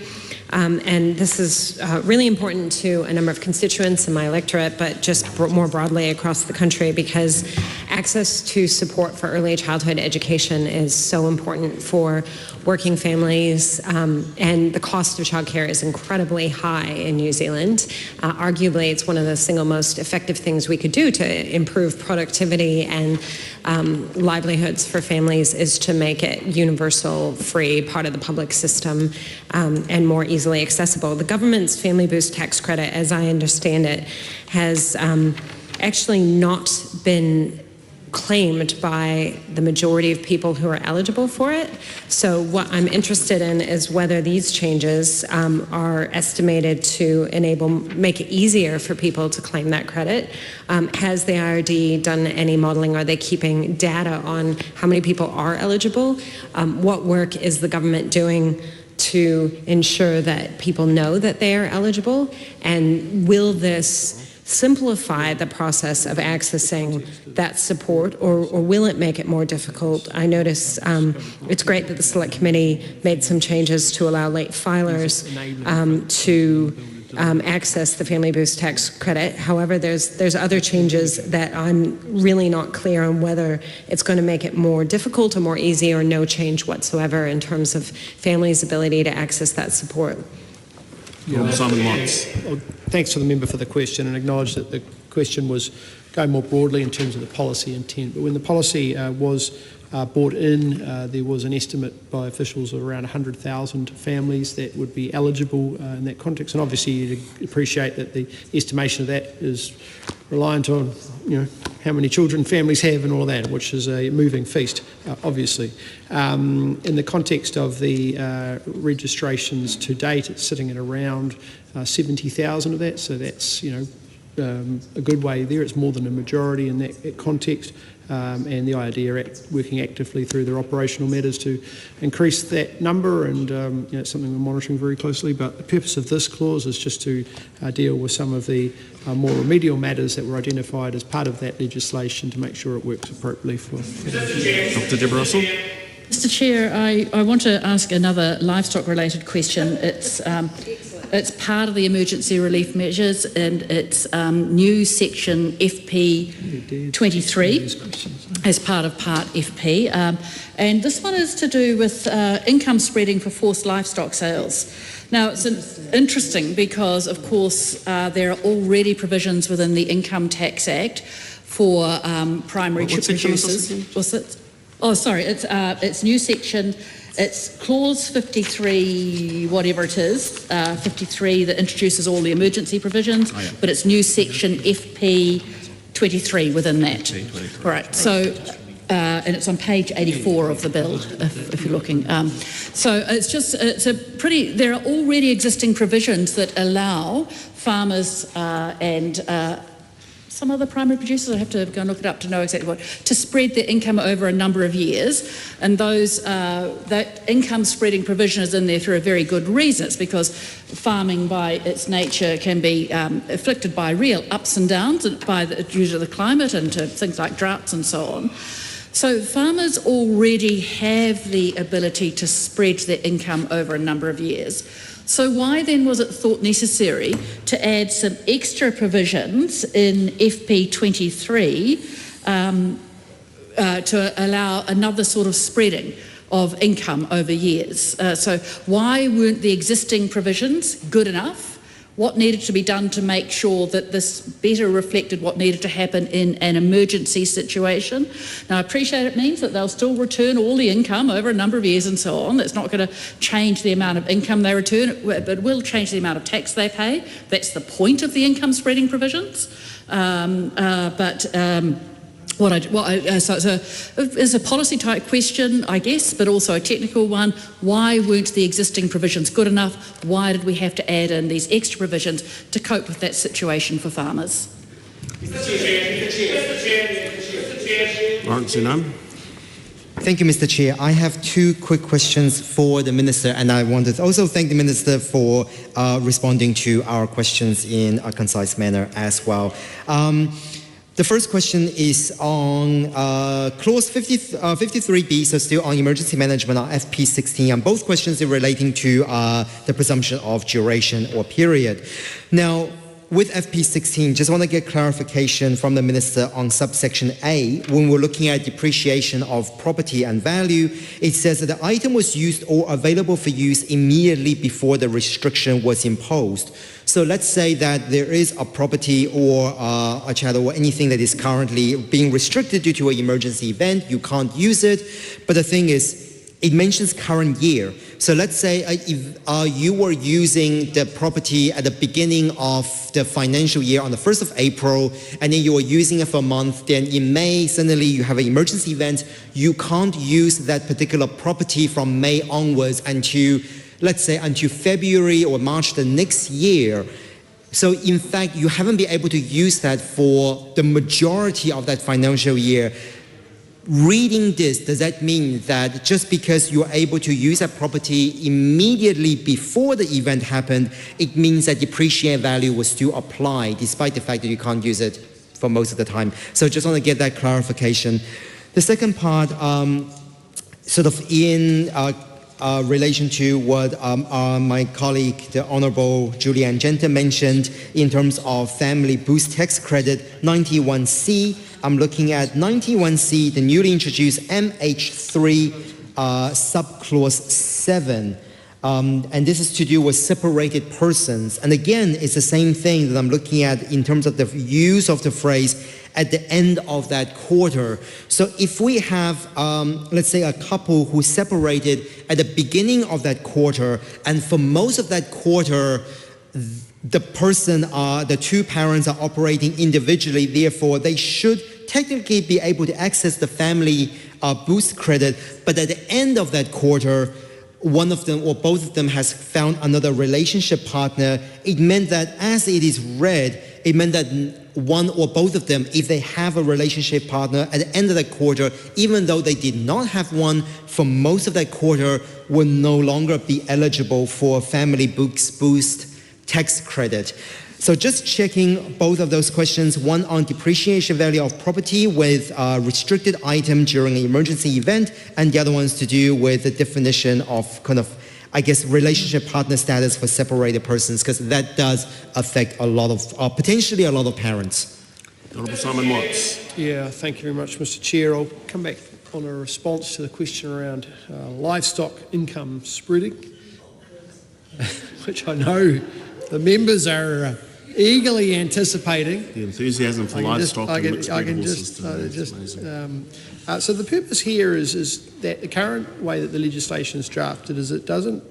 And this is really important to a number of constituents in my electorate, but just more broadly across the country, because access to support for early childhood education is so important for working families, and the cost of childcare is incredibly high in New Zealand. Arguably, it's one of the single most effective things we could do to improve productivity and livelihoods for families is to make it universal, free, part of the public system, and more easily accessible. The government's Family Boost tax credit, as I understand it, has actually not been claimed by the majority of people who are eligible for it. So what I'm interested in is whether these changes are estimated to make it easier for people to claim that credit. Has the IRD done any modelling? Are they keeping data on how many people are eligible? What work is the government doing to ensure that people know that they are eligible? And will this simplify the process of accessing that support, or will it make it more difficult? I notice it's great that the Select Committee made some changes to allow late filers to access the Family Boost tax credit. However, there's other changes that I'm really not clear on whether it's going to make it more difficult or more easy, or no change whatsoever in terms of families' ability to access that support. Simon Watts. Thanks to the member for the question, and acknowledge that the question was going more broadly in terms of the policy intent. But when the policy was brought in, there was an estimate by officials of around 100,000 families that would be eligible in that context. And obviously you'd appreciate that the estimation of that is reliant on, how many children families have and all of that, which is a moving feast, obviously. In the context of the registrations to date, it's sitting at around 70,000 of that, so that's, a good way there. It's more than a majority in that context. And the IRD are working actively through their operational matters to increase that number, and it's something we're monitoring very closely. But the purpose of this clause is just to deal with some of the more remedial matters that were identified as part of that legislation to make sure it works appropriately for Dr. Deborah Russell. Mr. Chair, I want to ask another livestock-related question. It's part of the emergency relief measures, and it's new section FP 23 as part of Part FP. And this one is to do with income spreading for forced livestock sales. Now, it's interesting because, of course, there are already provisions within the Income Tax Act for primary producers. What's it? Oh, sorry, it's new section. It's clause 53, whatever it is, 53 that introduces all the emergency provisions, but it's new section FP 23 within that. Right, so, and it's on page 84 of the bill, if you're looking. So there are already existing provisions that allow farmers and some other primary producers, I have to go and look it up to know exactly what, to spread their income over a number of years. And that income spreading provision is in there for a very good reason. It's because farming by its nature can be afflicted by real ups and downs due to the climate and to things like droughts and so on. So farmers already have the ability to spread their income over a number of years. So why then was it thought necessary to add some extra provisions in FP 23 to allow another sort of spreading of income over years? So why weren't the existing provisions good enough? What needed to be done to make sure that this better reflected what needed to happen in an emergency situation? Now, I appreciate it means that they'll still return all the income over a number of years and so on. That's not going to change the amount of income they return, but it will change the amount of tax they pay. That's the point of the income spreading provisions. It's a policy type question, I guess, but also a technical one. Why weren't the existing provisions good enough? Why did we have to add in these extra provisions to cope with that situation for farmers? Lawrence Unum. Thank you, Mr. Chair. I have two quick questions for the Minister, and I want to also thank the Minister for responding to our questions in a concise manner as well. The first question is on clause 53B, so still on emergency management on FP 16, and both questions are relating to the presumption of duration or period. Now, with FP16, just want to get clarification from the Minister on subsection A. When we're looking at depreciation of property and value, it says that the item was used or available for use immediately before the restriction was imposed. So let's say that there is a property or a chattel or anything that is currently being restricted due to an emergency event. You can't use it. But the thing is, it mentions current year. So let's say if you were using the property at the beginning of the financial year on the 1st of April, and then you were using it for a month, then in May, suddenly you have an emergency event, you can't use that particular property from May onwards until, let's say, until February or March the next year. So in fact, you haven't been able to use that for the majority of that financial year. Reading this, does that mean that just because you're able to use a property immediately before the event happened, it means that depreciated value will still apply despite the fact that you can't use it for most of the time? So just want to get that clarification. The second part, sort of in relation to what my colleague, the Honourable Julianne Genter, mentioned in terms of family boost tax credit 91C. I'm looking at 91C, the newly introduced MH3 subclause 7. And this is to do with separated persons. And again, it's the same thing that I'm looking at in terms of the use of the phrase at the end of that quarter. So if we have, let's say, a couple who separated at the beginning of that quarter, and for most of that quarter, the person, the two parents are operating individually, therefore they should technically be able to access the family boost credit, but at the end of that quarter, one of them or both of them has found another relationship partner. It meant that as it is read, it meant that one or both of them, if they have a relationship partner at the end of that quarter, even though they did not have one for most of that quarter, will no longer be eligible for family boost tax credit. So just checking both of those questions, one on depreciation value of property with a restricted item during an emergency event, and the other one's to do with the definition of kind of, I guess, relationship partner status for separated persons, because that does affect a lot of, potentially a lot of parents. Honourable Simon Watts. Yeah, thank you very much, Mr Chair. I'll come back on a response to the question around livestock income spreading, which I know the members are eagerly anticipating. The enthusiasm for livestock and mixed breed horses. So the purpose here is that the current way that the legislation is drafted is it doesn't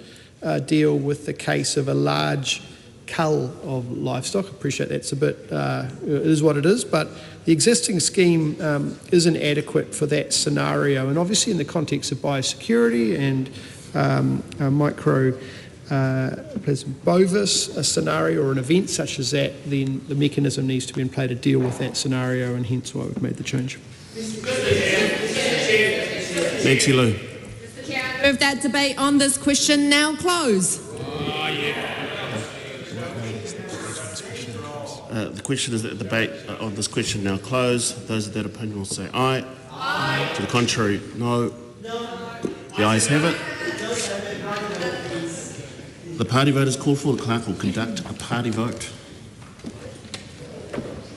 deal with the case of a large cull of livestock. I appreciate that's a bit, it is what it is, but the existing scheme isn't adequate for that scenario. And obviously in the context of biosecurity and micro bovis, a scenario or an event such as that, then the mechanism needs to be in play to deal with that scenario, and hence why we've made the change. Nancy Lou. Move that debate on this question now close. The question is that the debate on this question now close. Those of that opinion will say aye. Aye. To the contrary, no. The ayes have it. The party vote is called for. The clerk will conduct a party vote.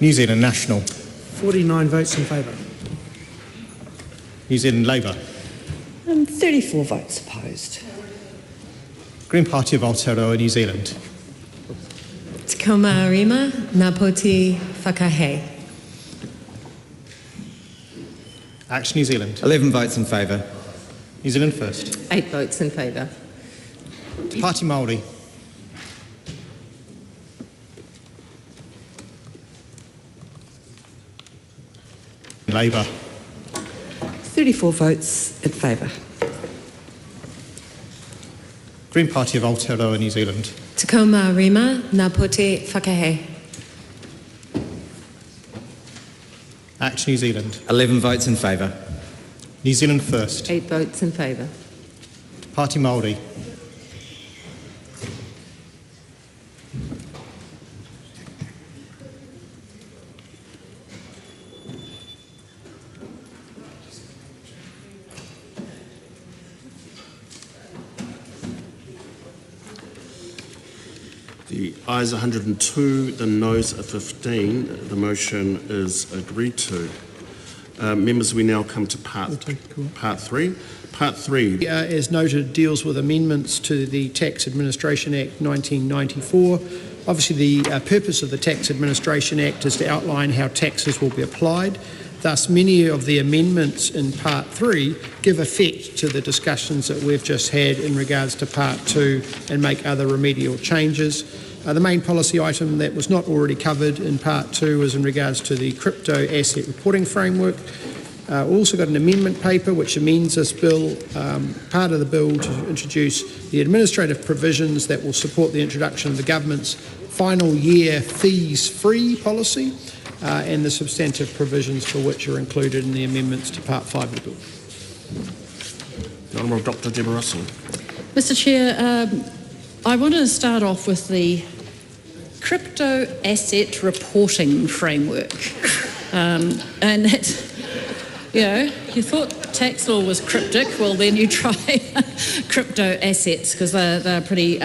New Zealand National. 49 votes in favour. New Zealand Labour. 34 votes opposed. Green Party of Aotearoa, New Zealand. Te kaumārima ngā poti whakahei. Action New Zealand. 11 votes in favour. New Zealand First. 8 votes in favour. Party Māori. Labour. 34 votes in favour. Green Party of Aotearoa, New Zealand. Te kaumārima ngā poti whakahei. Action New Zealand. 11 votes in favour. New Zealand First. 8 votes in favour. Party Māori. The ayes 102, the noes are 15. The motion is agreed to. Members, we now come to part 3. Part 3. As noted, deals with amendments to the Tax Administration Act 1994. Obviously, the purpose of the Tax Administration Act is to outline how taxes will be applied. Thus, many of the amendments in Part 3 give effect to the discussions that we've just had in regards to Part 2 and make other remedial changes. The main policy item that was not already covered in Part 2 was in regards to the crypto asset reporting framework. Also got an amendment paper which amends this bill, part of the bill to introduce the administrative provisions that will support the introduction of the government's final year fees-free policy and the substantive provisions for which are included in the amendments to Part 5 of the bill. The Honourable Dr. Deborah Russell. Mr Chair, I want to start off with the crypto asset reporting framework. And that, you know, you thought tax law was cryptic, well then you try crypto assets because they're pretty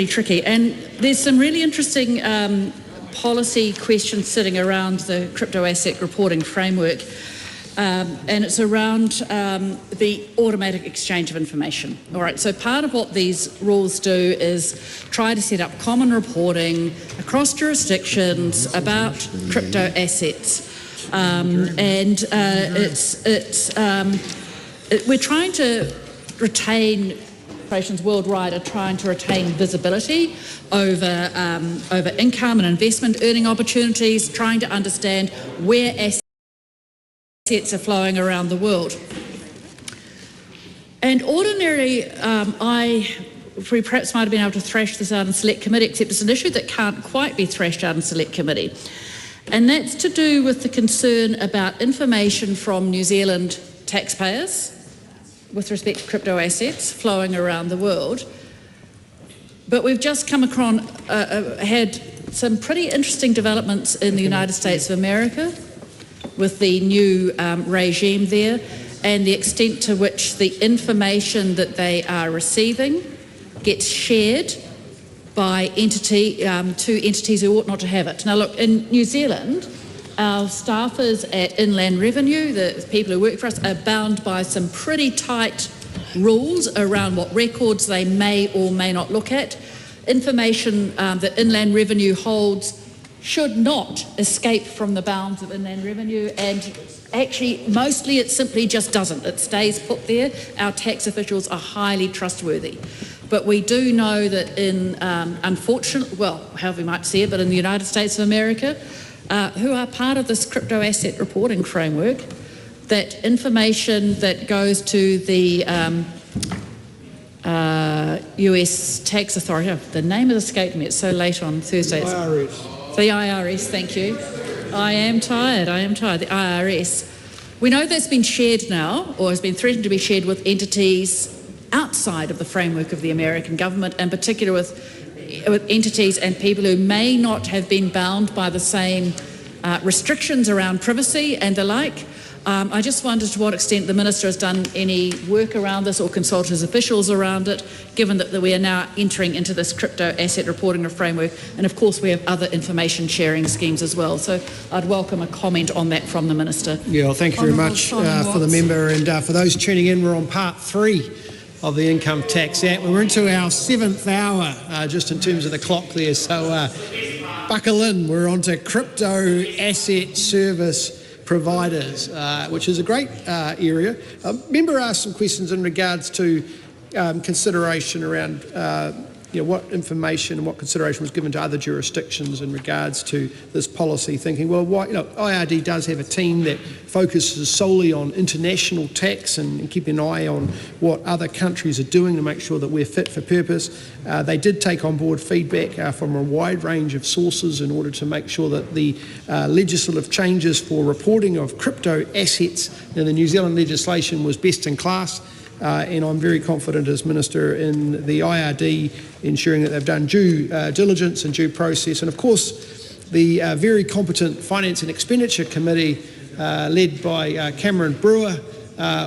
tricky. And there's some really interesting policy questions sitting around the crypto asset reporting framework. And it's around the automatic exchange of information. All right, so part of what these rules do is try to set up common reporting across jurisdictions about crypto assets. We're trying to retain, corporations worldwide are trying to retain visibility over income and investment earning opportunities, trying to understand where assets are flowing around the world. And ordinarily, we perhaps might have been able to thrash this out in select committee, except it's an issue that can't quite be thrashed out in select committee. And that's to do with the concern about information from New Zealand taxpayers with respect to crypto assets flowing around the world. But we've just come across, had some pretty interesting developments in the United States of America with the new regime there and the extent to which the information that they are receiving gets shared by to entities who ought not to have it. Now look, in New Zealand, our staffers at Inland Revenue, the people who work for us, are bound by some pretty tight rules around what records they may or may not look at. Information that Inland Revenue holds should not escape from the bounds of Inland Revenue, and actually mostly it simply just doesn't. It stays put there. Our tax officials are highly trustworthy. But we do know that in, unfortunately, well, however you might see it, but in the United States of America, who are part of this crypto asset reporting framework, that information that goes to the US tax authority, the name has escaped me, it's so late on Thursday. IRS. The IRS, thank you. I am tired, the IRS. We know that's been shared now, or has been threatened to be shared with entities outside of the framework of the American government, and particularly with entities and people who may not have been bound by the same restrictions around privacy and the like. I just wondered to what extent the Minister has done any work around this or consulted his officials around it, given that we are now entering into this crypto asset reporting framework, and of course we have other information sharing schemes as well. So I'd welcome a comment on that from the Minister. Yeah, well, thank you very much for the member, and for those tuning in, we're on part 3 of the Income Tax Act. We're into our 7th hour, just in terms of the clock there, so buckle in. We're on to crypto asset service providers, which is a great area. Member asked some questions in regards to consideration around what information and what consideration was given to other jurisdictions in regards to this policy, thinking, well, why, IRD does have a team that focuses solely on international tax and keeping an eye on what other countries are doing to make sure that we're fit for purpose. They did take on board feedback from a wide range of sources in order to make sure that the legislative changes for reporting of crypto assets in the New Zealand legislation was best in class. And I'm very confident as Minister in the IRD ensuring that they've done due diligence and due process. And of course, the very competent Finance and Expenditure Committee led by Cameron Brewer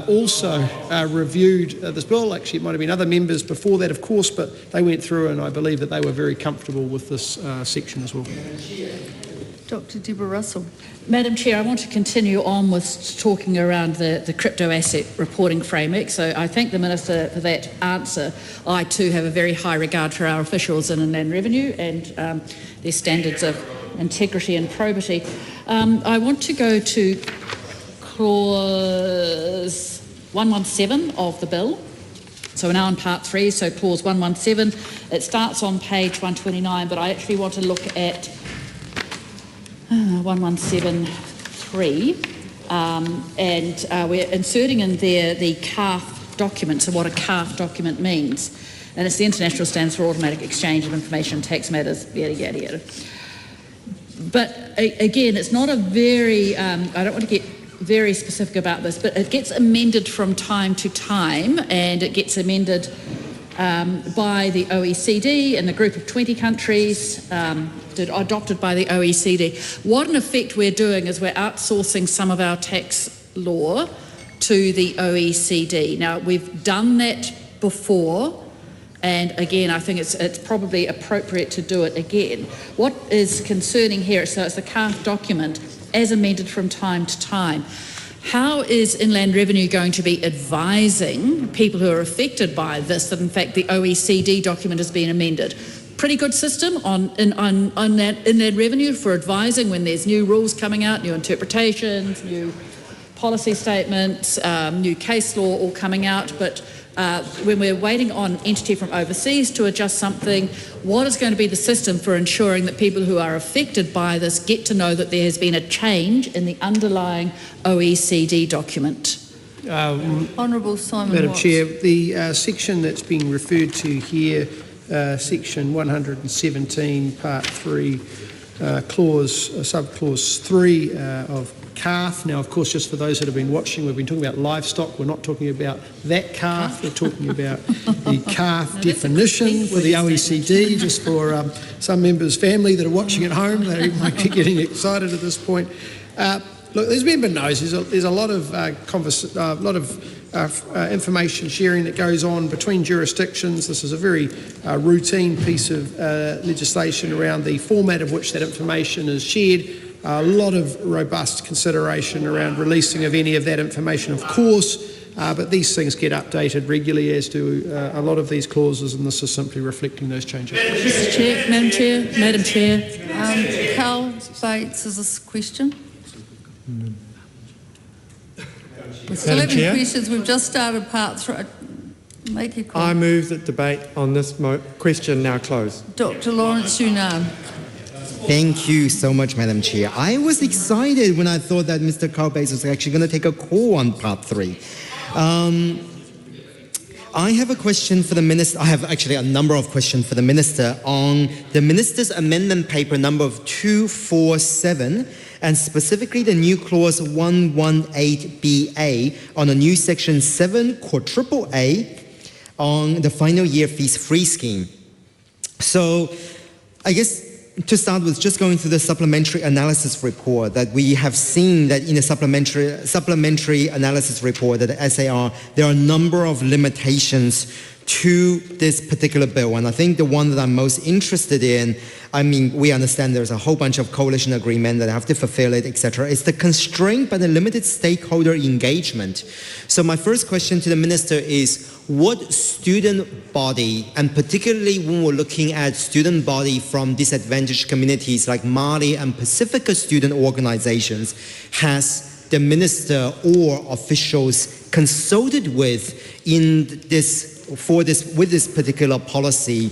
also reviewed this bill. Actually, it might have been other members before that, of course, but they went through and I believe that they were very comfortable with this section as well. Dr. Deborah Russell. Madam Chair, I want to continue on with talking around the crypto asset reporting framework. So I thank the Minister for that answer. I too have a very high regard for our officials in Inland Revenue and their standards of integrity and probity. I want to go to clause 117 of the bill. So we're now on part 3, so clause 117. It starts on page 129, but I actually want to look at 1173, and we're inserting in there the CAF document, so what a CAF document means. And it's the International Standards for Automatic Exchange of Information, Tax Matters, yada, yada, yada. But again, it's not a very, I don't want to get very specific about this, but it gets amended from time to time, and it gets amended by the OECD and the group of 20 countries, adopted by the OECD. What in effect we're doing is we're outsourcing some of our tax law to the OECD. Now, we've done that before, and again, I think it's probably appropriate to do it again. What is concerning here, so it's the CAF document as amended from time to time. How is Inland Revenue going to be advising people who are affected by this that in fact the OECD document has been amended? Pretty good system on that Inland Revenue for advising when there's new rules coming out, new interpretations, new policy statements, new case law all coming out, but when we're waiting on entity from overseas to adjust something, what is going to be the system for ensuring that people who are affected by this get to know that there has been a change in the underlying OECD document? Honourable Simon Madam Watts. Chair, the section that's being referred to here, section 117, part 3, subclause 3 of CAF. Now, of course, just for those that have been watching, we've been talking about livestock. We're not talking about that CAF. We're talking about the CAF definition for the OECD, just for some members' family that are watching at home. They might be getting excited at this point. Look, as member knows, there's a lot of information sharing that goes on between jurisdictions. This is a very routine piece of legislation around the format of which that information is shared. A lot of robust consideration around releasing of any of that information, of course, but these things get updated regularly, as do a lot of these clauses, and this is simply reflecting those changes. Mr. Chair, Madam Chair. Carl Bates has a question. We're still having questions. We've just started part 3. Make your comment. I move that debate on this question now close. Dr. Lawrence Yunnan. Thank you so much, Madam Chair. I was excited when I thought that Mr. Carl Bates was actually going to take a call on part 3. I have a question for the Minister. I have actually a number of questions for the Minister on the Minister's amendment paper number 247, and specifically the new clause 118BA on a new section 7 quadruple A on the final year fees free scheme. So I guess to start with, just going through the supplementary analysis report that we have seen that in the supplementary analysis report that the SAR, there are a number of limitations to this particular bill. And I think the one that I'm most interested in, I mean, we understand there's a whole bunch of coalition agreement that have to fulfill it, etc. It's the constraint by the limited stakeholder engagement. So my first question to the Minister is, what student body, and particularly when we're looking at student body from disadvantaged communities like Māori and Pacifica student organizations, has the Minister or officials consulted with with this particular policy?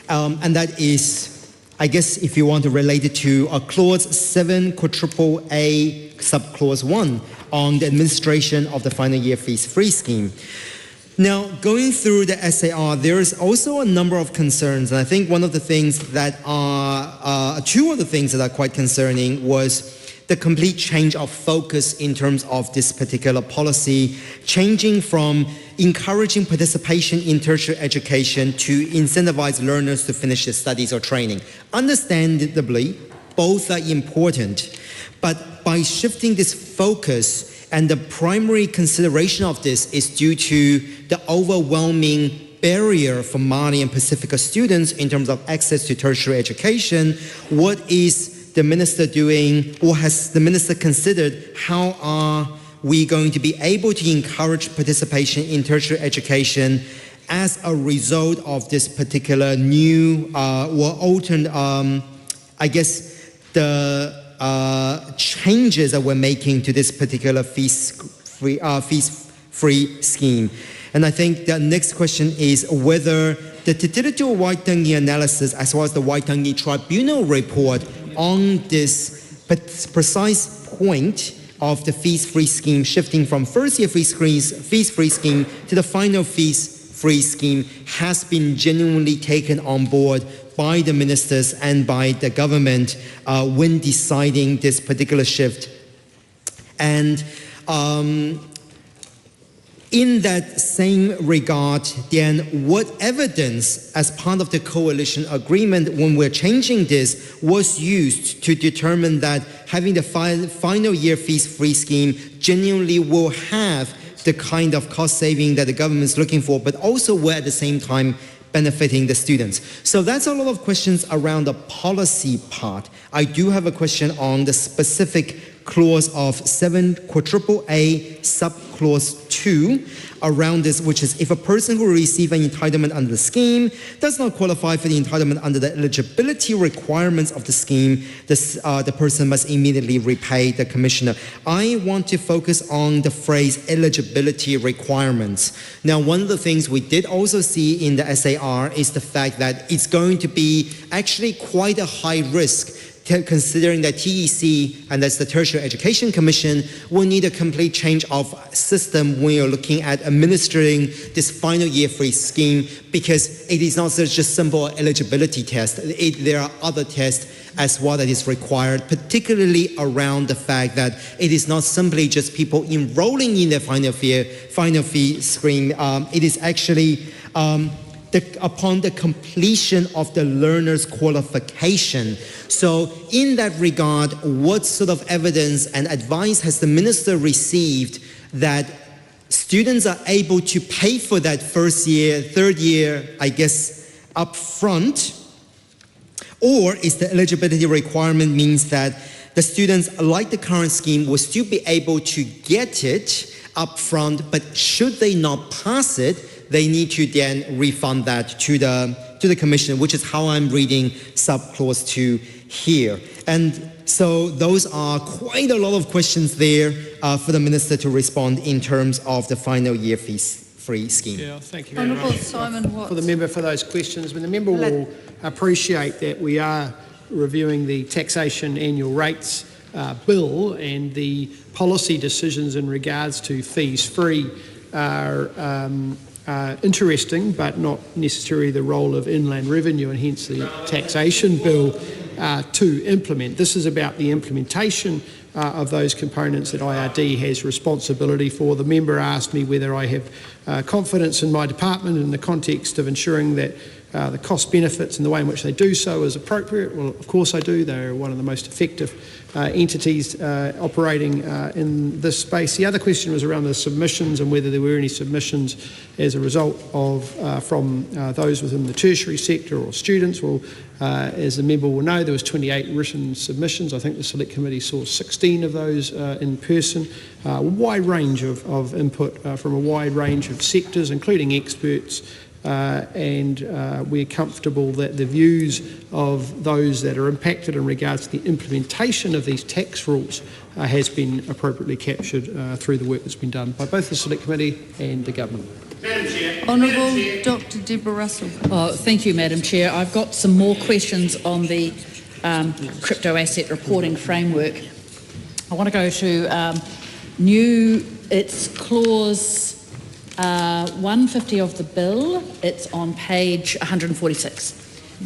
And that is, I guess, if you want to relate it to a clause 7 quadruple A subclause 1 on the administration of the final year fees free scheme. Now, going through the SAR, there is also a number of concerns, and I think one of the things that are, two of the things that are quite concerning was the complete change of focus in terms of this particular policy, changing from encouraging participation in tertiary education to incentivize learners to finish their studies or training. Understandably, both are important, but by shifting this focus And the primary consideration of this is due to the overwhelming barrier for Māori and Pacifica students in terms of access to tertiary education. What is the minister doing, or has the minister considered how are we going to be able to encourage participation in tertiary education as a result of this particular new or altered, I guess, the changes that we're making to this particular fees-free scheme. And I think the next question is whether the Te Tiriti Waitangi analysis as well as the Waitangi Tribunal report on this precise point of the fees-free scheme, shifting from first-year fees-free scheme to the final fees-free scheme, has been genuinely taken on board by the ministers and by the government when deciding this particular shift. And in that same regard, then what evidence as part of the coalition agreement when we're changing this was used to determine that having the final year fees-free scheme genuinely will have the kind of cost saving that the government is looking for, but also will at the same time benefiting the students. So that's a lot of questions around the policy part. I do have a question on the specific clause of 7A subclause 2 around this, which is if a person who receives an entitlement under the scheme does not qualify for the entitlement under the eligibility requirements of the scheme, the person must immediately repay the commissioner. I want to focus on the phrase eligibility requirements. Now, one of the things we did also see in the SAR is the fact that it's going to be actually quite a high risk, considering that TEC, and that's the Tertiary Education Commission, will need a complete change of system when you're looking at administering this final year free scheme, because it is not just simple eligibility test. There are other tests as well that is required, particularly around the fact that it is not simply just people enrolling in the final fee scheme. It is actually upon the completion of the learner's qualification. So in that regard, what sort of evidence and advice has the minister received that students are able to pay for that first year, third year, I guess, up front? Or is the eligibility requirement means that the students, like the current scheme, will still be able to get it up front, but should they not pass it, they need to then refund that to the commission, which is how I'm reading subclause 2 here. And so those are quite a lot of questions there for the minister to respond in terms of the final year fees-free scheme. Yeah, thank you very much for the member for those questions. The member will appreciate that we are reviewing the taxation annual rates bill, and the policy decisions in regards to fees-free are interesting, but not necessarily the role of inland revenue, and hence the taxation bill to implement. This is about the implementation of those components that IRD has responsibility for. The member asked me whether I have confidence in my department in the context of ensuring that the cost benefits and the way in which they do so is appropriate. Well, of course I do. They're one of the most effective entities operating in this space. The other question was around the submissions and whether there were any submissions as a result of from those within the tertiary sector or students. Well, as the member will know, there was 28 written submissions. I think the Select Committee saw 16 of those in person. A wide range of input from a wide range of sectors, including experts. And we're comfortable that the views of those that are impacted in regards to the implementation of these tax rules has been appropriately captured through the work that's been done by both the Select Committee and the Government. Honourable Dr Deborah Russell. Oh, thank you, Madam Chair. I've got some more questions on the crypto asset reporting framework. I want to go to it's clause 150 of the bill. It's on page 146.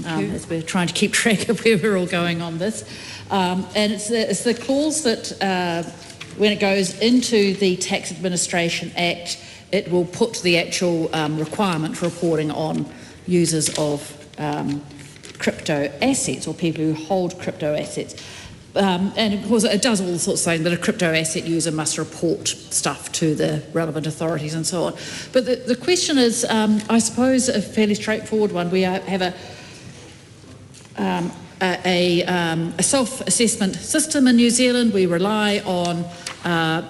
As we're trying to keep track of where we're all going on this. And it's the clause that when it goes into the Tax Administration Act, it will put the actual requirement for reporting on users of crypto assets or people who hold crypto assets. and of course it does all sorts of things, but a crypto asset user must report stuff to the relevant authorities and so on. But the question is, I suppose, a fairly straightforward one. We have a self-assessment system in New Zealand. We rely on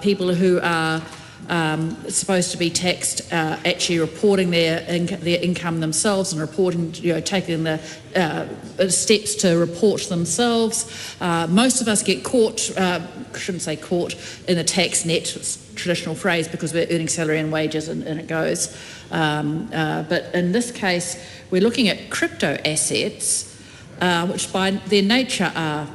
people who are supposed to be taxed actually reporting their income themselves and reporting, taking the steps to report themselves. Most of us get caught, I shouldn't say caught, in the tax net, it's a traditional phrase, because we're earning salary and wages and it goes. But in this case, we're looking at crypto assets, which by their nature are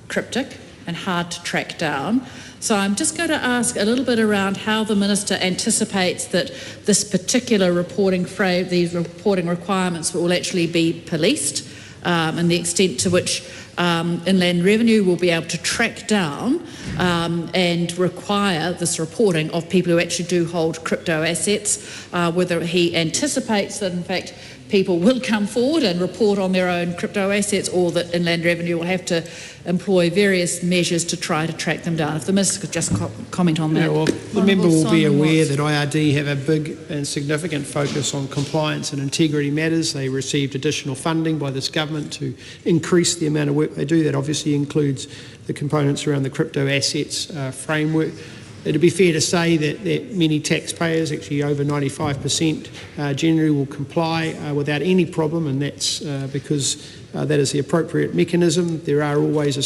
cryptic and hard to track down. So I'm just going to ask a little bit around how the Minister anticipates that this particular reporting frame, these reporting requirements will actually be policed, and the extent to which Inland Revenue will be able to track down and require this reporting of people who actually do hold crypto assets, whether he anticipates that in fact people will come forward and report on their own crypto assets, or that Inland Revenue will have to employ various measures to try to track them down. If the Minister could just comment on that. Yeah, well, the member will be aware that IRD have a big and significant focus on compliance and integrity matters. They received additional funding by this government to increase the amount of work they do. That obviously includes the components around the crypto assets framework. It'd be fair to say that many taxpayers, actually over 95%, generally will comply without any problem, and that's because that is the appropriate mechanism. There are always a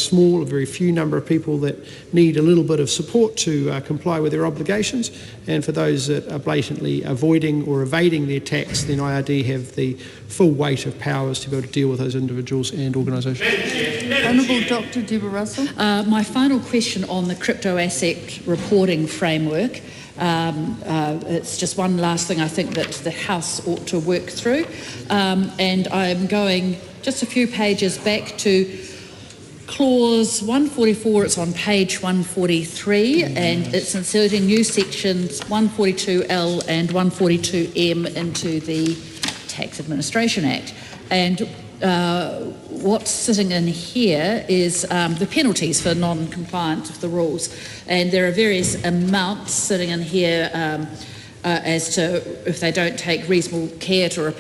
very few number of people that need a little bit of support to comply with their obligations, and for those that are blatantly avoiding or evading their tax, then IRD have the full weight of powers to be able to deal with those individuals and organisations. Honourable Dr. Deborah Russell. My final question on the crypto asset reporting framework. It's just one last thing I think that the House ought to work through, and I'm going just a few pages back to clause 144. It's on page 143, and it's inserting new sections 142L and 142M into the Tax Administration Act. And what's sitting in here is the penalties for non-compliance with the rules, and there are various amounts sitting in here as to if they don't take reasonable care to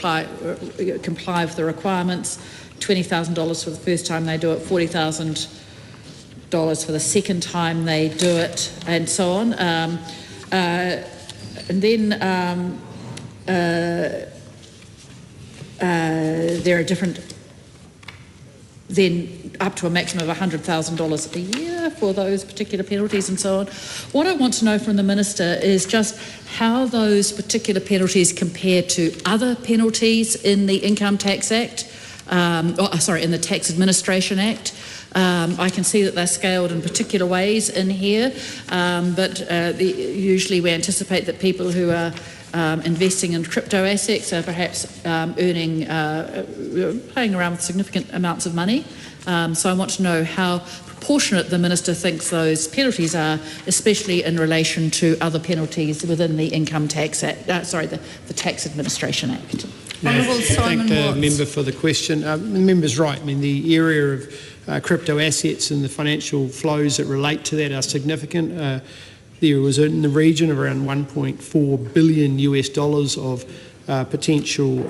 comply with the requirements. $20,000 for the first time they do it, $40,000 for the second time they do it, and so on. And then there are different, then up to a maximum of $100,000 a year for those particular penalties and so on. What I want to know from the Minister is just how those particular penalties compare to other penalties in the Income Tax Act, in the Tax Administration Act. I can see that they're scaled in particular ways in here, but usually we anticipate that people who are investing in crypto assets are perhaps playing around with significant amounts of money. So I want to know how proportionate the Minister thinks those penalties are, especially in relation to other penalties within the Income Tax Act, the Tax Administration Act. I thank the member for the question. The member's right. I mean, the area of crypto assets and the financial flows that relate to that are significant. There was in the region of around $1.4 billion of potential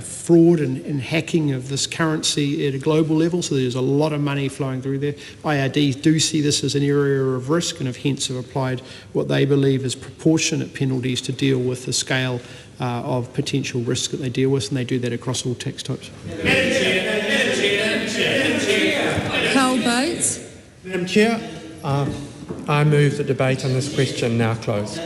fraud and hacking of this currency at a global level, so there's a lot of money flowing through there. IRD do see this as an area of risk and have hence applied what they believe is proportionate penalties to deal with the scale of potential risk that they deal with, and they do that across all tax types. Carl Bates. Madam Chair, I move the debate on this question now close.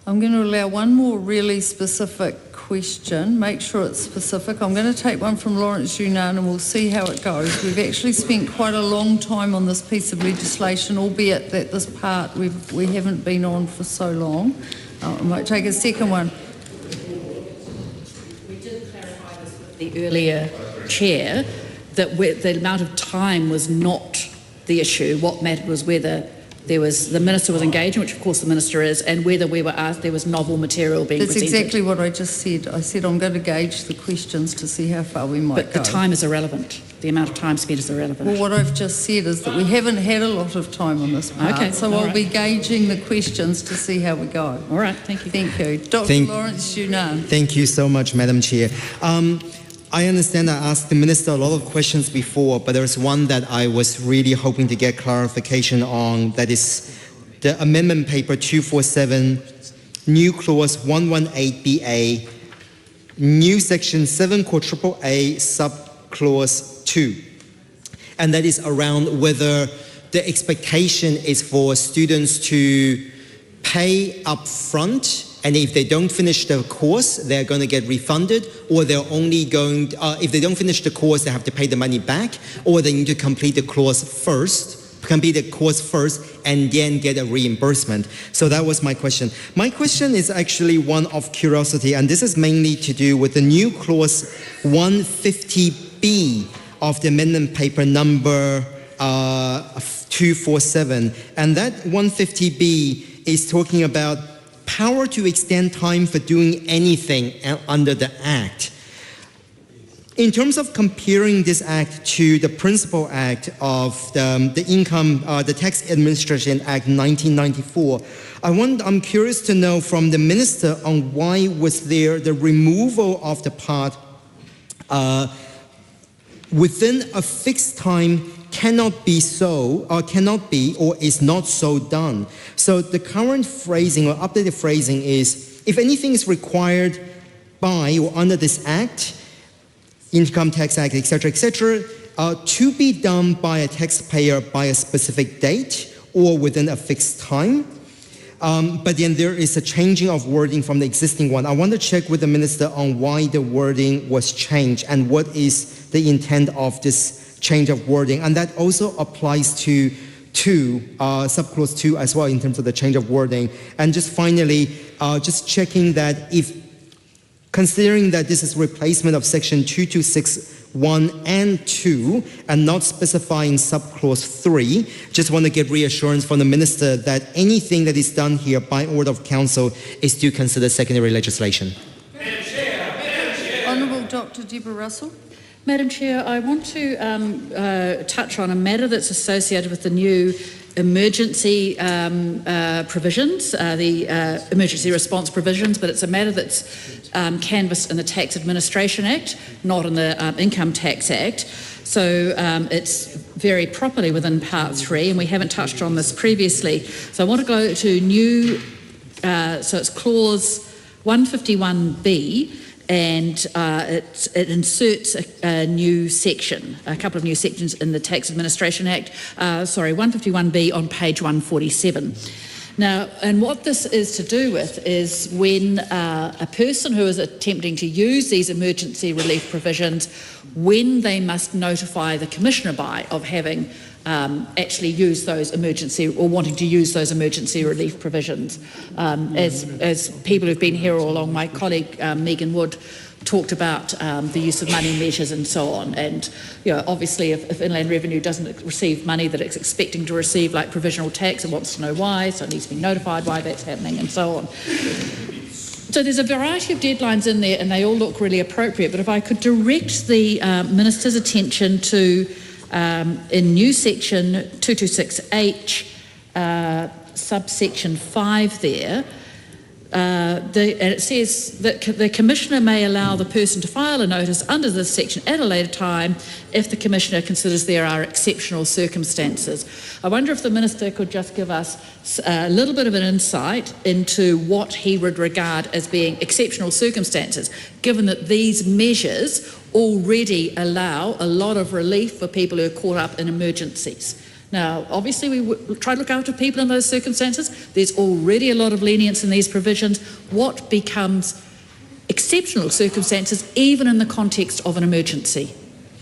I'm going to allow one more really specific question. Make sure it's specific. I'm going to take one from Lawrence Yunnan and we'll see how it goes. We've actually spent quite a long time on this piece of legislation, albeit that this part we haven't been on for so long. I might take a second one. We did clarify this with the earlier chair, that the amount of time was not the issue. What mattered was whether the Minister was engaging, which of course the Minister is, and whether we were asked there was novel material being presented. That's exactly what I just said. I said I'm going to gauge the questions to see how far we might go. But the time is irrelevant. the amount of time spent is irrelevant. Well, what I've just said is that we haven't had a lot of time on this part, Okay, so all I'll right. be gauging the questions to see how we go. All right, thank you. Thank you. Dr. Thank- Lawrence Junan. Thank you so much, Madam Chair. I understand I asked the Minister a lot of questions before, but there's one that I was really hoping to get clarification on, that is the amendment paper 247, new clause 118BA, new section 7 quadruple A sub clause 2. And that is around whether the expectation is for students to pay up front, and if they don't finish the course, they're going to get refunded, or they're only going, if they don't finish the course, they have to pay the money back, or they need to complete the course first, and then get a reimbursement. So that was my question. My question is actually one of curiosity, and this is mainly to do with the new clause 150B of the amendment paper number 247. And that 150B is talking about power to extend time for doing anything under the Act. In terms of comparing this Act to the Principal Act of the Tax Administration Act 1994, I'm curious to know from the Minister on why was there the removal of the part within a fixed time cannot be so, or cannot be, or is not so done. So the current phrasing or updated phrasing is, if anything is required by or under this Act, Income Tax Act, etc., to be done by a taxpayer by a specific date or within a fixed time. But then there is a changing of wording from the existing one. I want to check with the Minister on why the wording was changed and what is the intent of this change of wording. And that also applies to subclause 2 as well in terms of the change of wording. And just finally, just checking that if, considering that this is replacement of section 2261 and 2 and not specifying subclause 3, just want to get reassurance from the Minister that anything that is done here by order of Council is to consider secondary legislation. Honourable Dr. Deborah Russell. Madam Chair, I want to touch on a matter that's associated with the new emergency provisions, the emergency response provisions, but it's a matter that's canvassed in the Tax Administration Act, not in the Income Tax Act. So it's very properly within Part 3, and we haven't touched on this previously. So I want to go to new, so it's clause 151B, and it inserts a new section, a couple of new sections in the Tax Administration Act, 151B on page 147. Now, and what this is to do with is when a person who is attempting to use these emergency relief provisions, when they must notify the Commissioner by of having actually used those emergency or wanting to use those emergency relief provisions. As people who've been here all along, my colleague Megan Wood talked about the use of money measures and so on, and obviously if Inland Revenue doesn't receive money that it's expecting to receive, like provisional tax, it wants to know why, so it needs to be notified why that's happening and so on. So there's a variety of deadlines in there and they all look really appropriate, but if I could direct the Minister's attention to in new section 226H subsection 5 there, and it says that the Commissioner may allow the person to file a notice under this section at a later time if the Commissioner considers there are exceptional circumstances. I wonder if the Minister could just give us a little bit of an insight into what he would regard as being exceptional circumstances, given that these measures already allow a lot of relief for people who are caught up in emergencies. Now, obviously, we try to look after people in those circumstances. There's already a lot of lenience in these provisions. What becomes exceptional circumstances, even in the context of an emergency?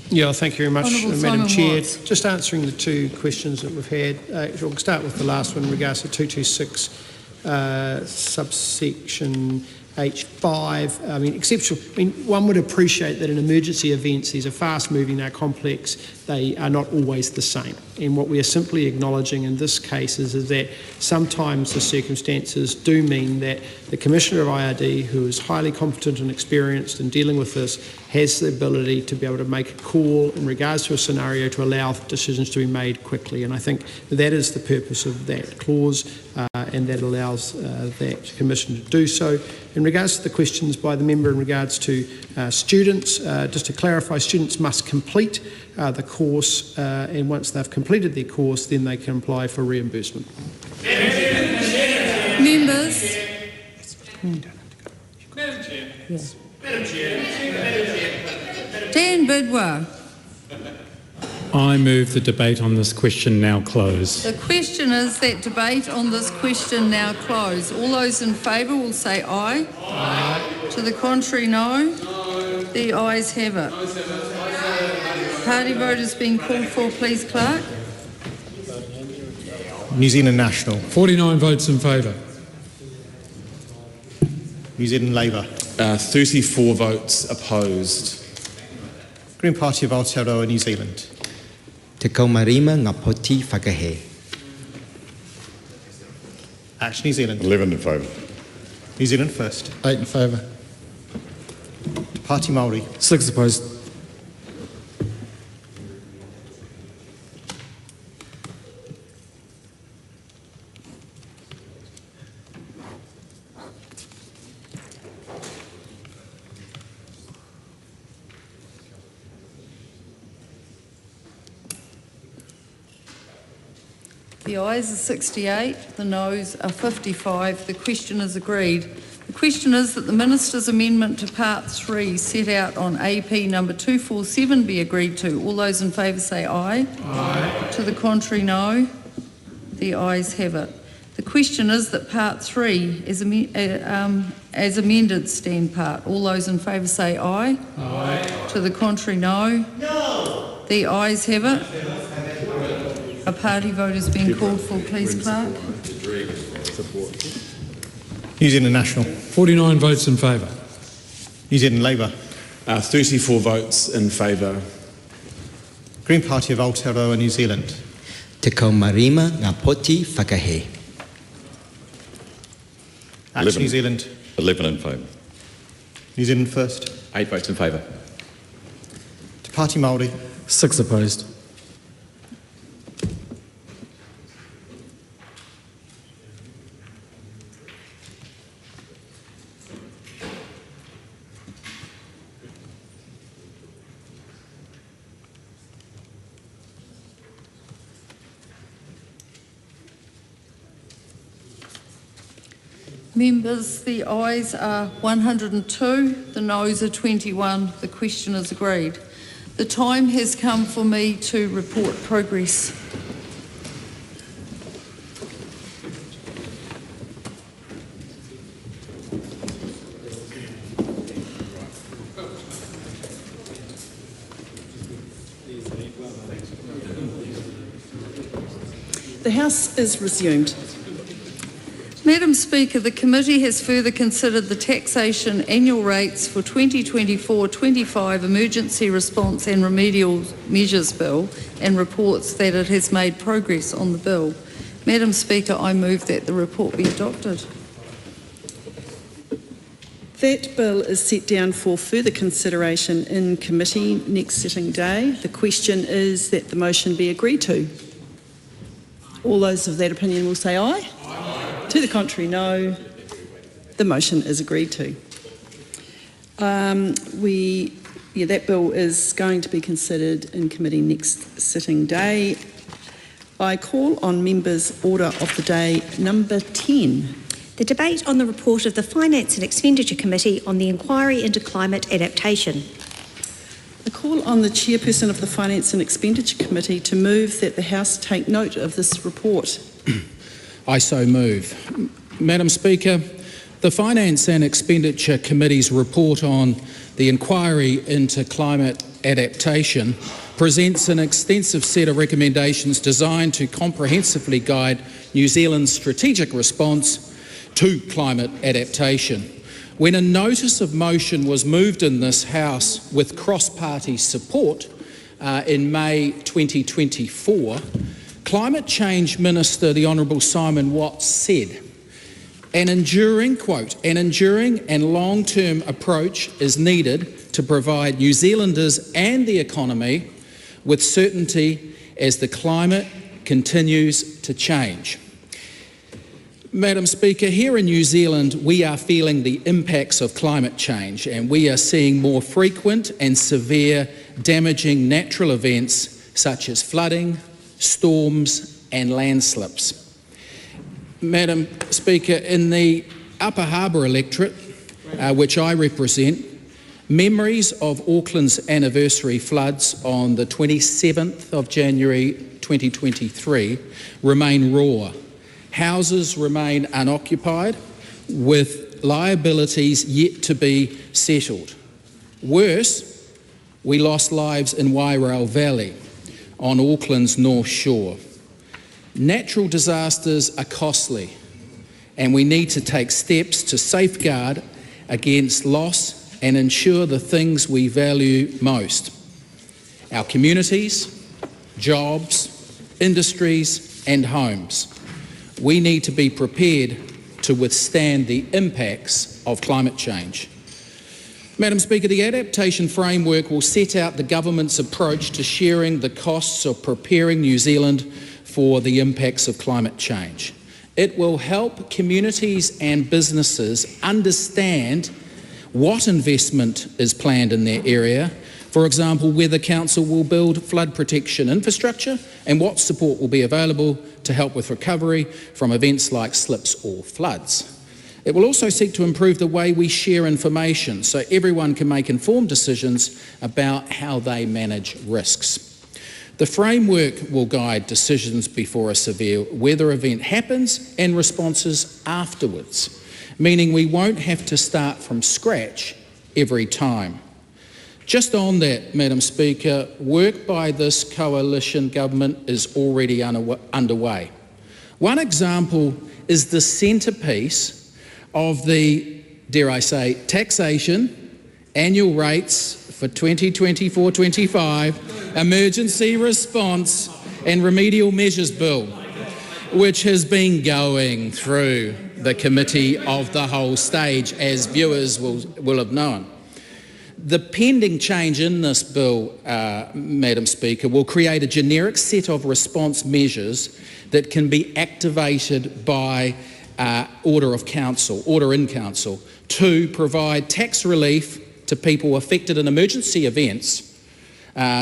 Yeah, thank you very much, Madam Simon Chair. Watts. Just answering the two questions that we've had. We'll start with the last one in regards to 226 subsection H5. I mean, exceptional. I mean, one would appreciate that in emergency events, these are fast-moving, they're complex. they are not always the same. And what we are simply acknowledging in this case is that sometimes the circumstances do mean that the Commissioner of IRD, who is highly competent and experienced in dealing with this, has the ability to be able to make a call in regards to a scenario to allow decisions to be made quickly. And I think that is the purpose of that clause, and that allows that Commission to do so. In regards to the questions by the member in regards to students, just to clarify, students must complete the course, and once they've completed their course, then they can apply for reimbursement. Members. Madam Chair. Yes. Madam Chair. Dan Bidwell. I move the debate on this question now close. The question is that debate on this question now close. All those in favour will say aye. Aye. To the contrary, no. No. The ayes have it. Party vote is being called for, please, Clerk. New Zealand National. 49 votes in favour. New Zealand Labour. 34 votes opposed. Green Party of Aotearoa, New Zealand. Te kaumarima ngā poti whakahe. Action New Zealand. 11 in favour. New Zealand First. 8 in favour. Te Party Māori. 6 opposed. The ayes are 68, the noes are 55. The question is agreed. The question is that the Minister's amendment to Part 3 set out on AP number 247 be agreed to. All those in favour say aye. Aye. To the contrary, no. The ayes have it. The question is that Part 3 as amended stand part. All those in favour say aye. Aye. To the contrary, no. No. The ayes have it. A party vote is being called for, please, Clerk. New Zealand National. 49 votes in favour. New Zealand Labour. 34 votes in favour. Green Party of Aotearoa, New Zealand. Te kaumarima ngā poti whakahe. Action New Zealand. 11 in favour. New Zealand First. 8 votes in favour. Te Party Māori. 6 opposed. Members, the ayes are 102, the noes are 21. The question is agreed. The time has come for me to report progress. The House is resumed. Madam Speaker, the committee has further considered the taxation annual rates for 2024-25 emergency response and remedial measures bill and reports that it has made progress on the bill. Madam Speaker, I move that the report be adopted. That bill is set down for further consideration in committee next sitting day. The question is that the motion be agreed to. All those of that opinion will say aye. To the contrary, no. The motion is agreed to. That bill is going to be considered in committee next sitting day. I call on members' order of the day number 10. The debate on the report of the Finance and Expenditure Committee on the inquiry into climate adaptation. I call on the chairperson of the Finance and Expenditure Committee to move that the House take note of this report. I so move. Madam Speaker, the Finance and Expenditure Committee's report on the inquiry into climate adaptation presents an extensive set of recommendations designed to comprehensively guide New Zealand's strategic response to climate adaptation. When a notice of motion was moved in this House with cross-party support, in May 2024, Climate Change Minister, the Honourable Simon Watts, said, an enduring and long-term approach is needed to provide New Zealanders and the economy with certainty as the climate continues to change. Madam Speaker, here in New Zealand we are feeling the impacts of climate change, and we are seeing more frequent and severe damaging natural events such as flooding, storms and landslips. Madam Speaker, in the Upper Harbour electorate, which I represent, memories of Auckland's anniversary floods on the 27th of January 2023 remain raw. Houses remain unoccupied, with liabilities yet to be settled. Worse, we lost lives in Wairau Valley on Auckland's North Shore. Natural disasters are costly, and we need to take steps to safeguard against loss and ensure the things we value most: our communities, jobs, industries and homes. We need to be prepared to withstand the impacts of climate change. Madam Speaker, the adaptation framework will set out the government's approach to sharing the costs of preparing New Zealand for the impacts of climate change. It will help communities and businesses understand what investment is planned in their area. For example, whether Council will build flood protection infrastructure and what support will be available to help with recovery from events like slips or floods. It will also seek to improve the way we share information so everyone can make informed decisions about how they manage risks. The framework will guide decisions before a severe weather event happens and responses afterwards, meaning we won't have to start from scratch every time. Just on that, Madam Speaker, work by this coalition government is already underway. One example is the centrepiece of the, dare I say, taxation, annual rates for 2024-25, emergency response and remedial measures bill, which has been going through the committee of the whole stage, as viewers will have known. The pending change in this bill, Madam Speaker, will create a generic set of response measures that can be activated by order in council to provide tax relief to people affected in emergency events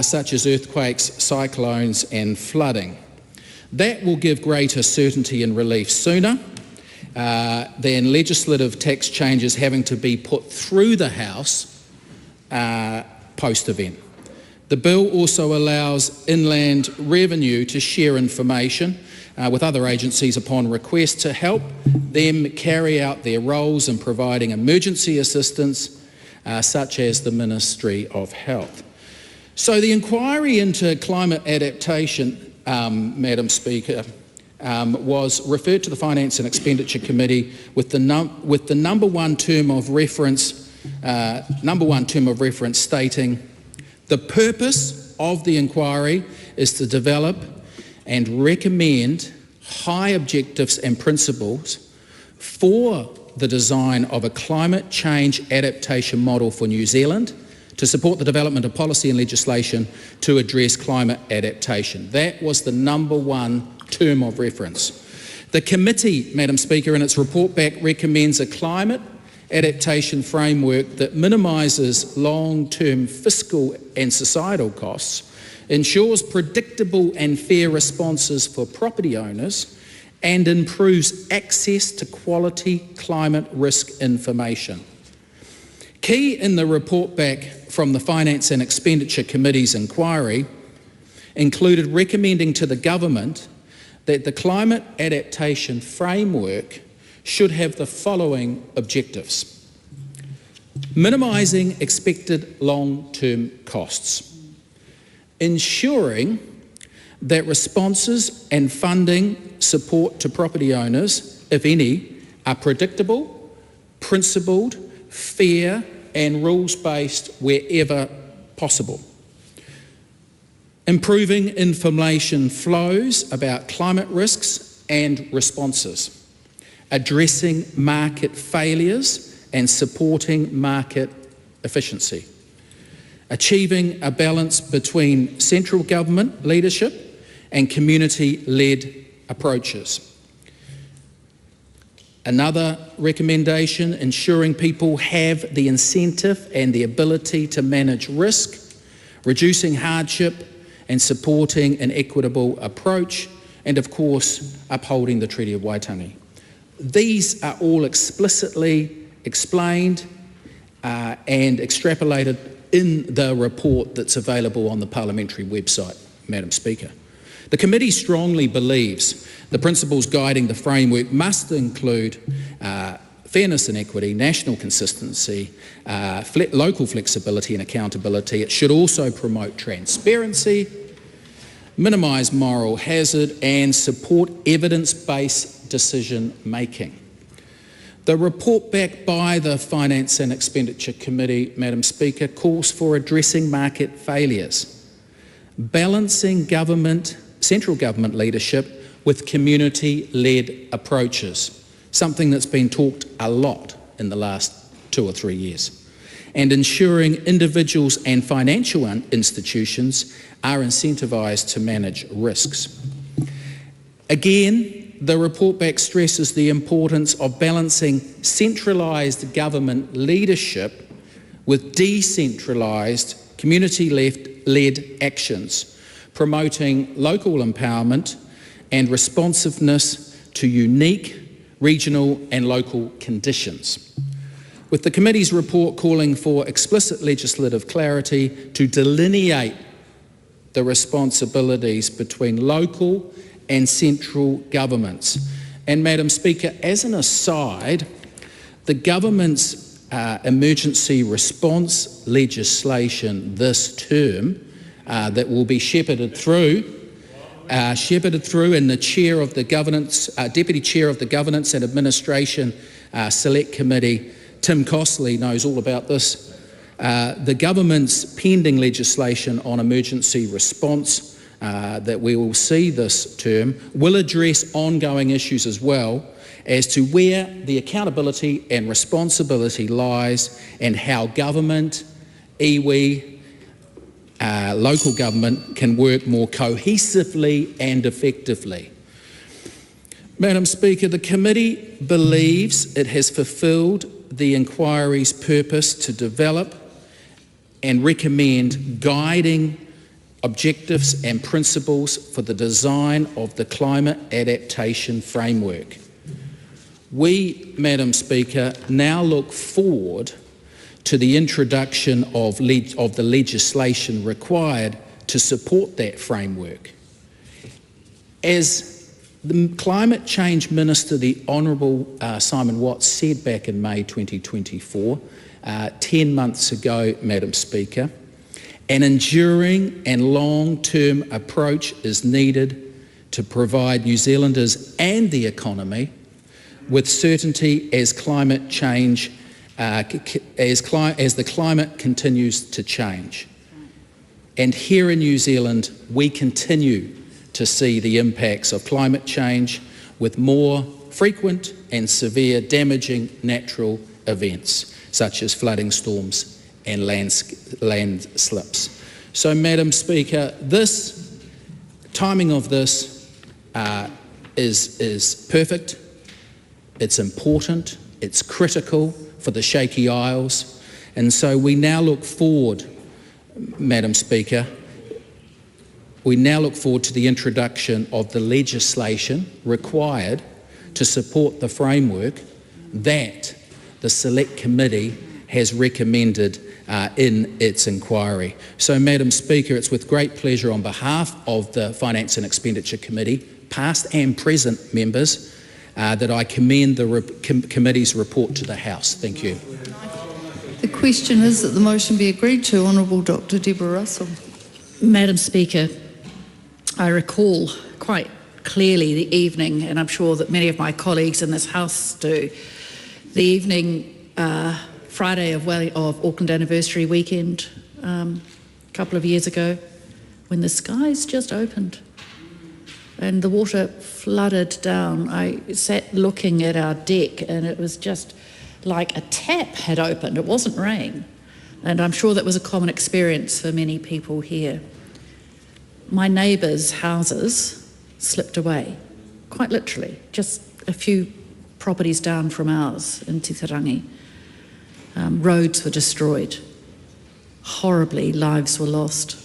such as earthquakes, cyclones and flooding. That will give greater certainty and relief sooner than legislative tax changes having to be put through the House post-event. The bill also allows Inland Revenue to share information with other agencies upon request to help them carry out their roles in providing emergency assistance, such as the Ministry of Health. So the inquiry into climate adaptation, Madam Speaker, was referred to the Finance and Expenditure Committee with the number one term of reference stating the purpose of the inquiry is to develop and recommend high objectives and principles for the design of a climate change adaptation model for New Zealand to support the development of policy and legislation to address climate adaptation. That was the number one term of reference. The committee, Madam Speaker, in its report back recommends a climate adaptation framework that minimises long-term fiscal and societal costs, ensures predictable and fair responses for property owners, and improves access to quality climate risk information. Key in the report back from the Finance and Expenditure Committee's inquiry included recommending to the government that the climate adaptation framework should have the following objectives: minimising expected long-term costs, ensuring that responses and funding support to property owners, if any, are predictable, principled, fair and rules-based wherever possible. improving information flows about climate risks and responses, addressing market failures and supporting market efficiency, achieving a balance between central government leadership and community-led approaches. Another recommendation, ensuring people have the incentive and the ability to manage risk, reducing hardship and supporting an equitable approach, and of course, upholding the Treaty of Waitangi. These are all explicitly explained and extrapolated in the report that's available on the parliamentary website, Madam Speaker. The committee strongly believes the principles guiding the framework must include fairness and equity, national consistency, local flexibility and accountability. It should also promote transparency, minimise moral hazard and support evidence-based decision making. The report backed by the Finance and Expenditure Committee, Madam Speaker, calls for addressing market failures, balancing central government leadership with community-led approaches, something that's been talked a lot in the last 2 or 3 years, and ensuring individuals and financial institutions are incentivised to manage risks. Again, the report back stresses the importance of balancing centralised government leadership with decentralised, community-led actions, promoting local empowerment and responsiveness to unique regional and local conditions. With the committee's report calling for explicit legislative clarity to delineate the responsibilities between local and central governments. And Madam Speaker, as an aside, the government's emergency response legislation this term that will be shepherded through and the chair of the governance, deputy chair of the Governance and Administration Select Committee, Tim Costley, knows all about this. The government's pending legislation on emergency response that we will see this term will address ongoing issues as well as to where the accountability and responsibility lies and how government, iwi, local government can work more cohesively and effectively. Madam Speaker, the committee believes it has fulfilled the inquiry's purpose to develop and recommend guiding objectives and principles for the design of the climate adaptation framework. We, Madam Speaker, now look forward to the introduction of the legislation required to support that framework. As the Climate Change Minister, the Honourable Simon Watts, said back in May 2024, 10 months ago, Madam Speaker, an enduring and long-term approach is needed to provide New Zealanders and the economy with certainty as climate change, as the climate continues to change. And here in New Zealand, we continue to see the impacts of climate change with more frequent and severe damaging natural events, such as flooding, storms and landslips. So, Madam Speaker, this timing of this is perfect, it's important, it's critical for the Shaky Isles, and so we now look forward, Madam Speaker, we now look forward to the introduction of the legislation required to support the framework that the Select Committee has recommended in its inquiry. So, Madam Speaker, it's with great pleasure on behalf of the Finance and Expenditure Committee, past and present members, that I commend the committee's report to the House. Thank you. The question is that the motion be agreed to. Honourable Dr. Deborah Russell. Madam Speaker, I recall quite clearly the evening, and I'm sure that many of my colleagues in this House do, the evening Friday of Auckland anniversary weekend a couple of years ago, when the skies just opened and the water flooded down. I sat looking at our deck and it was just like a tap had opened. It wasn't rain. And I'm sure that was a common experience for many people here. My neighbours' houses slipped away, quite literally, just a few properties down from ours in Titirangi. Roads were destroyed. Horribly, lives were lost.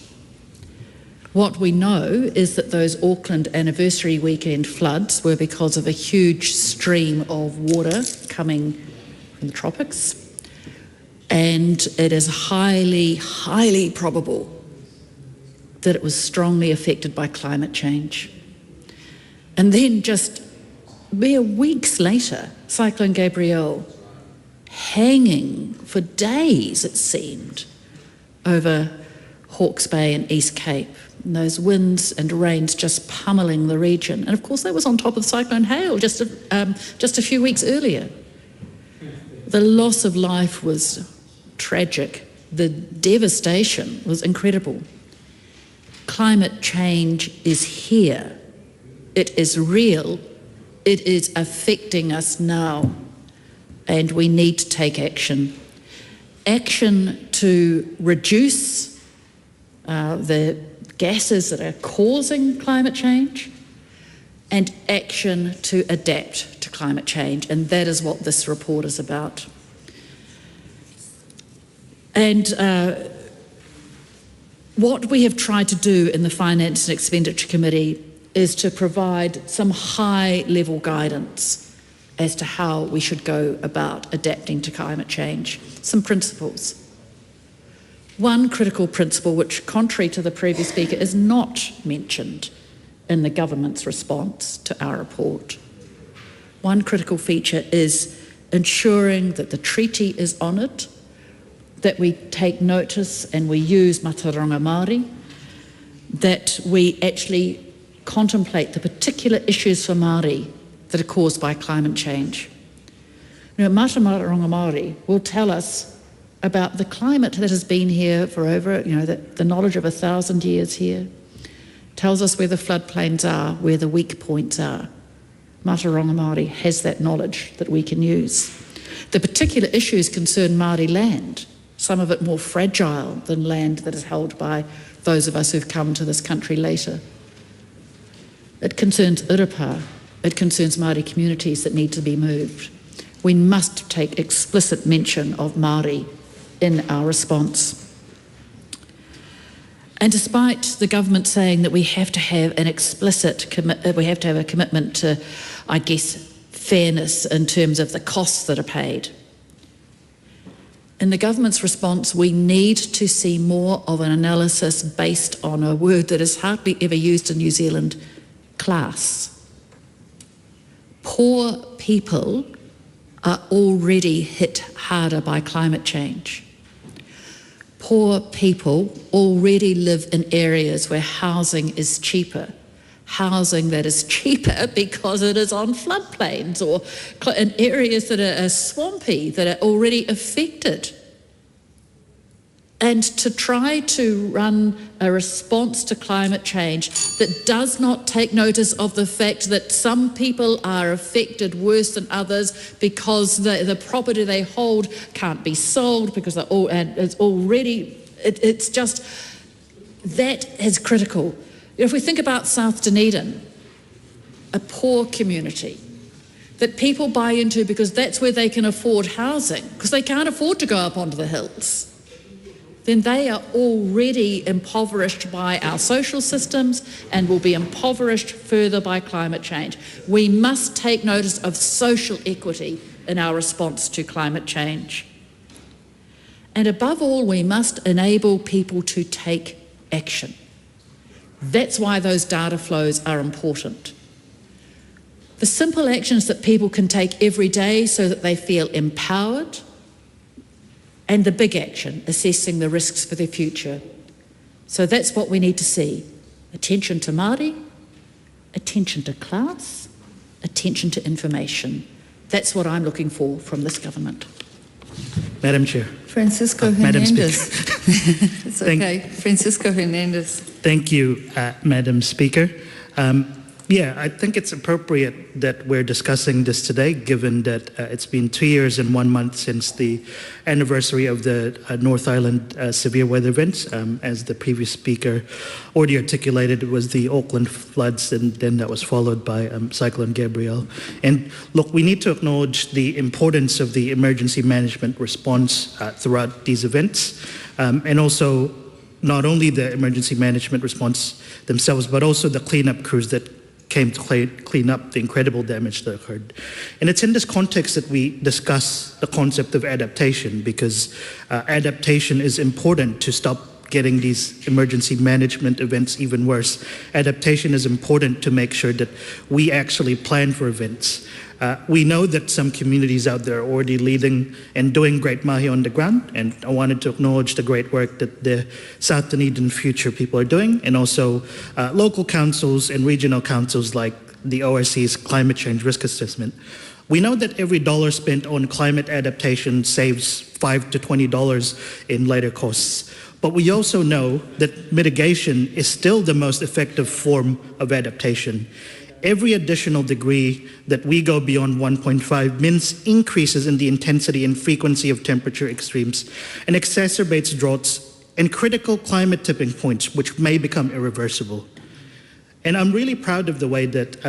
What we know is that those Auckland anniversary weekend floods were because of a huge stream of water coming from the tropics, and it is highly, highly probable that it was strongly affected by climate change. And then just mere weeks later, Cyclone Gabrielle, hanging for days, it seemed, over Hawke's Bay and East Cape, and those winds and rains just pummelling the region. And of course that was on top of Cyclone Hale just a few weeks earlier. The loss of life was tragic. The devastation was incredible. Climate change is here. It is real. It is affecting us now, and we need to take action. Action to reduce the gases that are causing climate change, and action to adapt to climate change, and that is what this report is about. And what we have tried to do in the Finance and Expenditure Committee is to provide some high-level guidance as to how we should go about adapting to climate change. Some principles. One critical principle, which contrary to the previous speaker is not mentioned in the government's response to our report. One critical feature is ensuring that the treaty is honoured, that we take notice and we use Mataronga Māori, that we actually contemplate the particular issues for Māori that are caused by climate change. Now, Mataronga Māori will tell us about the climate that has been here for over, the knowledge of 1,000 years here, tells us where the floodplains are, where the weak points are. Mataronga Māori has that knowledge that we can use. The particular issues concern Māori land, some of it more fragile than land that is held by those of us who've come to this country later. It concerns Urapa, it concerns Māori communities that need to be moved. We must take explicit mention of Māori in our response. And despite the government saying that we have to have an explicit we have to have a commitment to, I guess, fairness in terms of the costs that are paid, in the government's response, we need to see more of an analysis based on a word that is hardly ever used in New Zealand, class. Poor people are already hit harder by climate change. Poor people already live in areas where housing is cheaper. Housing that is cheaper because it is on floodplains or in areas that are swampy, that are already affected. And to try to run a response to climate change that does not take notice of the fact that some people are affected worse than others because the property they hold can't be sold because it's already, it's just, that is critical. If we think about South Dunedin, a poor community that people buy into because that's where they can afford housing, because they can't afford to go up onto the hills, then they are already impoverished by our social systems and will be impoverished further by climate change. We must take notice of social equity in our response to climate change. And above all, we must enable people to take action. That's why those data flows are important. The simple actions that people can take every day so that they feel empowered, and the big action, assessing the risks for their future. So that's what we need to see. Attention to Māori, attention to class, attention to information. That's what I'm looking for from this government. Madam Chair. Francisco Hernandez. It's okay. Francisco Hernandez. Thank you, Madam Speaker. Yeah, I think it's appropriate that we're discussing this today, given that it's been 2 years and 1 month since the anniversary of the North Island severe weather events. As the previous speaker already articulated, it was the Auckland floods, and then that was followed by Cyclone Gabrielle. And look, we need to acknowledge the importance of the emergency management response throughout these events, and also not only the emergency management response themselves, but also the cleanup crews that came to clean up the incredible damage that occurred. And it's in this context that we discuss the concept of adaptation, because adaptation is important to stop getting these emergency management events even worse. Adaptation is important to make sure that we actually plan for events. We know that some communities out there are already leading and doing great mahi on the ground, and I wanted to acknowledge the great work that the South Dunedin Future people are doing, and also local councils and regional councils like the ORC's Climate Change Risk Assessment. We know that every dollar spent on climate adaptation saves $5 to $20 in later costs. But we also know that mitigation is still the most effective form of adaptation. Every additional degree that we go beyond 1.5 means increases in the intensity and frequency of temperature extremes and exacerbates droughts and critical climate tipping points, which may become irreversible. And I'm really proud of the way that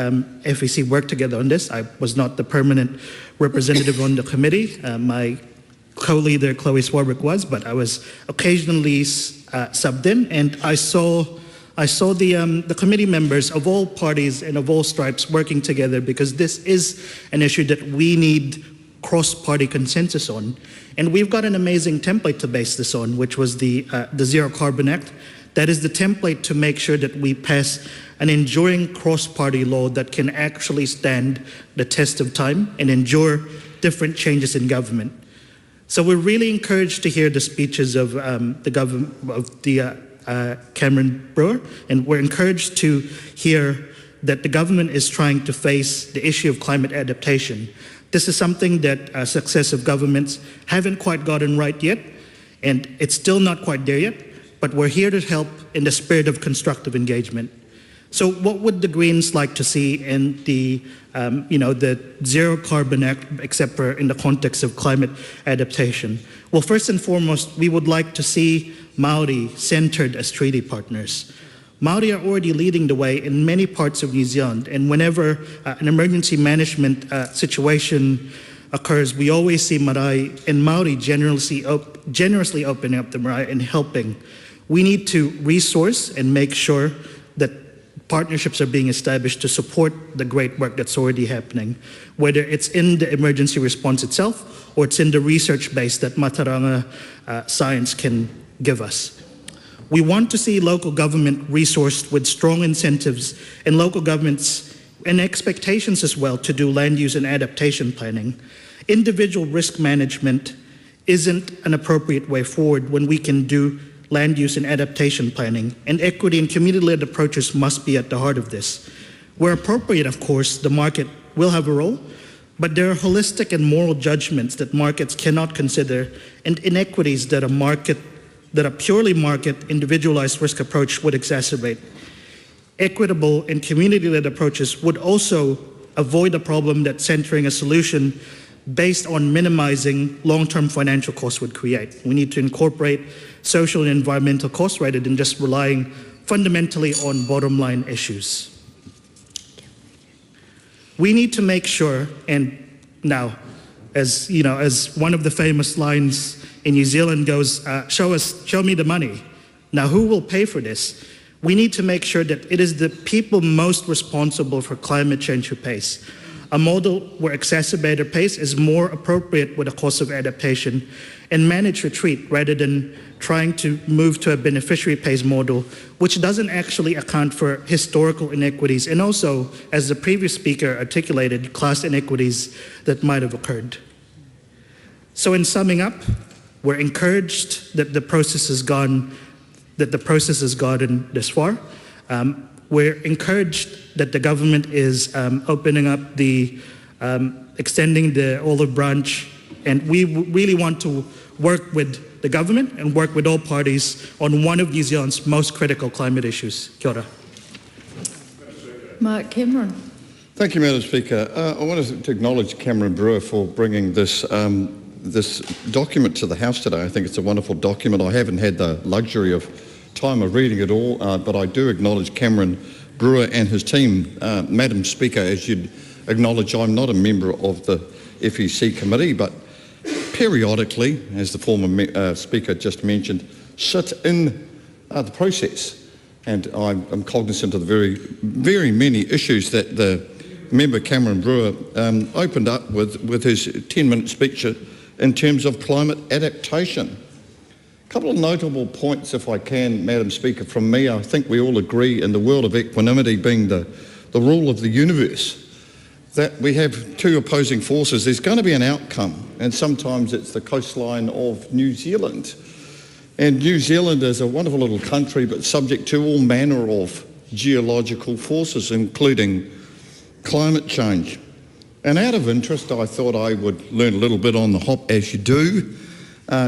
FEC worked together on this. I was not the permanent representative on the committee. My co-leader, Chloe Swarbrick, was, but I was occasionally subbed in, and I saw the committee members of all parties and of all stripes working together, because this is an issue that we need cross-party consensus on. And we've got an amazing template to base this on, which was the Zero Carbon Act. That is the template to make sure that we pass an enduring cross-party law that can actually stand the test of time and endure different changes in government. So we're really encouraged to hear the speeches of Cameron Brewer, and we're encouraged to hear that the government is trying to face the issue of climate adaptation. This is something that successive governments haven't quite gotten right yet, and it's still not quite there yet, but we're here to help in the spirit of constructive engagement. So what would the Greens like to see in the Zero Carbon Act, except for in the context of climate adaptation? Well, first and foremost, we would like to see Māori centred as treaty partners. Māori are already leading the way in many parts of New Zealand, and whenever an emergency management situation occurs, we always see marae and Māori generously opening up the marae and helping. We need to resource and make sure that partnerships are being established to support the great work that's already happening, whether it's in the emergency response itself or it's in the research base that Mataranga science can give us. We want to see local government resourced with strong incentives and local governments and expectations as well to do land use and adaptation planning. Individual risk management isn't an appropriate way forward when we can do land use and adaptation planning, and equity and community-led approaches must be at the heart of this. Where appropriate, of course, the market will have a role, but there are holistic and moral judgments that markets cannot consider, and inequities that a purely market, individualized risk approach would exacerbate. Equitable and community-led approaches would also avoid a problem that centering a solution based on minimizing long-term financial costs would create. We need to incorporate social and environmental costs rather than just relying fundamentally on bottom-line issues. We need to make sure, and now, as one of the famous lines in New Zealand goes, show me the money. Now, who will pay for this? We need to make sure that it is the people most responsible for climate change who pays. A model where exacerbator pays is more appropriate with the cost of adaptation, and managed retreat rather than trying to move to a beneficiary pays model, which doesn't actually account for historical inequities and also, as the previous speaker articulated, class inequities that might have occurred. So in summing up, we're encouraged that the process has gotten this far. We're encouraged that the government is opening up extending the olive branch And we really want to work with the government and work with all parties on one of New Zealand's most critical climate issues. Kia ora. Mark Cameron. Thank you, Madam Speaker. I wanted to acknowledge Cameron Brewer for bringing this this document to the House today. I think it's a wonderful document. I haven't had the luxury of time of reading it all, but I do acknowledge Cameron Brewer and his team. Madam Speaker, as you'd acknowledge, I'm not a member of the FEC committee, but periodically, as the former Speaker just mentioned, sit in the process. And I'm cognizant of the very many issues that the member Cameron Brewer opened up with his 10-minute speech in terms of climate adaptation. A couple of notable points, if I can, Madam Speaker, from me. I think we all agree in the world of equanimity being the rule of the universe, that we have two opposing forces. There's going to be an outcome, and sometimes it's the coastline of New Zealand. And New Zealand is a wonderful little country, but subject to all manner of geological forces, including climate change. And out of interest, I thought I would learn a little bit on the hop, as you do,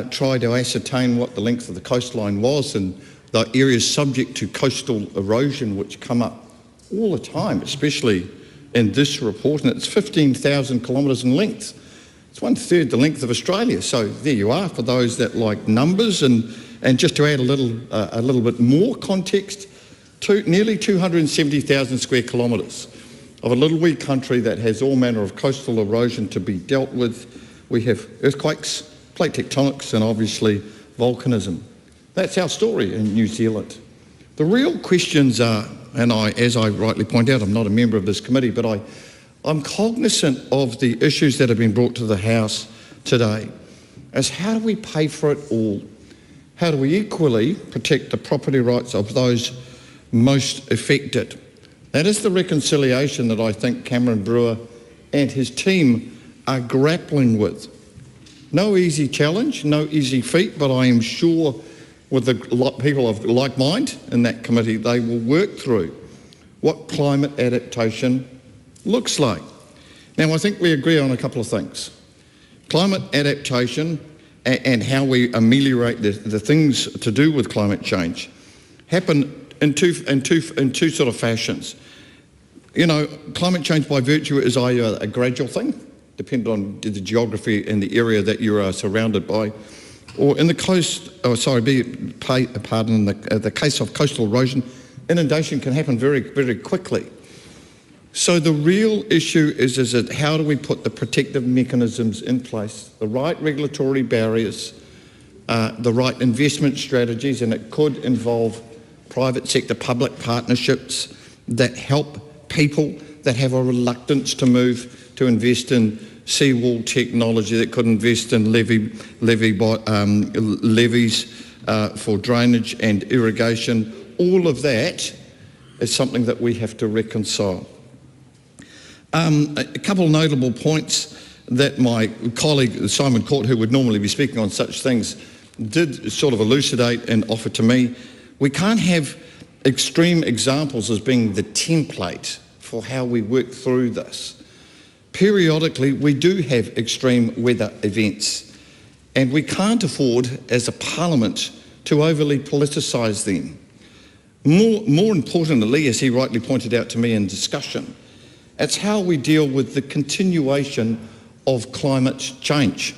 try to ascertain what the length of the coastline was and the areas subject to coastal erosion, which come up all the time, especially in this report, and it's 15,000 kilometres in length. It's 1/3 the length of Australia. So there you are for those that like numbers. And just to add a little bit more context, nearly 270,000 square kilometres of a little wee country that has all manner of coastal erosion to be dealt with. We have earthquakes, plate tectonics, and obviously volcanism. That's our story in New Zealand. The real questions are, and as I rightly point out, I'm not a member of this committee, but I'm cognizant of the issues that have been brought to the House today, as how do we pay for it all? How do we equally protect the property rights of those most affected? That is the reconciliation that I think Cameron Brewer and his team are grappling with. No easy challenge, no easy feat, but I am sure with the people of like mind in that committee, they will work through what climate adaptation looks like. Now, I think we agree on a couple of things. Climate adaptation and how we ameliorate the things to do with climate change happen in two sort of fashions. You know, climate change by virtue is either a gradual thing, depending on the geography and the area that you are surrounded by, or in the the case of coastal erosion, inundation can happen very, very quickly. So the real issue is that how do we put the protective mechanisms in place, the right regulatory barriers, the right investment strategies, and it could involve private sector public partnerships that help people that have a reluctance to move to invest in seawall technology, that could invest in levees for drainage and irrigation. All of that is something that we have to reconcile. A couple of notable points that my colleague Simon Court, who would normally be speaking on such things, did sort of elucidate and offer to me. We can't have extreme examples as being the template for how we work through this. Periodically, we do have extreme weather events, and we can't afford, as a parliament, to overly politicise them. More importantly, as he rightly pointed out to me in discussion, it's how we deal with the continuation of climate change.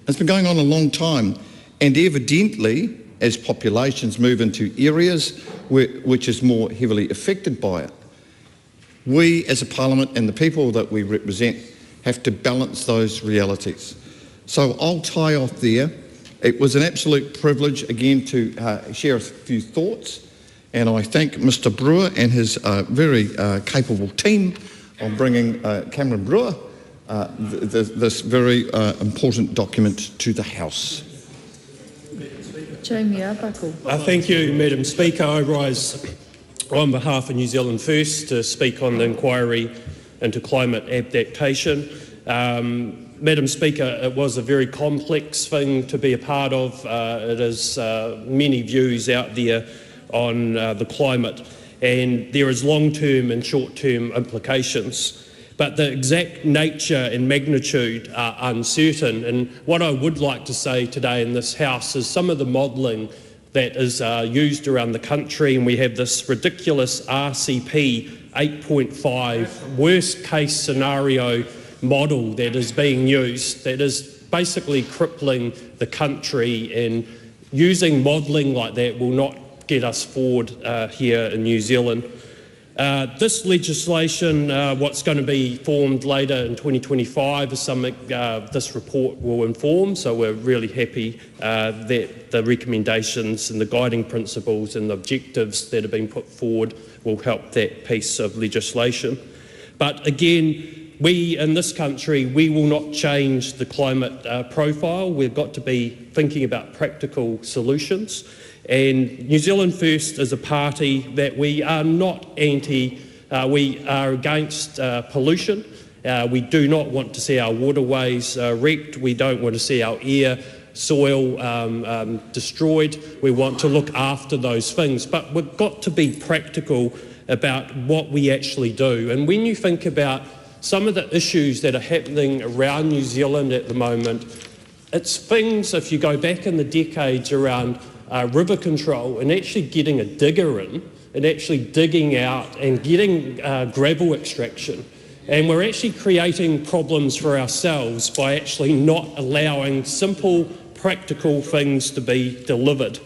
It's been going on a long time, and evidently, as populations move into areas which is more heavily affected by it, we as a parliament and the people that we represent have to balance those realities. So I'll tie off there. It was an absolute privilege again to share a few thoughts, and I thank Mr Brewer and his very capable team on bringing Cameron Brewer this very important document to the House. Jamie Arbuckle. Thank you, Madam Speaker. I rise on behalf of New Zealand First to speak on the inquiry into climate adaptation. Madam Speaker, it was a very complex thing to be a part of. It is many views out there on the climate, and there is long-term and short-term implications. but the exact nature and magnitude are uncertain. And what I would like to say today in this House is some of the modelling that is used around the country, and we have this ridiculous RCP 8.5 worst case scenario model that is being used that is basically crippling the country, and using modelling like that will not get us forward here in New Zealand. This legislation, what's going to be formed later in 2025, is something this report will inform, so we're really happy that the recommendations and the guiding principles and the objectives that have been put forward will help that piece of legislation. But again, we in this country, we will not change the climate profile. We've got to be thinking about practical solutions. And New Zealand First is a party that we are not we are against pollution. We do not want to see our waterways wrecked. We don't want to see our air, soil destroyed. We want to look after those things. But we've got to be practical about what we actually do. And when you think about some of the issues that are happening around New Zealand at the moment, it's things, if you go back in the decades, around river control and actually getting a digger in and actually digging out and getting gravel extraction. And we're actually creating problems for ourselves by actually not allowing simple, practical things to be delivered.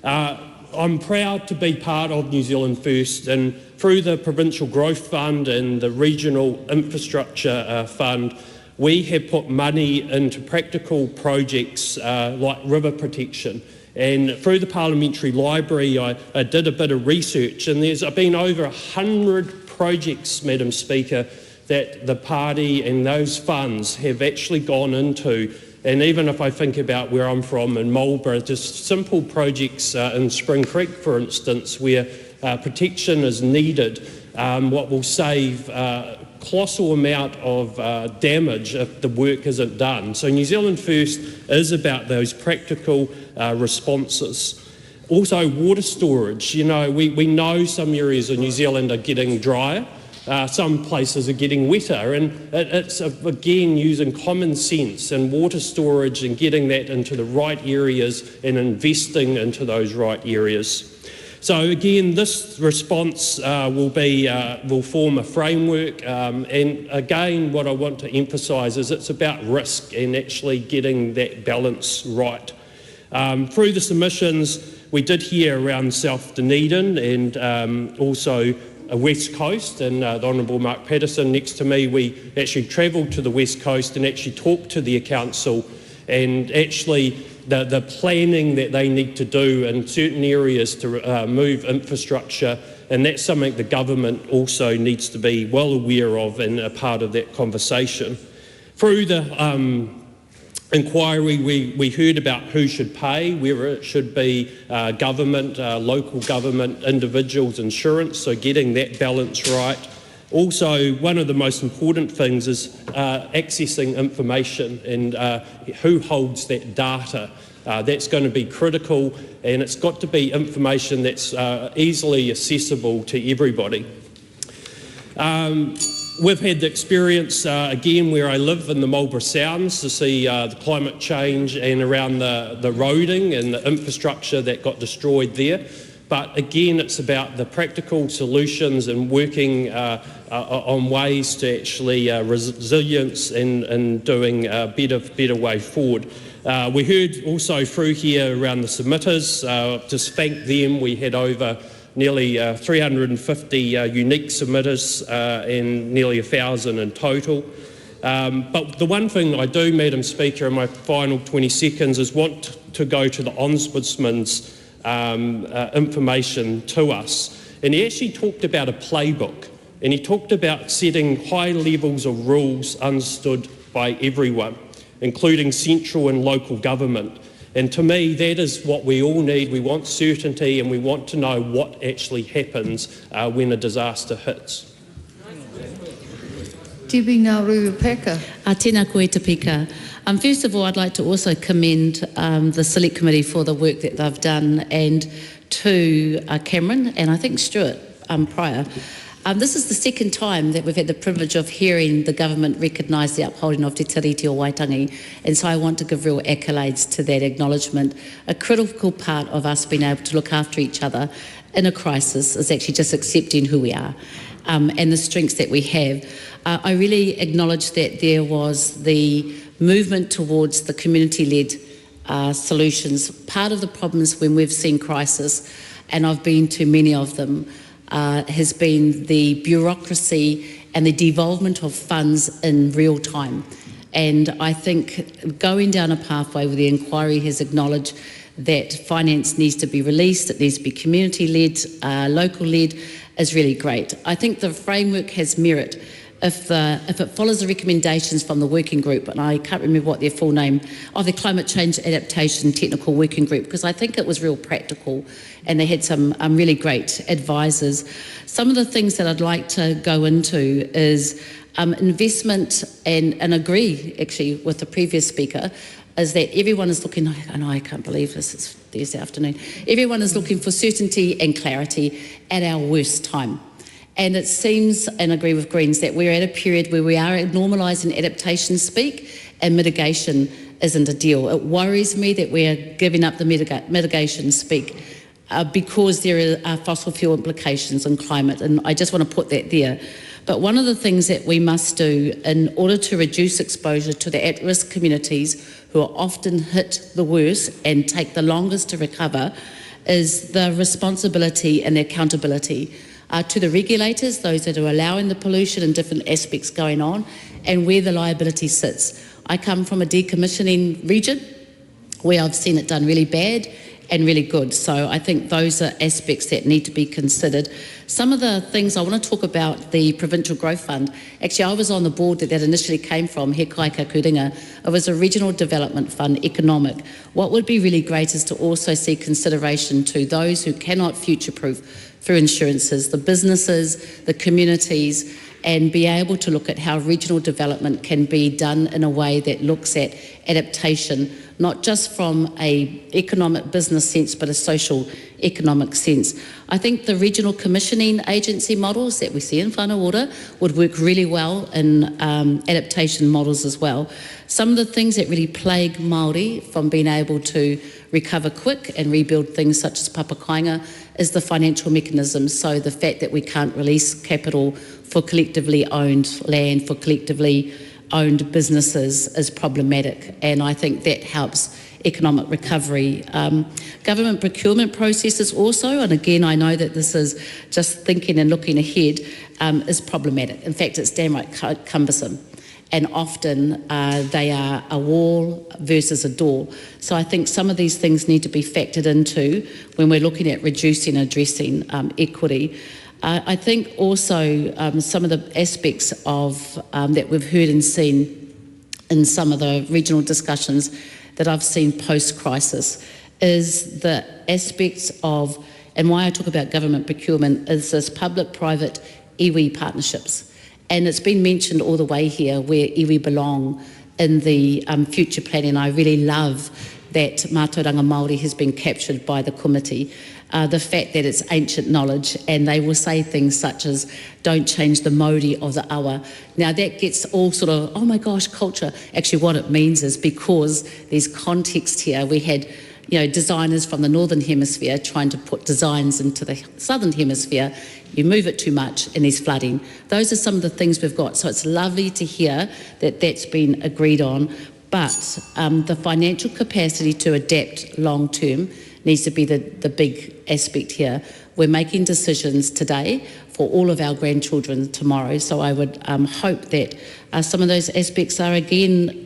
I'm proud to be part of New Zealand First, and through the Provincial Growth Fund and the Regional Infrastructure Fund, we have put money into practical projects like river protection. And through the Parliamentary Library, I did a bit of research, and there's been over 100 projects, Madam Speaker, that the party and those funds have actually gone into. And even if I think about where I'm from in Marlborough, just simple projects in Spring Creek, for instance, where protection is needed, what will save colossal amount of damage if the work isn't done. So New Zealand First is about those practical responses. Also, water storage. You know, we know some areas of New Zealand are getting drier. Some places are getting wetter, and it's again using common sense and water storage and getting that into the right areas and investing into those right areas. So again, this response will form a framework, and again, what I want to emphasise is it's about risk and actually getting that balance right. Through the submissions, we did hear around South Dunedin and also West Coast, and the Honourable Mark Patterson next to me, we actually travelled to the West Coast and actually talked to the council, and actually the planning that they need to do in certain areas to move infrastructure, and that's something the government also needs to be well aware of and a part of that conversation. Through the inquiry, we heard about who should pay, whether it should be government, local government, individuals, insurance, so getting that balance right. Also, one of the most important things is accessing information and who holds that data. That's going to be critical, and it's got to be information that's easily accessible to everybody. We've had the experience, again, where I live in the Marlborough Sounds, to see the climate change and around the roading and the infrastructure that got destroyed there. But again, it's about the practical solutions and working on ways to actually resilience and doing a better way forward. We heard also through here around the submitters, just thank them. We had over nearly 350 unique submitters and nearly 1,000 in total. But the one thing I do, Madam Speaker, in my final 20 seconds is want to go to the Ombudsman's information to us. And he actually talked about a playbook, and he talked about setting high levels of rules understood by everyone, including central and local government. And to me, that is what we all need. We want certainty, and we want to know what actually happens when a disaster hits. Debbie Ngaururu-Peka. Tēnā koe te pika. First of all, I'd like to also commend the Select Committee for the work that they've done, and to Cameron and I think Stuart prior. This is the second time that we've had the privilege of hearing the government recognise the upholding of Te Tiriti o Waitangi, and so I want to give real accolades to that acknowledgement. A critical part of us being able to look after each other in a crisis is actually just accepting who we are and the strengths that we have. I really acknowledge that there was the movement towards the community-led solutions. Part of the problems when we've seen crisis, and I've been to many of them, has been the bureaucracy and the devolvement of funds in real time. And I think going down a pathway where the inquiry has acknowledged that finance needs to be released, it needs to be community-led, local-led, is really great. I think the framework has merit if it follows the recommendations from the working group, and I can't remember what their full name, the Climate Change Adaptation Technical Working Group, because I think it was real practical and they had some really great advisors. Some of the things that I'd like to go into is investment, and agree actually with the previous speaker, is that everyone is looking, and I can't believe this is Thursday afternoon, everyone is looking for certainty and clarity at our worst time. And it seems, and I agree with Greens, that we're at a period where we are normalising adaptation speak and mitigation isn't a deal. It worries me that we're giving up the mitigation speak because there are fossil fuel implications on climate, and I just want to put that there. But one of the things that we must do in order to reduce exposure to the at-risk communities who are often hit the worst and take the longest to recover is the responsibility and the accountability to the regulators, those that are allowing the pollution and different aspects going on, and where the liability sits. I come from a decommissioning region where I've seen it done really bad and really good. So I think those are aspects that need to be considered. Some of the things I want to talk about, the Provincial Growth Fund. Actually, I was on the board that initially came from, He Kaika Kuringa. It was a regional development fund, economic. What would be really great is to also see consideration to those who cannot future-proof through insurances, the businesses, the communities, and be able to look at how regional development can be done in a way that looks at adaptation, not just from an economic business sense, but a social economic sense. I think the regional commissioning agency models that we see in whānau ora would work really well in adaptation models as well. Some of the things that really plague Māori from being able to recover quick and rebuild things such as papakainga is the financial mechanisms. So the fact that we can't release capital for collectively owned land, for collectively owned businesses is problematic, and I think that helps economic recovery. Government procurement processes also, and again I know that this is just thinking and looking ahead, is problematic. In fact, it's downright cumbersome, and often they are a wall versus a door. So I think some of these things need to be factored into when we're looking at reducing and addressing equity. I think also some of the aspects of that we've heard and seen in some of the regional discussions that I've seen post-crisis is the aspects of, and why I talk about government procurement, is this public-private iwi partnerships. And it's been mentioned all the way here where iwi belong in the future planning. I really love that mātauranga Māori has been captured by the committee. The fact that it's ancient knowledge, and they will say things such as, don't change the mauri of the awa. Now that gets all sort of, oh my gosh, culture. Actually what it means is because there's context here, we had designers from the Northern Hemisphere trying to put designs into the Southern Hemisphere. You move it too much and there's flooding. Those are some of the things we've got. So it's lovely to hear that that's been agreed on, but the financial capacity to adapt long term needs to be the big aspect here. We're making decisions today for all of our grandchildren tomorrow, so I would hope that some of those aspects are again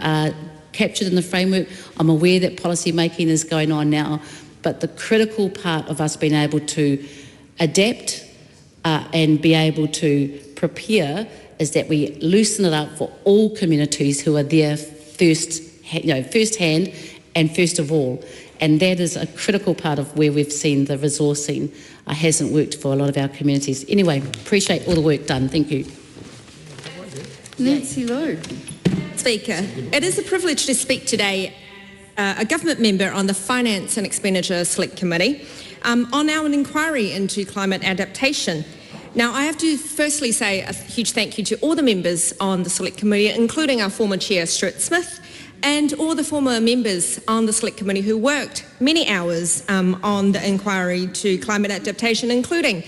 captured in the framework. I'm aware that policy making is going on now, but the critical part of us being able to adapt and be able to prepare is that we loosen it up for all communities who are there firsthand and first of all. And that is a critical part of where we've seen the resourcing hasn't worked for a lot of our communities. Anyway, appreciate all the work done. Thank you. Nancy Lowe. Speaker, it is a privilege to speak today, a government member on the Finance and Expenditure Select Committee, on our inquiry into climate adaptation. Now, I have to firstly say a huge thank you to all the members on the Select Committee, including our former Chair, Strait Smith, and all the former members on the Select Committee who worked many hours on the inquiry to climate adaptation, including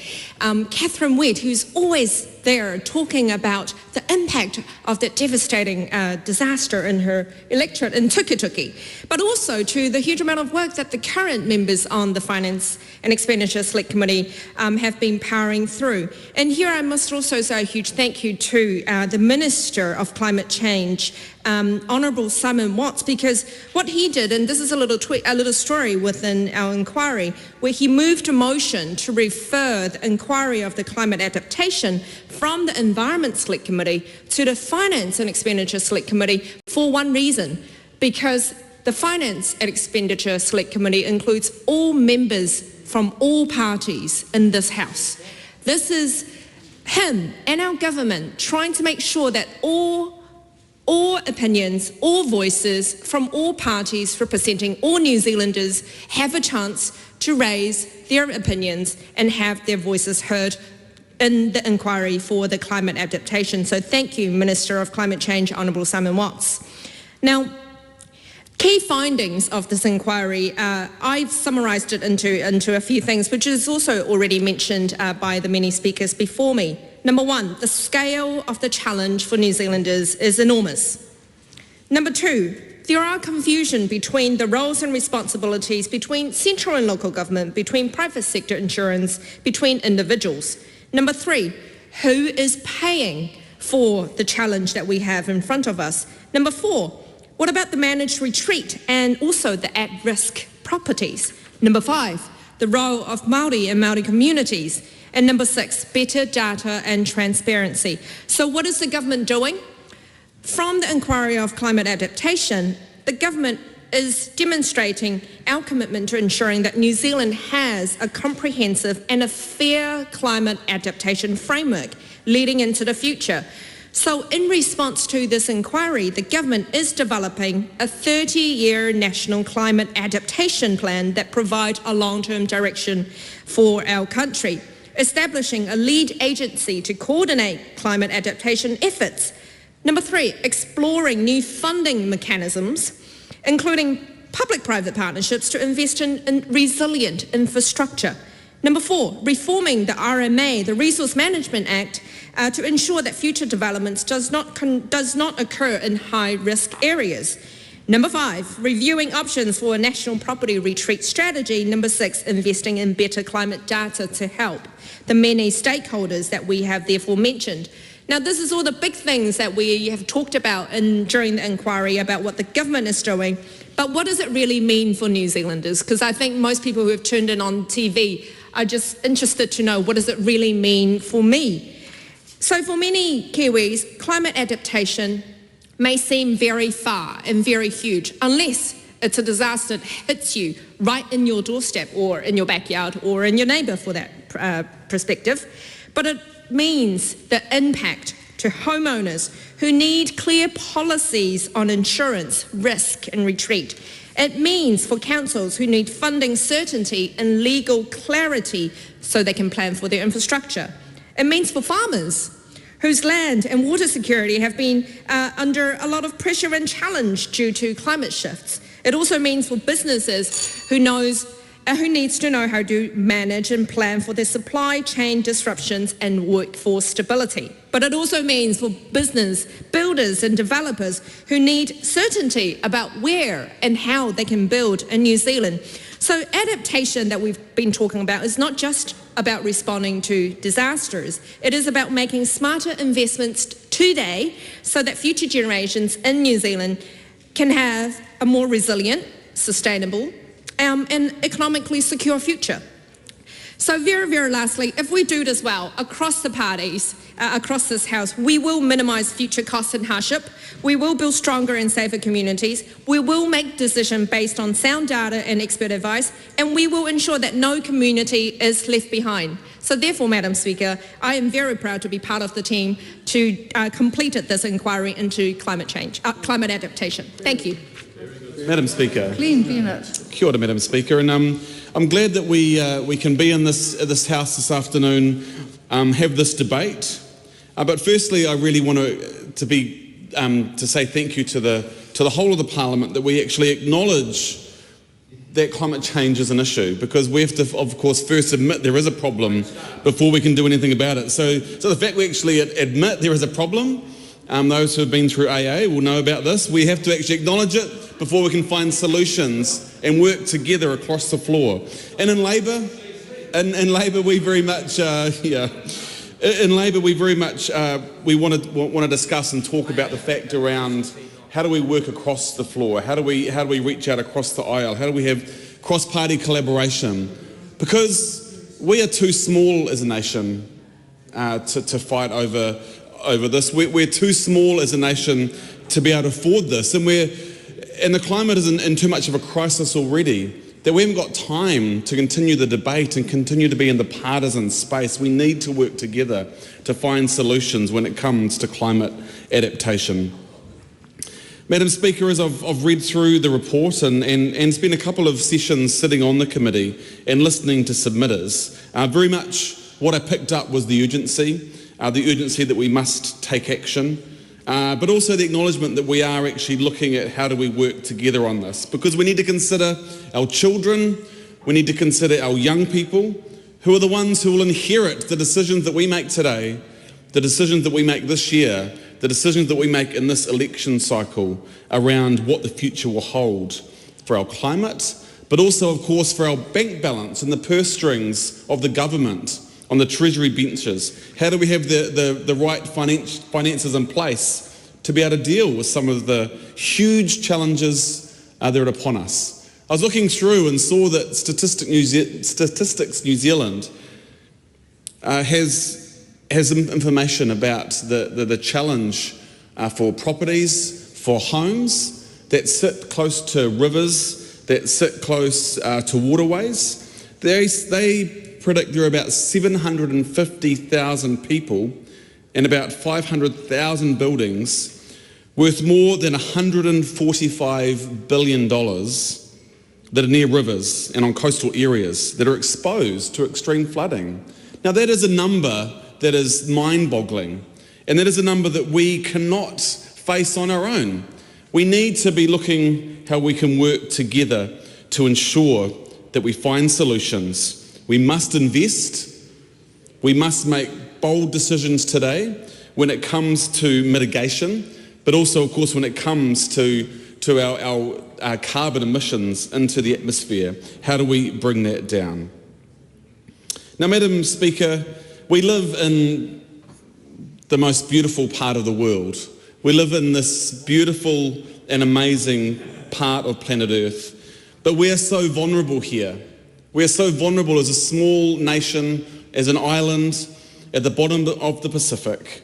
Catherine Wedd, who's always there talking about the impact of that devastating disaster in her electorate in Tukituki, but also to the huge amount of work that the current members on the Finance and Expenditure Select Committee have been powering through. And here I must also say a huge thank you to the Minister of Climate Change, Honourable Simon Watts, because what he did, and this is a little story within our inquiry, where he moved a motion to refer the inquiry of the climate adaptation from the Environment Select Committee to the Finance and Expenditure Select Committee for one reason, because the Finance and Expenditure Select Committee includes all members from all parties in this House. This is him and our government trying to make sure that all opinions, all voices from all parties representing all New Zealanders have a chance to raise their opinions and have their voices heard in the inquiry for the climate adaptation. So thank you, Minister of Climate Change, Honourable Simon Watts. Now, key findings of this inquiry, I've summarised it into a few things, which is also already mentioned by the many speakers before me. Number one, the scale of the challenge for New Zealanders is enormous. Number two, there are confusion between the roles and responsibilities between central and local government, between private sector insurance, between individuals. Number three, who is paying for the challenge that we have in front of us? Number four, what about the managed retreat and also the at-risk properties? Number five, the role of Māori and Māori communities. And number six, better data and transparency. So what is the government doing? From the inquiry of climate adaptation, the government is demonstrating our commitment to ensuring that New Zealand has a comprehensive and a fair climate adaptation framework leading into the future. So in response to this inquiry, the government is developing a 30-year national climate adaptation plan that provides a long-term direction for our country, establishing a lead agency to coordinate climate adaptation efforts. Number three, exploring new funding mechanisms, including public-private partnerships to invest in resilient infrastructure. Number four, reforming the RMA, the Resource Management Act, to ensure that future developments does not occur in high-risk areas. Number five, reviewing options for a national property retreat strategy. Number six, investing in better climate data to help the many stakeholders that we have therefore mentioned. Now, this is all the big things that we have talked about during the inquiry about what the government is doing, but what does it really mean for New Zealanders? Because I think most people who have tuned in on TV are just interested to know, what does it really mean for me? So for many Kiwis, climate adaptation may seem very far and very huge, unless it's a disaster that hits you right in your doorstep or in your backyard or in your neighbour for that perspective. But it means the impact to homeowners who need clear policies on insurance, risk and retreat. It means for councils who need funding certainty and legal clarity so they can plan for their infrastructure. It means for farmers whose land and water security have been under a lot of pressure and challenge due to climate shifts. It also means for businesses who needs to know how to manage and plan for their supply chain disruptions and workforce stability. But it also means for business builders and developers who need certainty about where and how they can build in New Zealand. So adaptation that we've been talking about is not just about responding to disasters. It is about making smarter investments today so that future generations in New Zealand can have a more resilient, sustainable, and economically secure future. So very, very lastly, if we do this well across the parties, across this House, we will minimise future costs and hardship, we will build stronger and safer communities, we will make decisions based on sound data and expert advice, and we will ensure that no community is left behind. So therefore, Madam Speaker, I am very proud to be part of the team to complete this inquiry into climate change, climate adaptation. Thank you. Madam Speaker. Glenn Bennett. Kia ora, Madam Speaker, and I'm glad that we can be in this House this afternoon have this debate. But firstly, I really want to say thank you to the whole of the Parliament that we actually acknowledge that climate change is an issue, because we have to, of course, first admit there is a problem before we can do anything about it. So the fact we actually admit there is a problem, those who have been through AA will know about this. We have to actually acknowledge it before we can find solutions and work together across the floor. And in Labour, we very much, in Labour, we very much we want to discuss and talk about the fact around how do we work across the floor? How do we reach out across the aisle? How do we have cross-party collaboration? Because we are too small as a nation to fight over this. We're too small as a nation to be able to afford this, and the climate is in too much of a crisis already, that we haven't got time to continue the debate and continue to be in the partisan space. We need to work together to find solutions when it comes to climate adaptation. Madam Speaker, as I've read through the report and spent a couple of sessions sitting on the committee and listening to submitters, very much what I picked up was the urgency that we must take action, but also the acknowledgement that we are actually looking at how do we work together on this, because we need to consider our children, we need to consider our young people, who are the ones who will inherit the decisions that we make today, the decisions that we make this year, the decisions that we make in this election cycle around what the future will hold for our climate, but also, of course, for our bank balance and the purse strings of the government on the Treasury benches. How do we have the right finances in place to be able to deal with some of the huge challenges that are upon us? I was looking through and saw that Statistics New Zealand has information about the challenge for properties, for homes that sit close to rivers, that sit close to waterways. They predict there are about 750,000 people and about 500,000 buildings worth more than $145 billion that are near rivers and on coastal areas that are exposed to extreme flooding. Now, that is a number that is mind-boggling, and that is a number that we cannot face on our own. We need to be looking how we can work together to ensure that we find solutions. We must invest. We must make bold decisions today when it comes to mitigation, but also, of course, when it comes to our carbon emissions into the atmosphere. How do we bring that down? Now, Madam Speaker, we live in the most beautiful part of the world. We live in this beautiful and amazing part of planet Earth, but we are so vulnerable here. We are so vulnerable as a small nation, as an island at the bottom of the Pacific.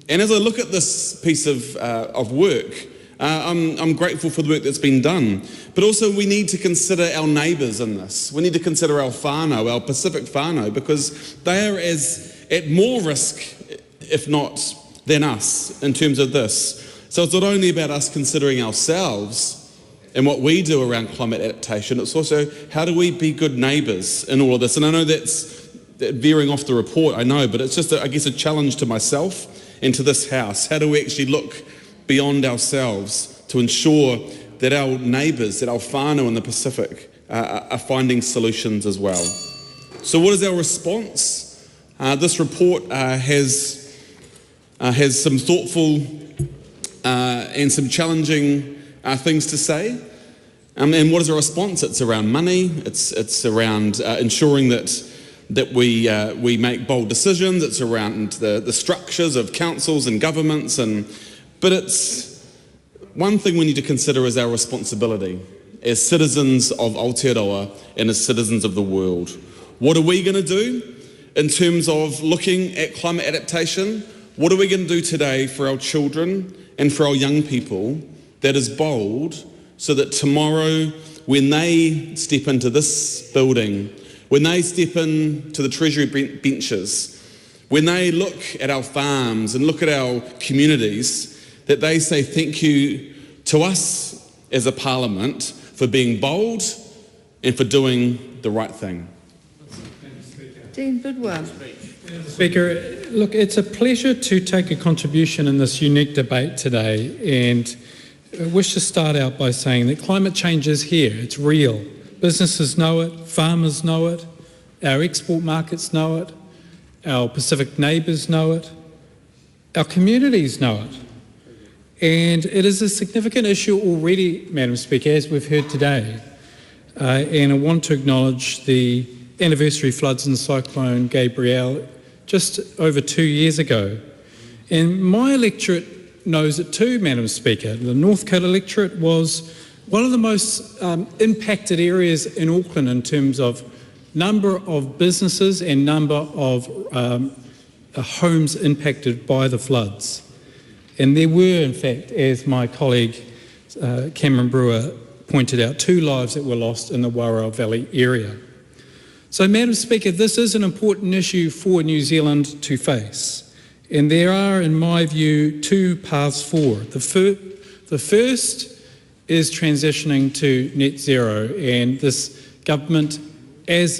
And as I look at this piece of work, I'm grateful for the work that's been done, but also we need to consider our neighbours in this. We need to consider our whānau, our Pacific whānau, because they are at more risk, if not, than us in terms of this. So it's not only about us considering ourselves and what we do around climate adaptation, it's also how do we be good neighbours in all of this. And I know that's veering off the report, I know, but it's just, I guess, a challenge to myself and to this House. How do we actually look beyond ourselves to ensure that our neighbours, that our whānau in the Pacific are finding solutions as well? So what is our response? This report has some thoughtful and some challenging things to say. And what is our response? It's around money. It's around ensuring that we make bold decisions. It's around the structures of councils and governments. But it's one thing we need to consider is our responsibility as citizens of Aotearoa and as citizens of the world. What are we going to do in terms of looking at climate adaptation? What are we going to do today for our children and for our young people that is bold, so that tomorrow when they step into this building, when they step into the Treasury benches, when they look at our farms and look at our communities, that they say thank you to us as a Parliament for being bold and for doing the right thing. Dean Bidwell. Speaker, look, it's a pleasure to take a contribution in this unique debate today, and I wish to start out by saying that climate change is here. It's real. Businesses know it, farmers know it, our export markets know it, our Pacific neighbours know it, our communities know it. And it is a significant issue already, Madam Speaker, as we've heard today. And I want to acknowledge the anniversary floods in Cyclone Gabrielle just over 2 years ago. And my electorate knows it too, Madam Speaker. The Northcote electorate was one of the most impacted areas in Auckland in terms of number of businesses and number of homes impacted by the floods. And there were, in fact, as my colleague Cameron Brewer pointed out, 2 lives that were lost in the Warao Valley area. So, Madam Speaker, this is an important issue for New Zealand to face. And there are, in my view, 2 paths forward. The first is transitioning to net zero, and this government, as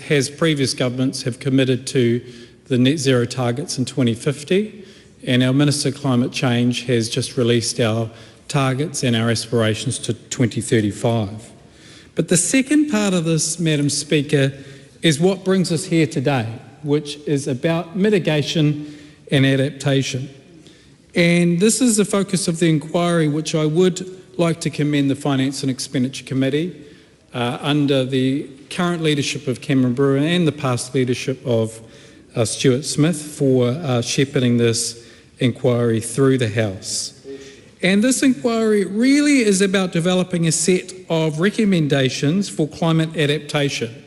has previous governments, have committed to the net zero targets in 2050, and our Minister of Climate Change has just released our targets and our aspirations to 2035. But the second part of this, Madam Speaker, is what brings us here today, which is about mitigation and adaptation. And this is the focus of the inquiry, which I would like to commend the Finance and Expenditure Committee under the current leadership of Cameron Brewer and the past leadership of Stuart Smith for shepherding this inquiry through the House. And this inquiry really is about developing a set of recommendations for climate adaptation.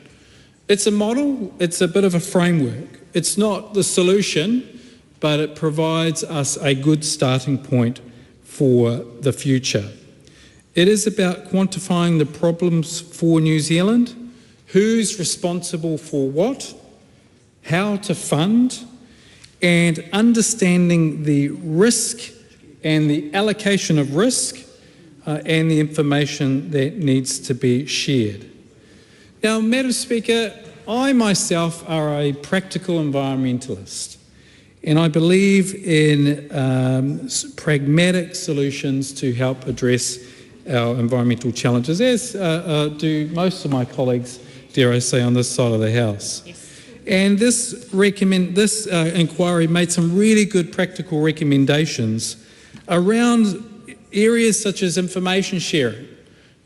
It's a model, it's a bit of a framework. It's not the solution, but it provides us a good starting point for the future. It is about quantifying the problems for New Zealand, who's responsible for what, how to fund, and understanding the risk and the allocation of risk and the information that needs to be shared. Now, Madam Speaker, I myself are a practical environmentalist, and I believe in pragmatic solutions to help address our environmental challenges, as do most of my colleagues, dare I say, on this side of the House. Yes. And this inquiry made some really good practical recommendations around areas such as information sharing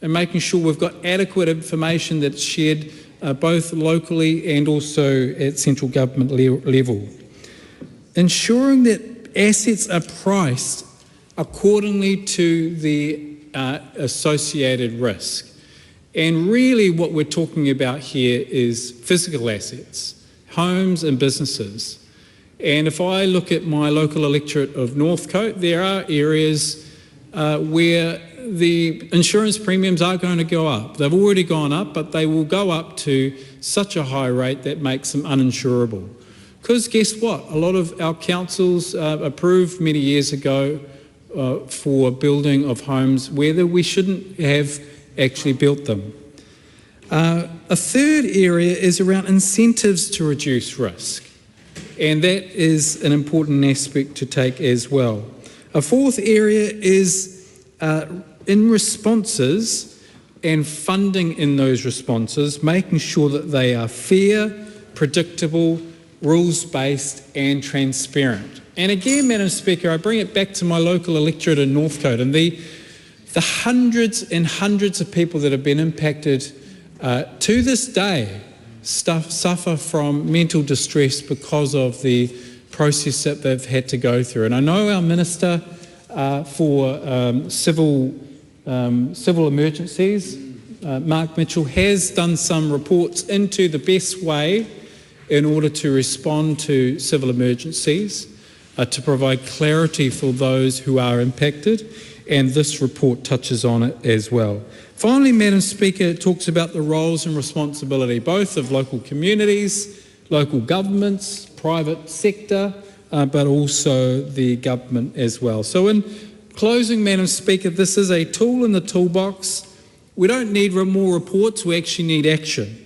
and making sure we've got adequate information that's shared both locally and also at central government level. Ensuring that assets are priced accordingly to the associated risk. And really what we're talking about here is physical assets, homes and businesses. And if I look at my local electorate of Northcote, there are areas where the insurance premiums are going to go up. They've already gone up, but they will go up to such a high rate that makes them uninsurable. Because guess what? A lot of our councils approved many years ago for building of homes where we shouldn't have actually built them. A third area is around incentives to reduce risk, and that is an important aspect to take as well. A fourth area is in responses and funding in those responses, making sure that they are fair, predictable, rules-based and transparent. And again, Madam Speaker, I bring it back to my local electorate in Northcote and the hundreds and hundreds of people that have been impacted to this day suffer from mental distress because of the process that they've had to go through. And I know our Minister for Civil Emergencies, Mark Mitchell, has done some reports into the best way in order to respond to civil emergencies, to provide clarity for those who are impacted, and this report touches on it as well. Finally, Madam Speaker, it talks about the roles and responsibility both of local communities, local governments, private sector, but also the government as well. So in closing, Madam Speaker, this is a tool in the toolbox. We don't need more reports, we actually need action.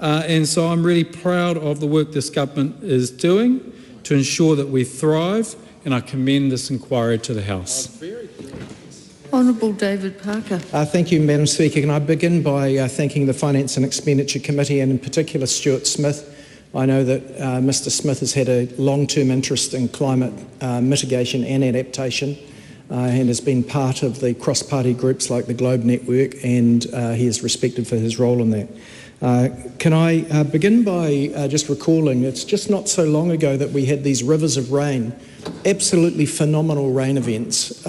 And so I'm really proud of the work this government is doing to ensure that we thrive, and I commend this inquiry to the House. Honourable David Parker. Thank you, Madam Speaker. Can I begin by thanking the Finance and Expenditure Committee, and in particular Stuart Smith. I know that Mr Smith has had a long-term interest in climate mitigation and adaptation, and has been part of the cross-party groups like the Globe Network, and he is respected for his role in that. Can I begin by just recalling, it's just not so long ago that we had these rivers of rain, absolutely phenomenal rain events.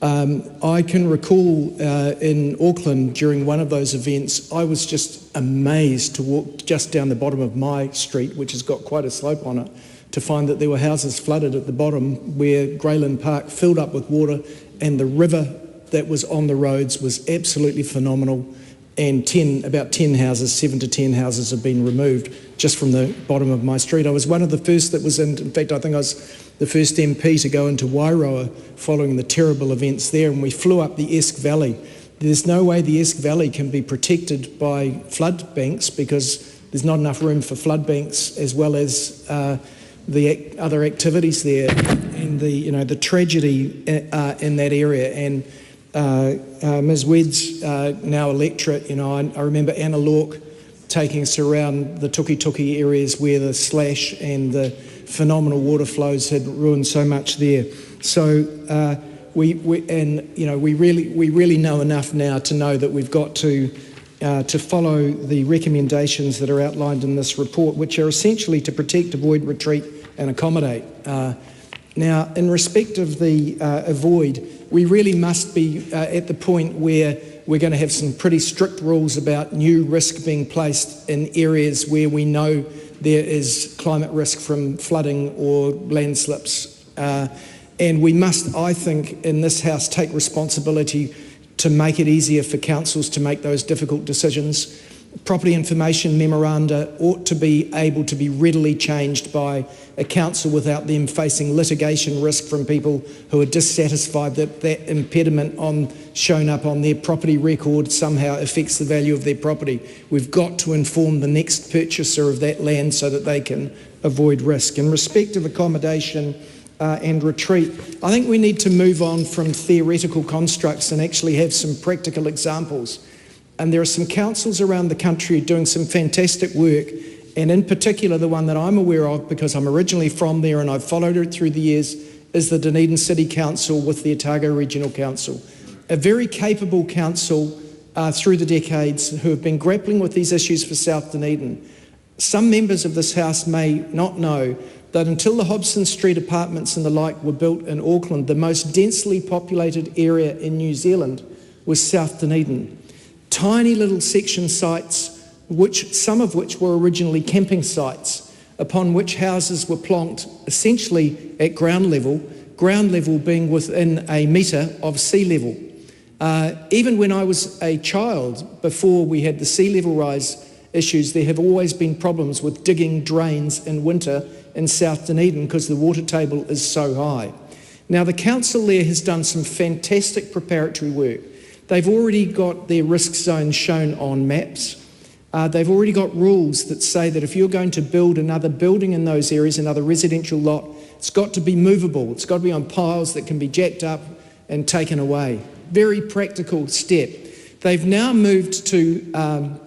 I can recall in Auckland during one of those events, I was just amazed to walk just down the bottom of my street, which has got quite a slope on it, to find that there were houses flooded at the bottom where Greyland Park filled up with water, and the river that was on the roads was absolutely phenomenal, and about 10 houses, 7 to 10 houses have been removed just from the bottom of my street. I was one of the first that was in fact I think I was the first MP to go into Wairoa following the terrible events there, and we flew up the Esk Valley. There's no way the Esk Valley can be protected by flood banks because there's not enough room for flood banks, as well as the other activities there, and the tragedy in that area. And Ms Wedd's now electorate, I remember Anna Lork taking us around the Tuki areas where the slash and the phenomenal water flows had ruined so much there. So we really know enough now to know that we've got to follow the recommendations that are outlined in this report, which are essentially to protect, avoid, retreat and accommodate. Now, in respect of the avoid, we really must be at the point where we're going to have some pretty strict rules about new risk being placed in areas where we know there is climate risk from flooding or landslips. And we must, I think, in this House take responsibility to make it easier for councils to make those difficult decisions. Property information memoranda ought to be able to be readily changed by a council without them facing litigation risk from people who are dissatisfied that that impediment shown up on their property record somehow affects the value of their property. We've got to inform the next purchaser of that land so that they can avoid risk. In respect of accommodation and retreat, I think we need to move on from theoretical constructs and actually have some practical examples. And there are some councils around the country doing some fantastic work, and in particular the one that I'm aware of because I'm originally from there and I've followed it through the years is the Dunedin City Council with the Otago Regional Council. A very capable council through the decades who have been grappling with these issues for South Dunedin. Some members of this House may not know that until the Hobson Street apartments and the like were built in Auckland, the most densely populated area in New Zealand was South Dunedin. Tiny little section sites, some of which were originally camping sites, upon which houses were plonked essentially at ground level being within a metre of sea level. Even when I was a child, before we had the sea level rise issues, there have always been problems with digging drains in winter in South Dunedin because the water table is so high. Now the council there has done some fantastic preparatory work. They've already got their risk zones shown on maps. They've already got rules that say that if you're going to build another building in those areas, another residential lot, it's got to be movable. It's got to be on piles that can be jacked up and taken away. Very practical step. They've now moved to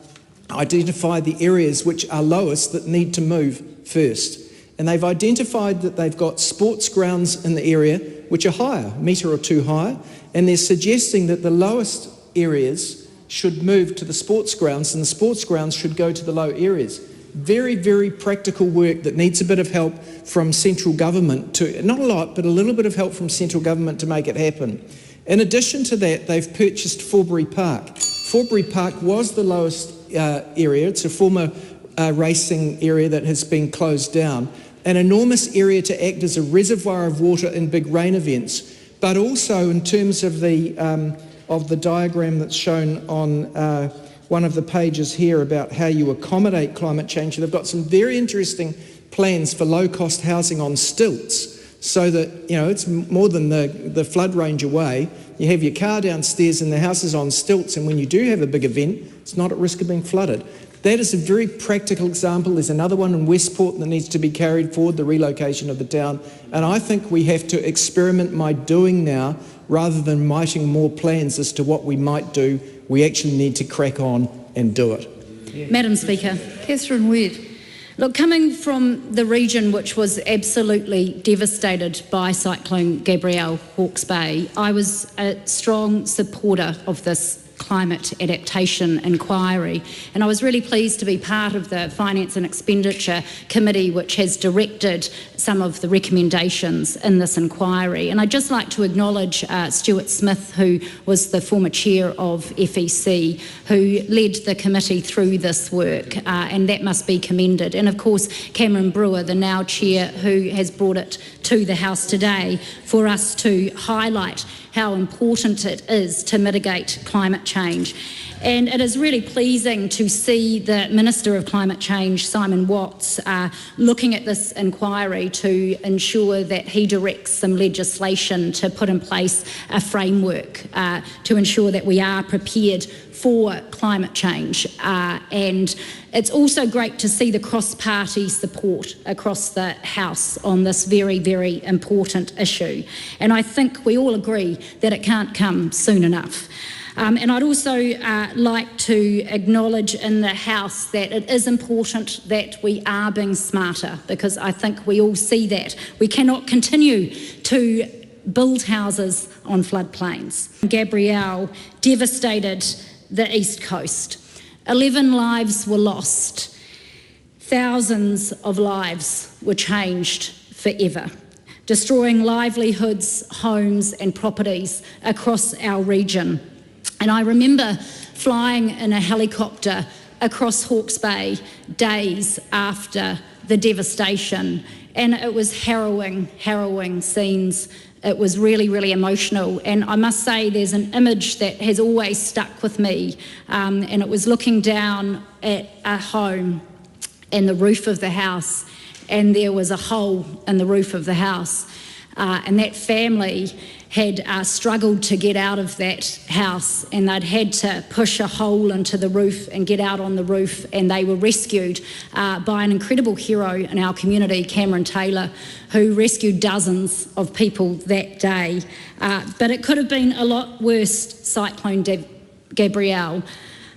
identify the areas which are lowest that need to move first. And they've identified that they've got sports grounds in the area which are higher, a metre or two higher, and they're suggesting that the lowest areas should move to the sports grounds and the sports grounds should go to the low areas. Very, very practical work that needs a bit of help from central government not a lot, but a little bit of help from central government to make it happen. In addition to that, they've purchased Forbury Park. Forbury Park was the lowest area. It's a former racing area that has been closed down. An enormous area to act as a reservoir of water in big rain events, but also in terms of the diagram that's shown on one of the pages here about how you accommodate climate change. They've got some very interesting plans for low-cost housing on stilts, so that it's more than the flood range away. You have your car downstairs and the house is on stilts, and when you do have a big event, it's not at risk of being flooded. That is a very practical example. There's another one in Westport that needs to be carried forward, the relocation of the town. And I think we have to experiment by doing now, rather than writing more plans as to what we might do. We actually need to crack on and do it. Yeah. Madam Speaker. Catherine Wedd. Look, coming from the region which was absolutely devastated by Cyclone Gabrielle, Hawke's Bay, I was a strong supporter of this climate adaptation inquiry, and I was really pleased to be part of the Finance and Expenditure Committee which has directed some of the recommendations in this inquiry. And I'd just like to acknowledge Stuart Smith, who was the former chair of FEC, who led the committee through this work, and that must be commended. And of course Cameron Brewer, the now chair, who has brought it to the House today for us to highlight how important it is to mitigate climate change. And it is really pleasing to see the Minister of Climate Change, Simon Watts, looking at this inquiry to ensure that he directs some legislation to put in place a framework to ensure that we are prepared for climate change. And it's also great to see the cross-party support across the House on this very, very important issue. And I think we all agree that it can't come soon enough. And I'd also like to acknowledge in the House that it is important that we are being smarter, because I think we all see that. We cannot continue to build houses on floodplains. Gabrielle devastated the East Coast. 11 lives were lost. Thousands of lives were changed forever, destroying livelihoods, homes and properties across our region. And I remember flying in a helicopter across Hawke's Bay days after the devastation, and it was harrowing scenes. It was really, really emotional. And I must say there's an image that has always stuck with me, and it was looking down at a home and the roof of the house, and there was a hole in the roof of the house, and that family had struggled to get out of that house, and they'd had to push a hole into the roof and get out on the roof, and they were rescued by an incredible hero in our community, Cameron Taylor, who rescued dozens of people that day. But it could have been a lot worse, Cyclone Gabrielle.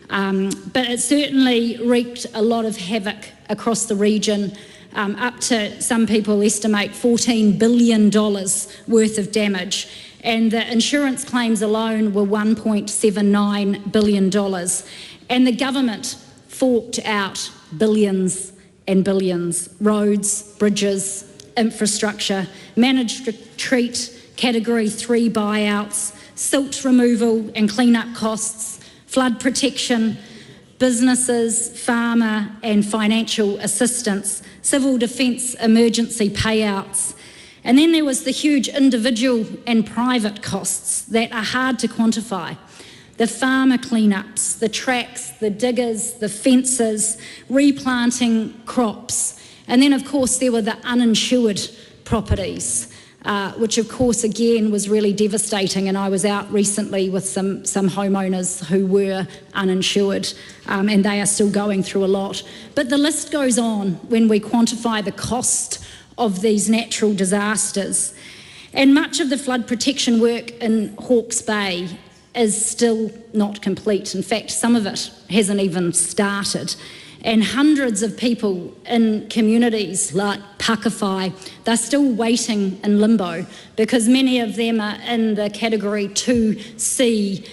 But it certainly wreaked a lot of havoc across the region. Up to, some people estimate, $14 billion worth of damage. And the insurance claims alone were $1.79 billion. And the government forked out billions and billions. Roads, bridges, infrastructure, managed retreat, Category 3 buyouts, silt removal and clean-up costs, flood protection, businesses, farmer and financial assistance, civil defence emergency payouts. And then there was the huge individual and private costs that are hard to quantify. The farmer cleanups, the tracks, the diggers, the fences, replanting crops. And then of course there were the uninsured properties, which of course again was really devastating. And I was out recently with some homeowners who were uninsured, and they are still going through a lot. But the list goes on when we quantify the cost of these natural disasters. And much of the flood protection work in Hawke's Bay is still not complete. In fact, some of it hasn't even started. And hundreds of people in communities like Pakawhai, they're still waiting in limbo because many of them are in the Category 2C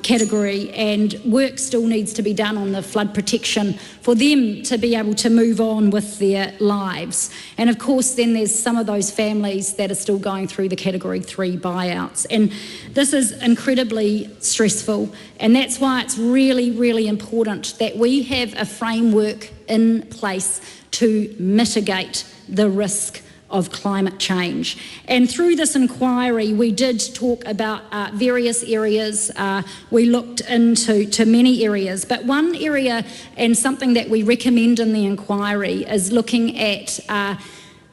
category, and work still needs to be done on the flood protection for them to be able to move on with their lives. And of course then there's some of those families that are still going through the Category 3 buyouts, and this is incredibly stressful, and that's why it's really, really important that we have a framework in place to mitigate the risk of climate change. And through this inquiry, we did talk about various areas. We looked into many areas, but one area and something that we recommend in the inquiry is looking at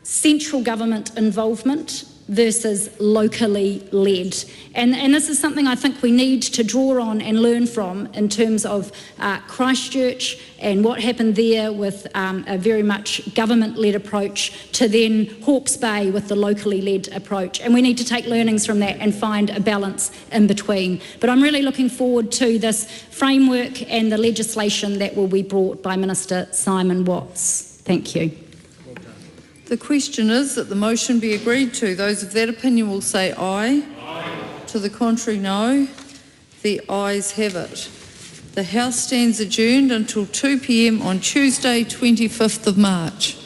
central government involvement versus locally led. And this is something I think we need to draw on and learn from in terms of Christchurch and what happened there with a very much government-led approach to then Hawke's Bay with the locally led approach. And we need to take learnings from that and find a balance in between. But I'm really looking forward to this framework and the legislation that will be brought by Minister Simon Watts. Thank you. The question is that the motion be agreed to. Those of that opinion will say aye. Aye. To the contrary, no. The ayes have it. The House stands adjourned until 2 p.m. on Tuesday, 25th of March.